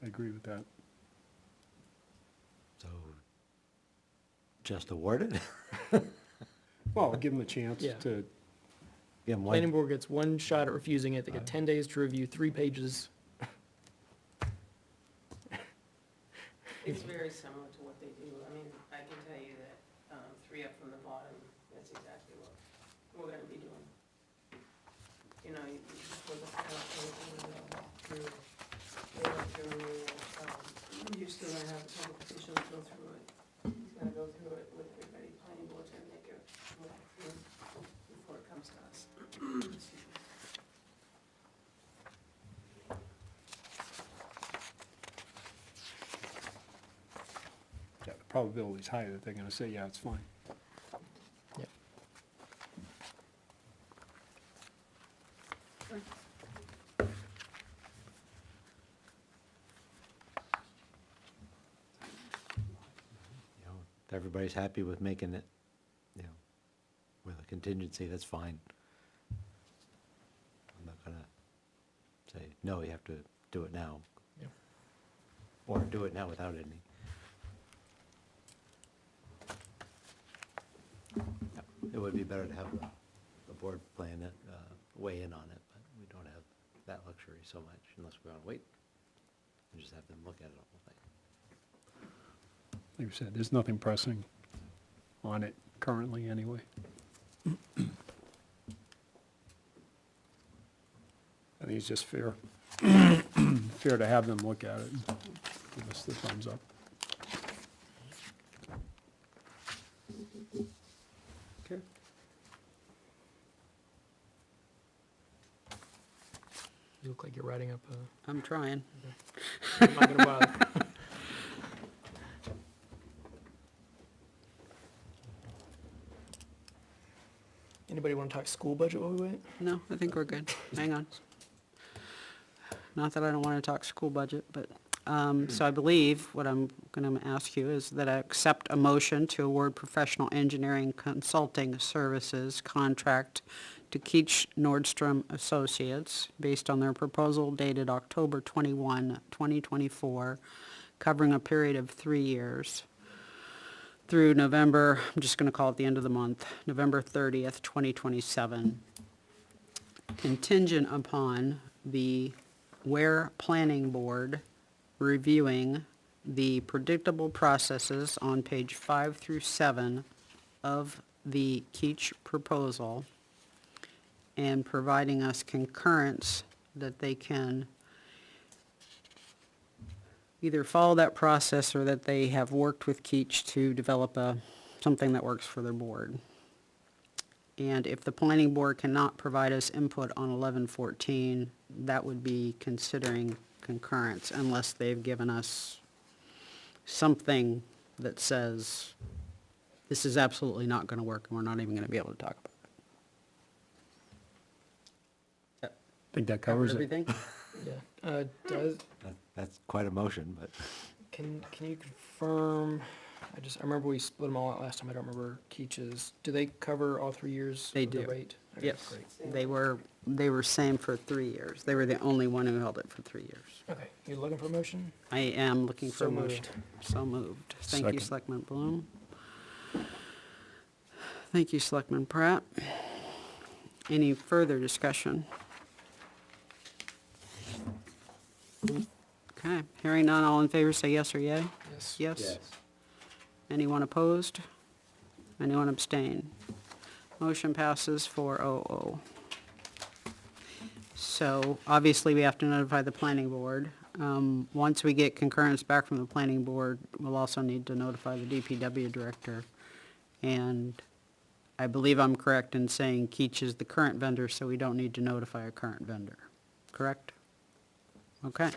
I agree with that. So, just award it? Well, give them a chance Yeah. to, Give 'em one- Planning board gets one shot at refusing it, they get 10 days to review 3 pages. It's very similar to what they do. I mean, I can tell you that, 3 up from the bottom, that's exactly what we're gonna be doing. You know, you just look at the through, you're still gonna have the public officials go through it. He's gonna go through it with everybody, planning board's gonna make it walk through before it comes to us. Excuse me. yeah, the probability's high that they're gonna say, yeah, it's fine. Yep. You know, if everybody's happy with making it, you know, with a contingency, that's fine. I'm not gonna say, no, you have to do it now. Yeah. Or do it now without any. Yeah, it would be better to have the board plan it, weigh in on it, but we don't have that luxury so much unless we wanna wait and just have them look at it all thing. Like I said, there's nothing pressing on it currently anyway. I think it's just fair, fair to have them look at it and give us the thumbs up. Okay. You look like you're writing up a, I'm trying. I'm not gonna bother. Anybody wanna talk school budget while we wait? No, I think we're good. Hang on. Not that I don't want to talk school budget, but, so I believe what I'm going to ask you is that I accept a motion to award professional engineering consulting services contract to Keach Nordstrom Associates based on their proposal dated October 21, 2024, covering a period of 3 years through November, I'm just going to call it the end of the month, November 30th, 2027, contingent upon the Ware Planning Board reviewing the predictable processes on page 5 through 7 of the Keach proposal and providing us concurrence that they can either follow that process or that they have worked with Keach to develop something that works for their board. And if the planning board cannot provide us input on 1114, that would be considering concurrence unless they've given us something that says, this is absolutely not gonna work and we're not even gonna be able to talk about it. I think that covers it. Everything? Yeah, That's quite a motion, but can you confirm, I remember we split them all out last time, I don't remember Keach's. Do they cover all 3 years They of the do. rate? Okay, Yes, great. they were same for 3 years. They were the only one who held it for 3 years. Okay, you looking for a motion? I am looking for So a motion. moved. So moved. Thank you, Second. Selectman Bloom. Thank you, Selectman Pratt. Any further discussion? Okay, hearing none, all in favor say yes or yea? Yes. Yes? Anyone opposed? Anyone abstain? Motion passes 4-0-0. So, obviously, we have to notify the planning board. Once we get concurrence back from the planning board, we'll also need to notify the DPW director. And I believe I'm correct in saying Keach is the current vendor, so we don't need to notify a current vendor, correct? Okay.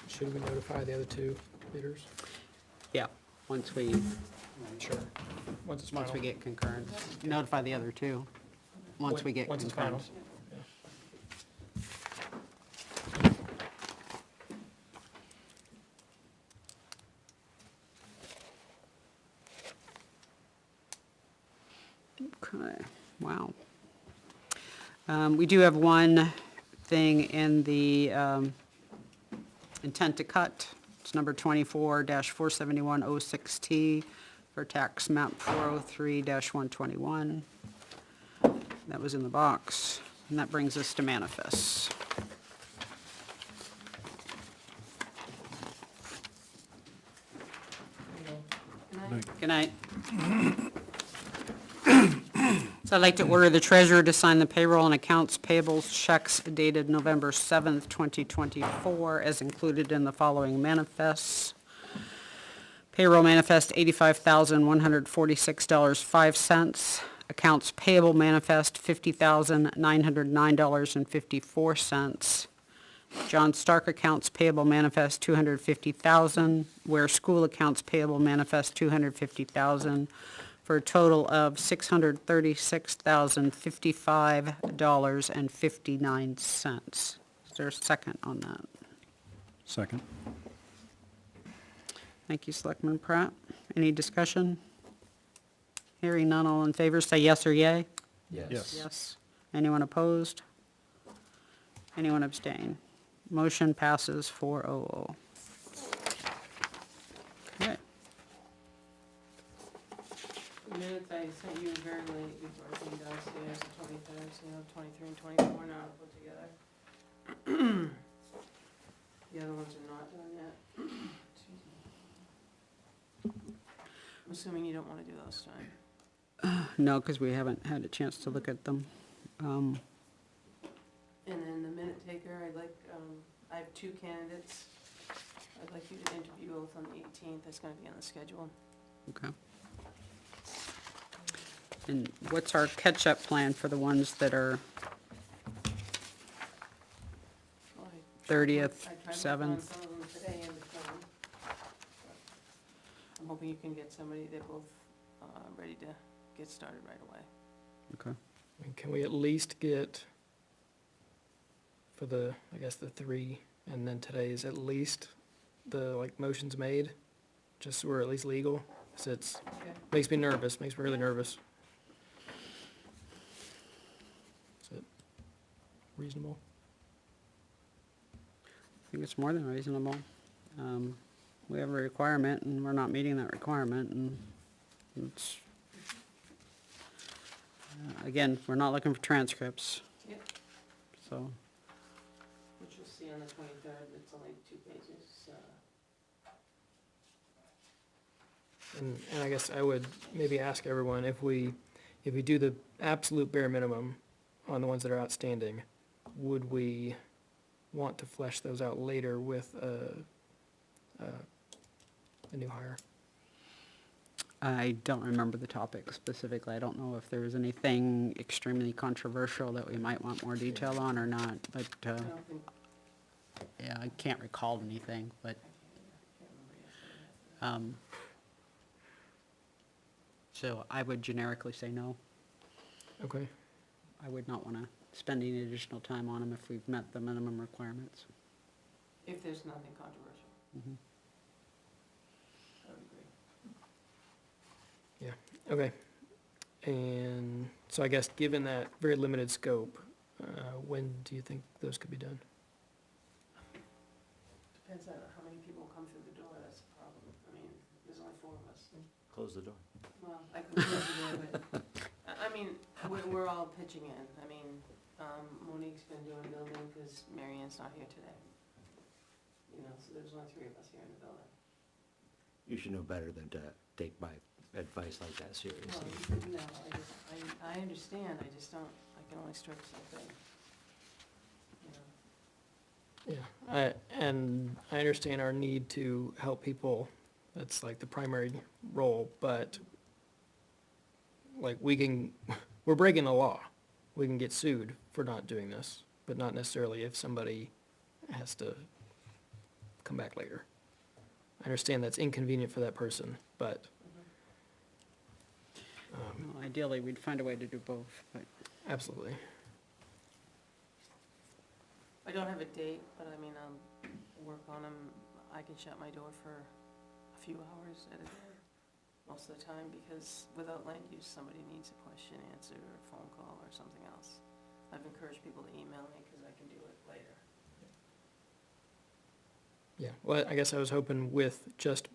Should we notify the other two bidders? Yeah, once we Sure. Once it's final. get concurrence. Notify the other two, once we get Once it's final. concurrence. Okay, wow. We do have one thing in the intent to cut. It's number 24-47106T for tax map 403-121. That was in the box, and that brings us to manifests. Good night. So I'd like to order the treasurer to sign the payroll and accounts payables checks dated November 7th, 2024, as included in the following manifests. Payroll manifest, $85,146.05. Accounts payable manifest, $50,909.54. John Stark accounts payable manifest, $250,000. Ware School accounts payable manifest, $250,000. For a total of $636,055.59. Is there a second on that? Second. Thank you, Selectman Pratt. Any discussion? Hearing none, all in favor, say yes or yay. Yes. Yes. Anyone opposed? Anyone abstain? Motion passes 4-0. Okay. The minutes I sent you very late before I came downstairs, the 23rd, so you have 23 and 24 now to put together. The other ones are not done yet. I'm assuming you don't want to do those tonight. No, because we haven't had a chance to look at them. And then the minute taker, I have two candidates. I'd like you to interview both on the 18th. That's going to be on the schedule. Okay. And what's our catch-up plan for the ones that are Well, 30th, I tried to work on 7th? some of them today and before. I'm hoping you can get somebody, they're both ready to get started right away. Okay. I mean, can we at least get, for the, I guess, the three, and then today's at least the, like, motions made, just so we're at least legal? 'Cause it's, Okay. makes me nervous, makes me really nervous. Is it reasonable? I think it's more than reasonable. We have a requirement, and we're not meeting that requirement, and it's, again, we're not looking for transcripts, Yep, so, which you'll see on the 23rd, it's only 2 pages. And I guess I would maybe ask everyone, if we do the absolute bare minimum on the ones that are outstanding, would we want to flesh those out later with a new hire? I don't remember the topic specifically. I don't know if there was anything extremely controversial that we might want more detail on or not, but, I don't think, yeah, I can't recall anything, but, I can't remember yesterday. so I would generically say no. Okay. I would not want to spend any additional time on them if we've met the minimum requirements. If there's nothing controversial, Mhm. I would agree. Okay. And so I guess, given that very limited scope, when do you think those could be done? Depends on how many people come through the door, that's the problem. I mean, there's only 4 of us. Close the door. Well, I could close the door, but, I mean, we're all pitching in. I mean, Monique's been doing building because Mary Ann's not here today. You know, so there's only 3 of us here in the building. you should know better than to take my advice like that Well, seriously. no, I understand, I just don't, I can only strip something. You know, Yeah, and I understand our need to help people, that's like the primary role, but like we're breaking the law. We can get sued for not doing this, but not necessarily if somebody has to come back later. I understand that's inconvenient for that person, but, Well, ideally, we'd find a way to do both, but absolutely. I don't have a date, but I mean, I'll work on them, I can shut my door for a few hours at a day, most of the time, because without land use, somebody needs a question answered, or a phone call, or something else. I've encouraged people to email me, because I can do it later. Yeah, well, I guess I was hoping with just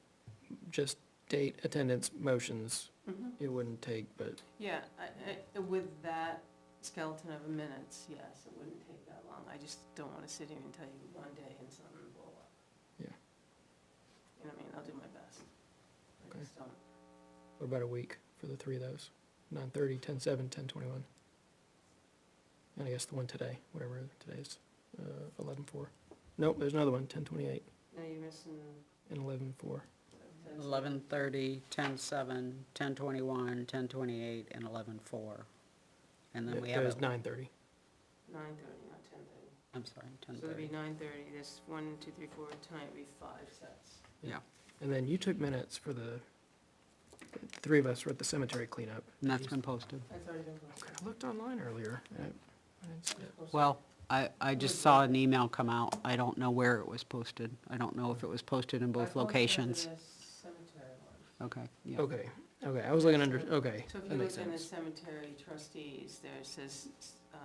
date, attendance, motions, it wouldn't take, but, Yeah, with that skeleton of minutes, yes, it wouldn't take that long. I just don't want to sit here and tell you one day and something will blow up. yeah. You know what I mean? I'll do my best. I Okay. just don't. What about a week for the three of those? 9:30, 10:07, 10:21. And I guess the one today, whatever today's, 11:04. Nope, there's another one, 10:28 No, you're missing. and 11:04. 11:30, 10:07, 10:21, 10:28, and 11:04. And then we have, There's it- 9:30. 9:30, not 10:30. I'm sorry, So it'd be 10:30. 9:30, this 1, 2, 3, 4, tonight would be 5 sets. Yeah, And then you took minutes for the three of us were at the cemetery cleanup. and that's been posted. That's already been posted. I looked online earlier. and I didn't see it. Well, I just saw an email come out. I don't know where it was posted. I don't know if it was posted in both locations. I posted the cemetery one. Okay, yeah. Okay, I was looking under, okay, So if that you makes look in the sense. cemetery trustees, there it says,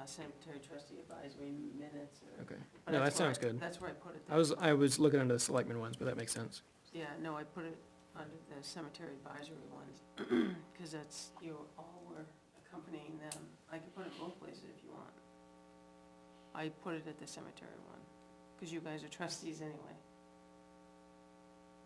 cemetery trustee advisory minutes or. Okay, but no, that that's where sounds good. That's where I put it. I was looking under the selectmen ones, but that makes sense. Yeah, no, I put it under the cemetery advisory ones, because that's, you all were accompanying them. I could put it both places if you want. I put it at the cemetery one, because you guys are trustees anyway.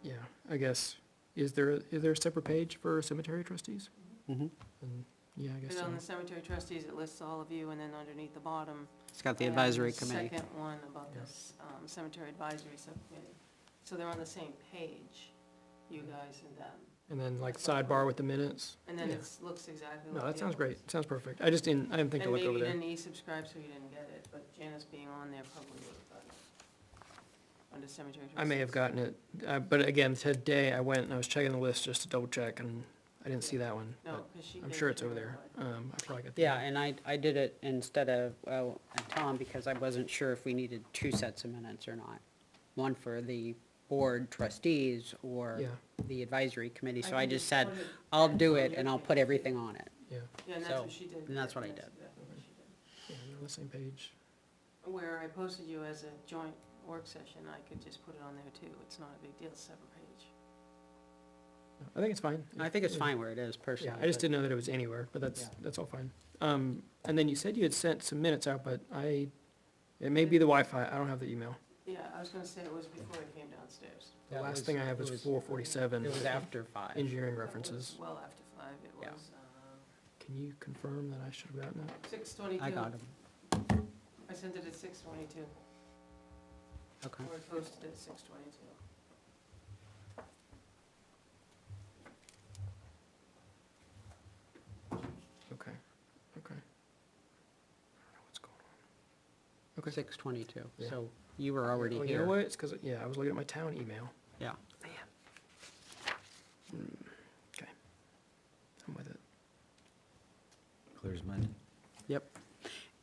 Yeah, I guess, is there a separate page for cemetery trustees? Mhm. And, yeah, I guess Because so. on the cemetery trustees, it lists all of you, and then underneath the bottom. It's got the I have advisory committee. Second one about Yeah. this, cemetery advisory subcommittee. So they're on the same page, you guys and them. And then like sidebar with the minutes? And then Yeah. it looks exactly like. No, that the sounds other great, ones. sounds perfect. I didn't think to look over And maybe there. you didn't e-subscribe, so you didn't get it, but Janice being on there probably would have gotten it. Under cemetery trustees. I may have gotten it, but again, today I went and I was checking the list just to double check, and I didn't see that one. No, but because she. I'm gave sure it it's to over her, there. but- I probably got the. Yeah, and I did it instead of, well, Tom, because I wasn't sure if we needed two sets of minutes or not. One for the board trustees or Yeah. the advisory committee, so can I just just said, put it I'll back do on it your and I'll page. put everything on it. Yeah, Yeah, and that's So, what she did. and that's what I That's did. exactly what she did. yeah, we're on the same page. Where I posted you as a joint work session, I could just put it on there too. It's not a big deal, it's a separate page. No, I think it's fine. I think it's Yeah. fine where it is personally. Yeah, I just but- didn't know that it was anywhere, but Yeah. that's all fine. And then you said you had sent some minutes out, but it may be the Wi-Fi, I don't have the email. Yeah, I was gonna say it was before I came downstairs. The That last thing I have it was 4:47. It was after 5. Engineering That was references. well after 5, it Yeah. was, Can you confirm that I should have gotten it? 6:22. I got him. I sent it at 6:22, Okay. or it posted at 6:22. Okay, okay. I don't know what's going on. Okay. 6:22, Yeah. so you were already Oh, here. you know what? It's because, yeah, I was looking at my town email. Yeah. Okay. I'm with it. Clear as mud. Yep.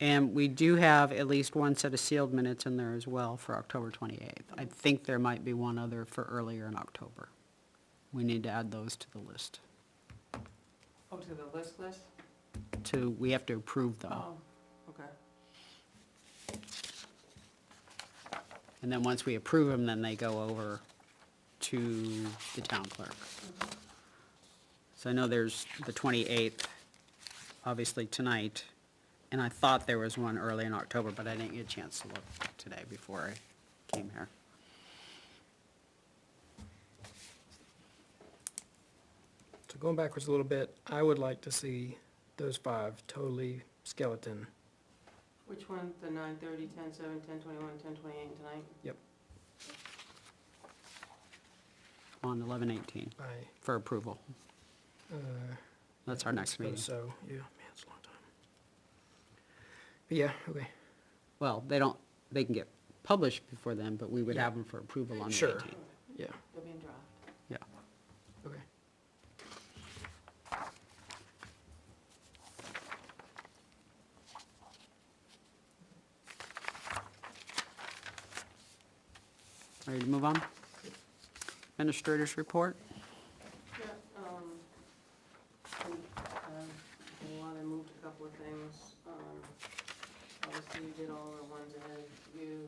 And we do have at least one set of sealed minutes in there as well for October 28th. I think there might be one other for earlier in October. We need to add those to the list. Oh, to the list? We have to approve them. Oh, okay. And then once we approve them, then they go over to the town clerk. So I know there's the 28th, obviously tonight, and I thought there was one early in October, but I didn't get a chance to look today before I came here. So going backwards a little bit, I would like to see those 5 totally skeleton. Which one, the 9:30, 10:07, 10:21, 10:28 tonight? Yep. On 11/18 I, for approval. That's our next meeting. So, yeah, man, it's a long time. But yeah, okay. Well, they can get published before then, but we would have them for approval on the Sure. 18th. Yeah, They'll be in draft. Yeah. okay. Ready to move on? Administrators report? Yeah, a lot, I moved a couple of things. Obviously, you did all the ones ahead of you.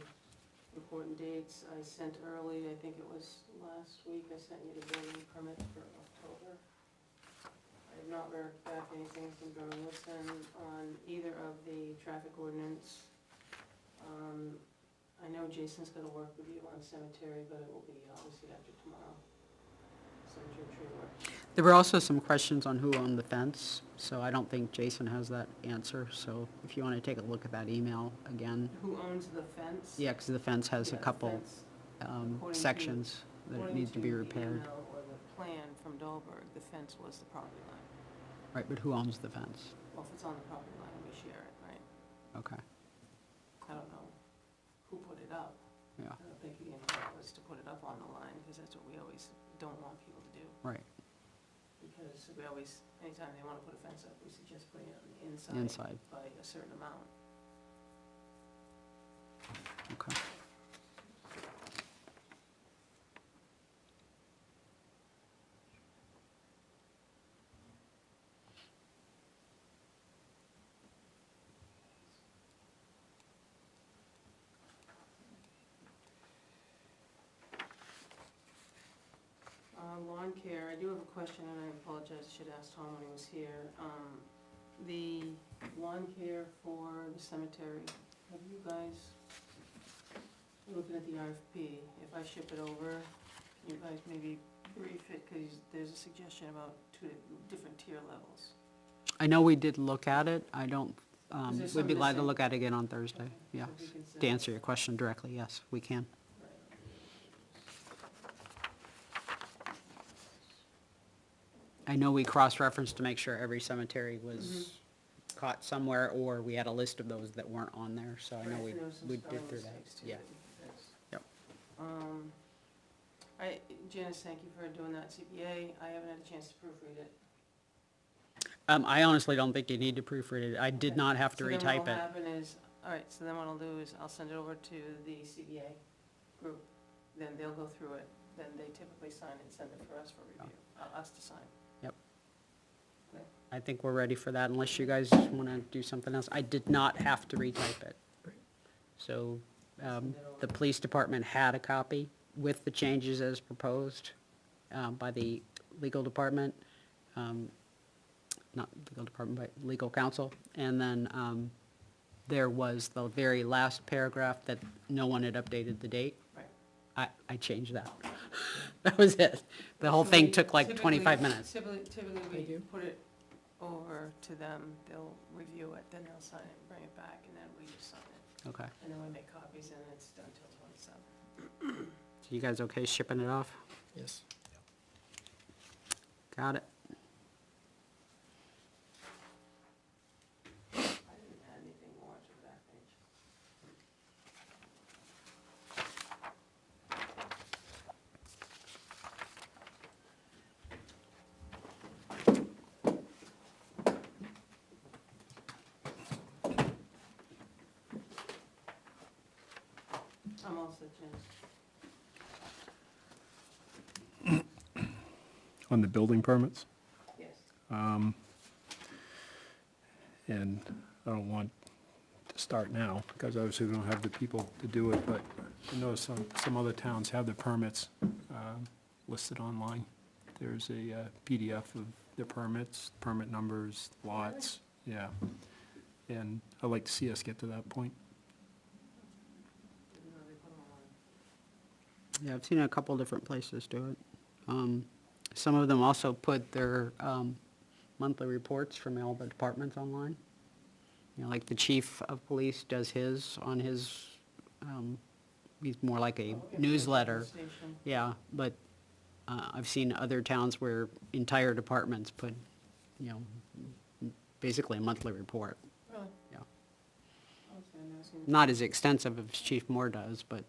Important dates, I sent early, I think it was last week, I sent you the building permit for October. I have not heard back anything from John Wilson on either of the traffic ordinance. I know Jason's gonna work with you on cemetery, but it will be obviously after tomorrow. Cemetery tree work. There were also some questions on who owned the fence, so I don't think Jason has that answer. So if you want to take a look at that email again. Who owns the fence? Yeah, because the fence has a Yeah, the couple fence, according to- sections that need to be repaired. According to the email or the plan from Dolberg, the fence was the property line. Right, but who owns the fence? Well, if it's on the property line, we share it, right? Okay, I don't know who put it up. yeah, I don't think the intent was to put it up on the line, because that's what we always don't want people to do. right, Because we always, anytime they wanna put a fence up, we suggest putting it on the inside. inside, By a certain amount. okay. Lawn care, I do have a question, and I apologize, I should ask Tom when he was here. The lawn care for the cemetery, have you guys, looking at the RFP, if I ship it over, you guys maybe brief it, because there's a suggestion about 2 different tier levels. I know we did look at it, I don't, Is there we'd some be glad to missing? look at it again on Thursday, Okay, yes. so if we can send To it- answer your question directly, yes, we can. Right. I know we cross-referenced to make sure every cemetery was caught somewhere, or we had a list of those that weren't on there, so I know Right, we, and there was some we spelling did through that, mistakes, too, yeah. that you fixed. Yep. Janice, thank you for doing that CPA. I haven't had a chance to proofread it. I honestly don't think you need to proofread it, I did Okay. not have to So then retype what'll it. happen is, all right, so then what I'll do is I'll send it over to the CBA group. Then they'll go through it. Then they typically sign it and send it for us for review, us to sign. Yep. Okay. I think we're ready for that, unless you guys wanna do something else. I did not have to retype it. Great. So, the police department had a copy with the changes as proposed, by the legal department, not legal department, but legal counsel. And then, there was the very last paragraph that no one had updated the date. Right. I changed that. That was it. The whole thing took like Typically- 25 minutes. Typically, Thank we you. put it over to them, they'll review it, then they'll sign it, bring it back, and then we just sign it. Okay. And then we make copies, and it's done till 27. So you guys okay shipping it off? Yes. Got it. I didn't add anything more to the back page. I'm all set, Janice. On the building permits, Yes. and I don't want to start now, because obviously we don't have the people to do it, but I know some other towns have the permits listed online. There's a PDF of the permits, permit numbers, lots, yeah. And I'd like to see us get to that point. Didn't know they put them on. Yeah, I've seen a couple different places do it. some of them also put their monthly reports from all the departments online. You know, like the chief of police does his on his, he's more like a newsletter. Station. Yeah, but I've seen other towns where entire departments put, you know, basically a monthly report. Really? Yeah. I've never seen. Not as extensive as Chief Moore does, but,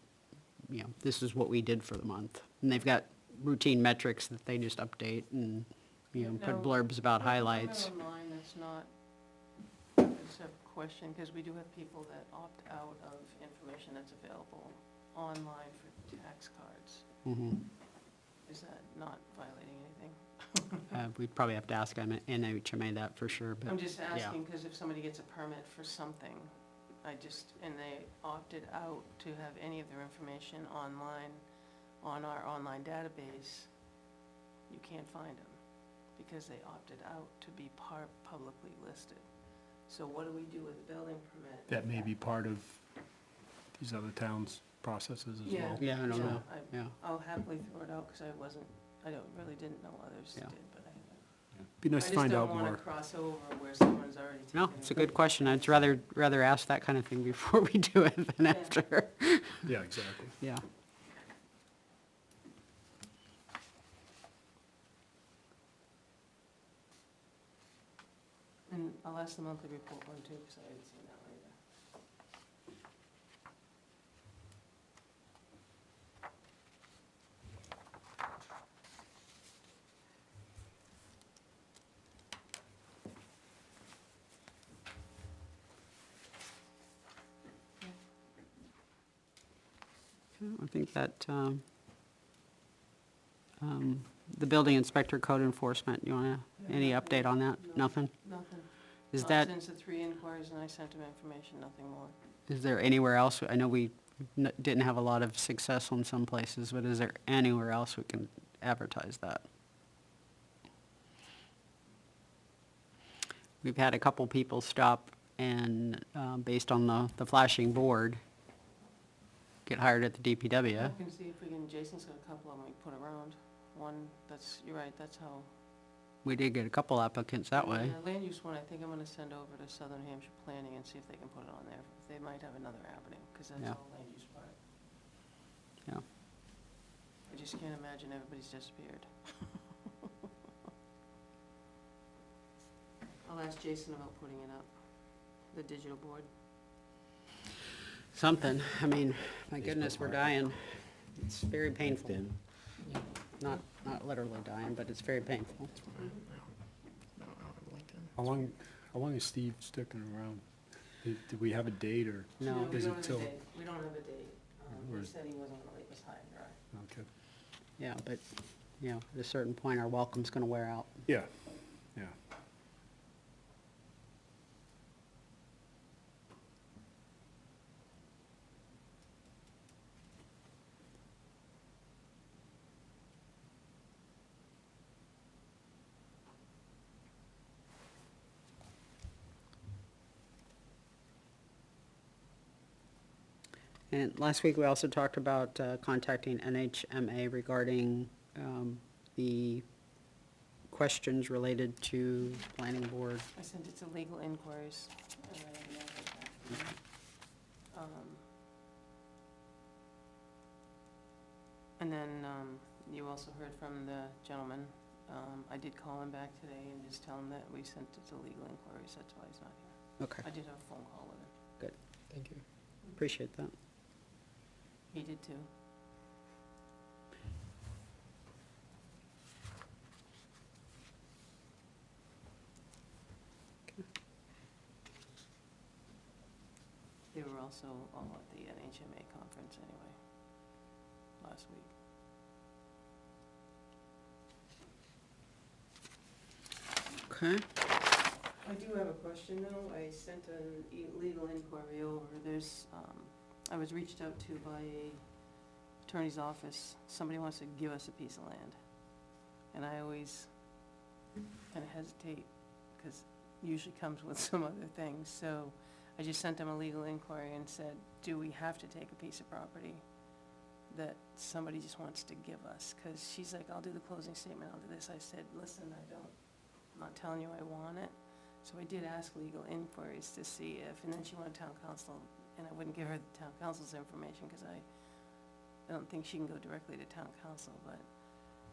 you know, this is what we did for the month. And they've got routine metrics that they just update and, you know, put No, blurbs about highlights. Comment online, that's not, I just have a question, because we do have people that opt out of information that's available online for tax cards. Mhm. Is that not violating anything? We'd probably have to ask NHMA that for sure, but, I'm just yeah. asking, because if somebody gets a permit for something, and they opted out to have any of their information online, on our online database, you can't find them, because they opted out to be publicly listed. So what do we do with a building permit? That may be part of these other towns' processes as well. Yeah, I don't know, yeah. I'll happily throw it out, because I really didn't know others Yeah. did, but Be nice to find out I just don't more. want to cross over where someone's already taken. No, it's a good question. I'd rather ask that kind of thing before we do it than Yeah. after. Yeah, exactly. Yeah. And I'll ask the monthly report one too, because I haven't seen that one either. I think that, the building inspector code enforcement, you wanna, any update on that? No. Nothing? Nothing. Is Not that, Since the 3 inquiries and I sent them information, nothing more. is there anywhere else, I know we didn't have a lot of success on some places, but is there anywhere else we can advertise that? We've had a couple people stop and, based on the flashing board, get hired at the DPW. I can see if we can, Jason's got a couple of them we put around. One, you're right, that's how. We did get a couple applicants that way. Yeah, land use one, I think I'm gonna send over to Southern Hampshire Planning and see if they can put it on there. They might have another avenue, because that's Yeah. all land use part. Yeah. I just can't imagine everybody's disappeared. I'll ask Jason about putting it up, the digital board. Something, I mean, my goodness, we're dying. It's very painful. Not literally dying, but it's very painful. How long is Steve sticking around? Did we have a date or? No, we Is don't it have a till- date. We don't have a date. He Where's- said he wasn't really, it was high and dry. Okay. yeah, but, you know, at a certain point, our welcome's gonna wear out. Yeah, yeah. And last week, we also talked about contacting NHMA regarding the questions related to planning board. I sent it to legal inquiries. and I haven't heard back from them. And then, you also heard from the gentleman. I did call him back today and just tell him that we sent it to legal inquiries, that's why he's not here. Okay, I did have a phone call with him. good, Thank you. appreciate that. He did too. They were also all at the NHMA conference anyway, last week. Okay, I do have a question though. I sent an legal inquiry over. I was reached out to by a attorney's office. Somebody wants to give us a piece of land. And I always kind of hesitate because it usually comes with some other things. So I just sent them a legal inquiry and said, do we have to take a piece of property that somebody just wants to give us, because she's like, I'll do the closing statement, I'll do this. I said, listen, I'm not telling you I want it. So I did ask legal inquiries to see if, and then she wanted town council, and I wouldn't give her the town council's information, because I don't think she can go directly to town council, but.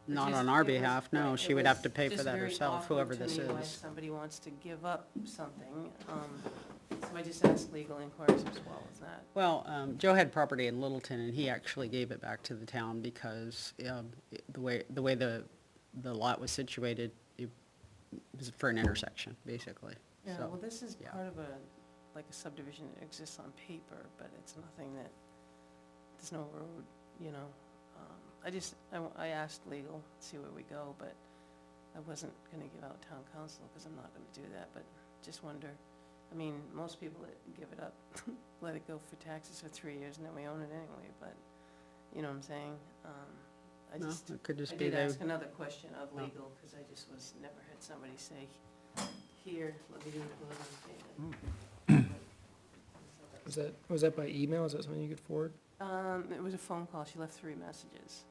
it Not just- on our it was- behalf, no, right, she it would have was to pay for just that very herself, awkward whoever to this me why is. somebody wants to give up something, so I just asked legal inquiries as well as that. Well, Joe had property in Littleton, and he actually gave it back to the town because the way the lot was situated, it was for an intersection, basically. Yeah, So, well, this is yeah. part of like a subdivision that exists on paper, but it's nothing that, there's no road, you know. I asked legal, see where we go, but I wasn't gonna give out town council, because I'm not gonna do that, but just wonder, I mean, most people that give it up, let it go for taxes for 3 years, and then we own it anyway, but, you know what I'm saying? I No, just, it could I just be did they, ask another question of Oh. legal, because I just never had somebody say, here, let me do the closing statement. Was that by email? Is that something you could forward? It was a phone call, she left 3 messages.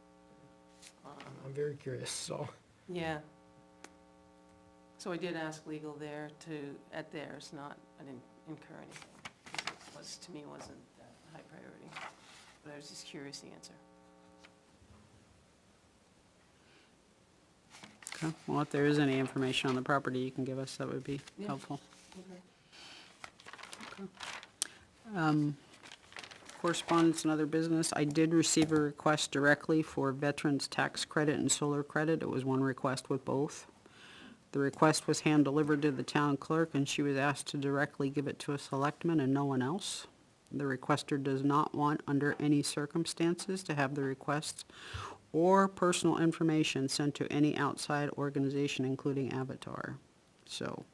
I'm very curious, so. Yeah. So I did ask legal there at theirs, I didn't incur anything, 'cause to me, wasn't that high priority. But I was just curious the answer. okay, well, if there is any information on the property you can give us, that would be Yeah. helpful. Um, Correspondence and other business, I did receive a request directly for veterans tax credit and solar credit. It was one request with both. The request was hand-delivered to the town clerk, and she was asked to directly give it to a selectman and no one else. The requester does not want, under any circumstances, to have the request or personal information sent to any outside organization, including Avatar. So,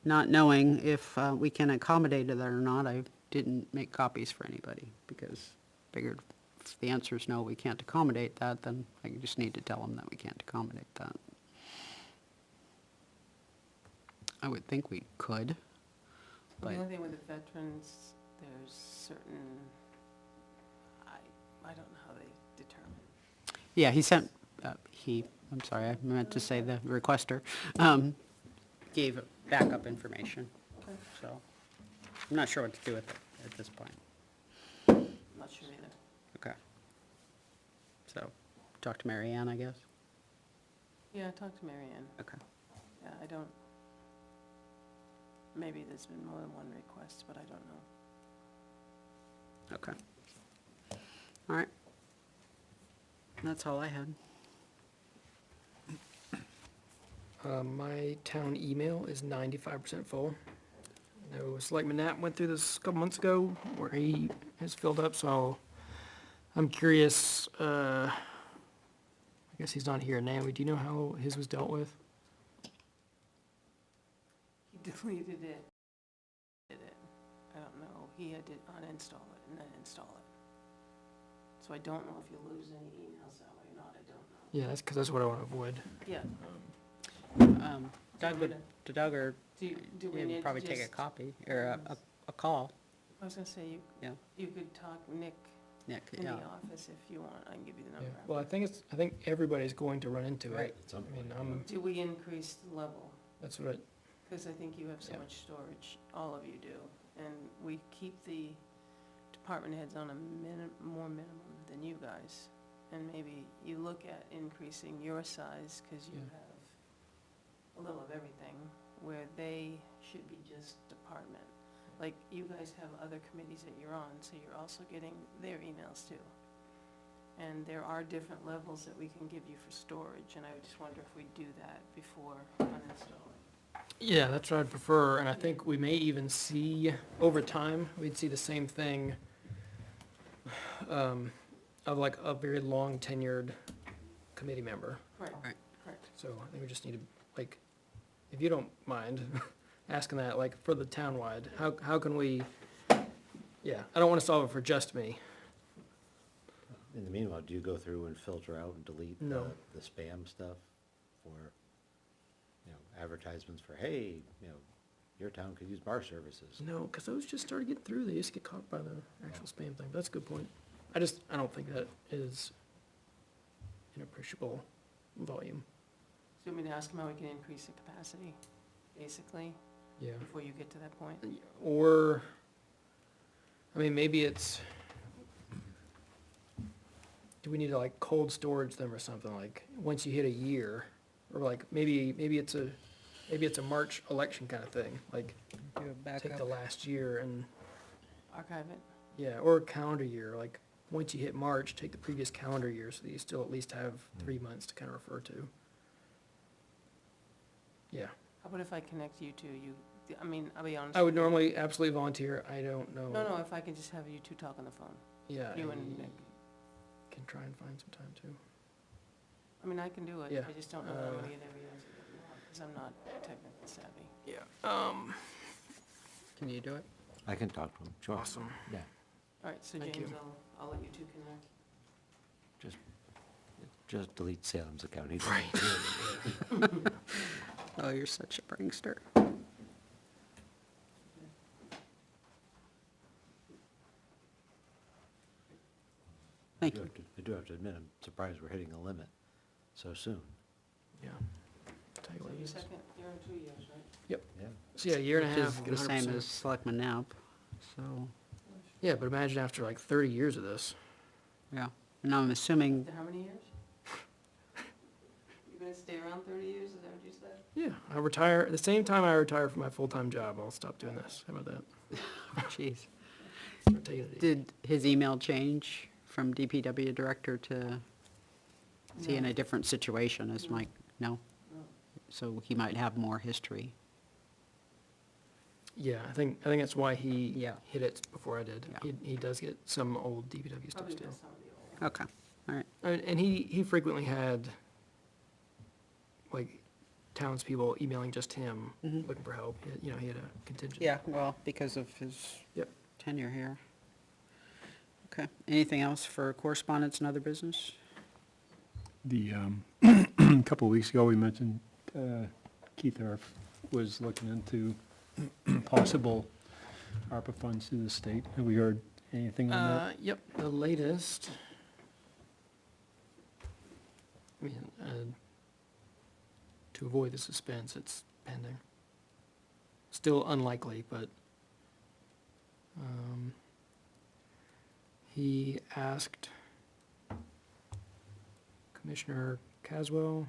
not knowing if we can accommodate that or not, I didn't make copies for anybody, because figured if the answer is no, we can't accommodate that, then I just need to tell them that we can't accommodate that. I would think we could, The but, only thing with the veterans, there's certain, I don't know how they determine. yeah, he sent, I'm sorry, I meant to say the requester, gave backup information, Okay. so I'm not sure what to do with it at this point. I'm not sure either. Okay. So, talk to Mary Ann, I guess? Yeah, talk to Mary Ann. Okay. Yeah, I don't, maybe there's been more than one request, but I don't know. Okay. All right. That's all I had. My town email is 95% full. I know Selectman Knapp went through this a couple months ago, where he has filled up, so I'm curious, I guess he's not here now. Do you know how his was dealt with? He deleted it. Did it. I don't know. He had to uninstall it and then install it. So I don't know if you lose any emails that way or not. I don't know. Yeah, that's what I want to avoid. Yeah. Doug or Do we you'd need to probably take a just- copy, or a call, I was gonna say, yeah, you could talk Nick Nick, in the yeah. office if you want. I can give you the Yeah. number. Well, I think everybody's going to run into Right. it. At some I mean, point, Do we increase the level? that's what, Because I think you have so Yeah. much storage, all of you do. And we keep the department heads on a more minimum than you guys. And maybe you look at increasing your size, because you Yeah. have a little of everything, where they should be just department. Like, you guys have other committees that you're on, so you're also getting their emails too. And there are different levels that we can give you for storage, and I just wonder if we do that before uninstalling. yeah, that's what I'd prefer, and I think we may even see, over time, we'd see the same thing of like a very long tenured committee member. Right, Right. correct. So I think we just need to, like, if you don't mind asking that, like, for the townwide, how can we, yeah, I don't want to solve it for just me. in the meanwhile, do you go through and filter out and delete No. the spam stuff for, advertisements for, hey, your town could use bar services? No, because those just started getting through, they used to get caught by the actual spam thing, that's a good point. I don't think that is an appreciable volume. So you want me to ask him how we can increase the capacity, basically, Yeah. before you get to that point? Or, I mean, maybe it's, do we need to like cold storage them or something, like, once you hit a year? Or like, maybe it's a March election kind of thing, like, Do a take the backup. last year and, Archive it? yeah, or a calendar year, like, once you hit March, take the previous calendar year, so that you still at least have 3 months to kind of refer to. Yeah, How about if I connect you two, I mean, I'll be honest. I would with you. normally absolutely volunteer, I don't know. No, if I can just have you two talk on the phone, Yeah, you and Nick. can try and find some time too. I mean, I can do it, Yeah, I just don't know that I'm gonna get every answer that you want, because I'm not technically savvy. Yeah. Can you do it? I can talk to him, sure. Awesome. Yeah, All right, so Thank James, you. I'll let you two connect. just delete Salem's account. He doesn't- Oh, you're such a prankster. Thank you. I do have to admit, I'm surprised we're hitting a limit so soon. Yeah. Tell you So what it you is. second, you're in 2 years, right? Yeah. So yeah, a year and a Which half, is get the same 100%. as Selectmen now, so, Yeah, but imagine after like 30 years of this. yeah. And I'm assuming, After how many years? You're gonna stay around 30 years, is that what you said? Yeah, I retire, at the same time I retire from my full-time job, I'll stop doing this. How about that? jeez. Start taking it easy. Did his email change from DPW director to, is he in No. a different situation as Mike? No? No. So he might have more history. Yeah, I think that's why he Yeah. hit it before I did. Yeah. He does get some old DPW stuff Probably still. got some of the old. Okay, all right. And he frequently had, like, townspeople emailing just him, Mhm. looking for help. He had a contingent. Yeah, well, because of his Yep. tenure here. Okay, anything else for correspondence and other business? The, a couple of weeks ago, we mentioned Keith Arf was looking into possible ARPA funds through the state. Have we heard anything on that? Yep, the latest. I mean, to avoid the suspense, it's pending. Still unlikely, but, he asked Commissioner Caswell,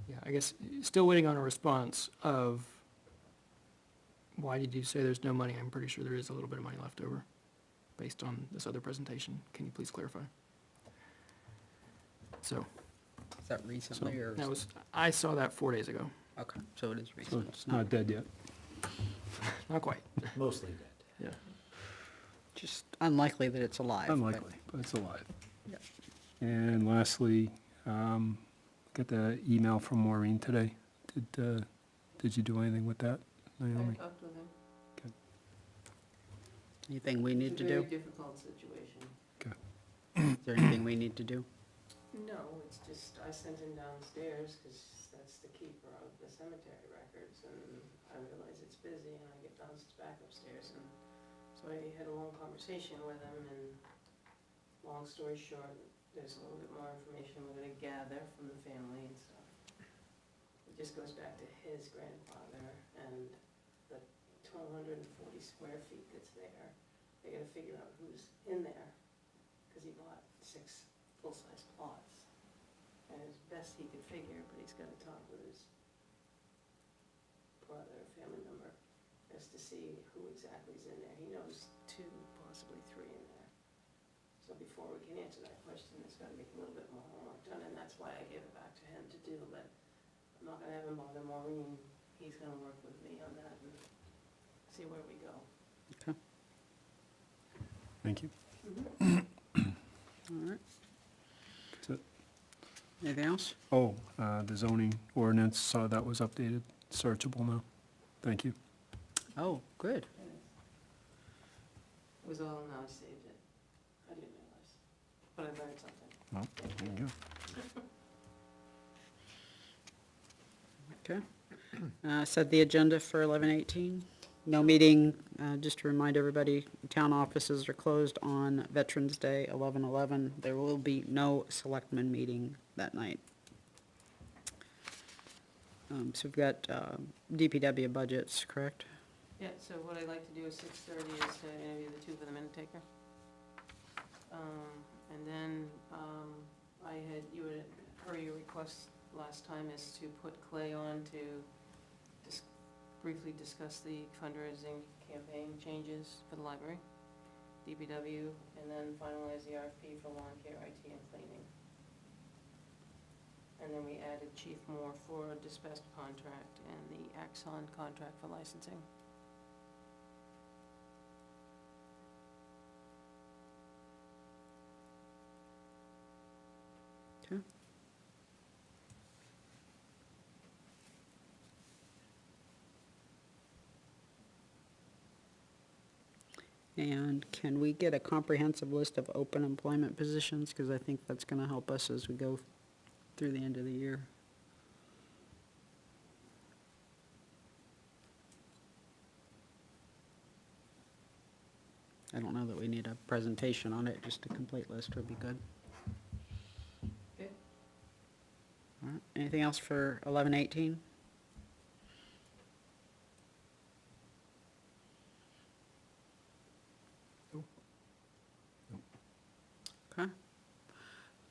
yeah, I guess, still waiting on a response of, why did you say there's no money? I'm pretty sure there is a little bit of money left over, based on this other presentation. Can you please clarify? So, Is that recently or? that was, I saw that 4 days ago. Okay, so it is So recent. it's not dead yet. Not quite, Mostly dead. yeah. Just unlikely that it's alive. but- Unlikely, but it's alive. Yeah. And lastly, got the email from Maureen today. Did you do anything with that, I Naomi? talked with him. Anything we need to It's a do? very difficult situation. Is there anything we need to do? No, it's just, I sent him downstairs, because that's the keeper of the cemetery records, and I realize it's busy, and I get bounced back upstairs, and so I had a long conversation with him, and long story short, there's a little bit more information we're gonna gather from the family and stuff. It just goes back to his grandfather, and the 1,240 square feet that's there, they gotta figure out who's in there, because he bought 6 full-size plots. And as best he could figure, but he's gotta talk with his brother, family member, as to see who exactly is in there. He knows 2, possibly 3 in there. So before we can answer that question, there's gotta be a little bit more homework done, and that's why I gave it back to him to do, but I'm not gonna have him bother Maureen. He's gonna work with me on that and see where we go. Okay, Thank you. all right. That's it. Anything else? Oh, the zoning ordinance, saw that was updated, searchable now. Thank you. Oh, good. It was all, now I saved it. I didn't realize, but I learned something. Well, there you go. Okay. Set the agenda for 11:18. No meeting, just to remind everybody, town offices are closed on Veterans Day, 11/11. There will be no selectmen meeting that night. So we've got DPW budgets, correct? Yeah, so what I'd like to do is 6:30 is to interview the two for the minute taker. And then, you had, per your request last time, is to put Clay on to briefly discuss the fundraising campaign changes for the library, DPW, and then finalize the RFP for lawn care, IT, and cleaning. And then we added Chief Moore for a dispatch contract and the Axon contract for licensing. Okay. And can we get a comprehensive list of open employment positions? Because I think that's going to help us as we go through the end of the year. I don't know that we need a presentation on it, just a complete list would be good. Okay. All right, anything else for 11:18? Okay.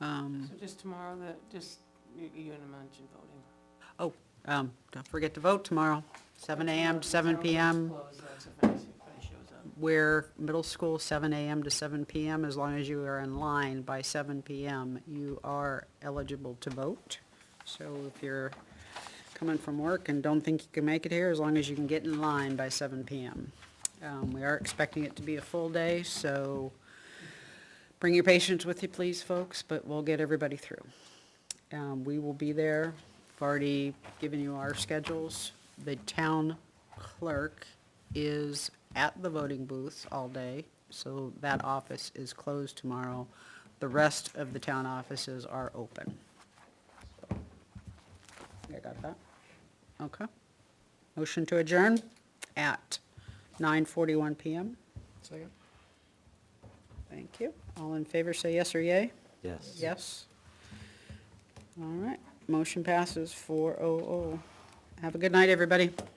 So just tomorrow, you're gonna mention voting. Don't forget to vote tomorrow, 7 a.m. to 7 p.m. Close, that's if anybody shows up. We're middle school, 7 a.m. to 7 p.m. As long as you are in line by 7 p.m., you are eligible to vote. So if you're coming from work and don't think you can make it here, as long as you can get in line by 7 p.m. We are expecting it to be a full day, so bring your patients with you, please, folks, but we'll get everybody through. We will be there. I've already given you our schedules. The town clerk is at the voting booths all day, so that office is closed tomorrow. The rest of the town offices are open. So, I got that? Okay. Motion to adjourn at 9:41 p.m. Second? Thank you. All in favor, say yes or yay. Yes. Yes. All right, motion passes 4-0-0. Have a good night, everybody.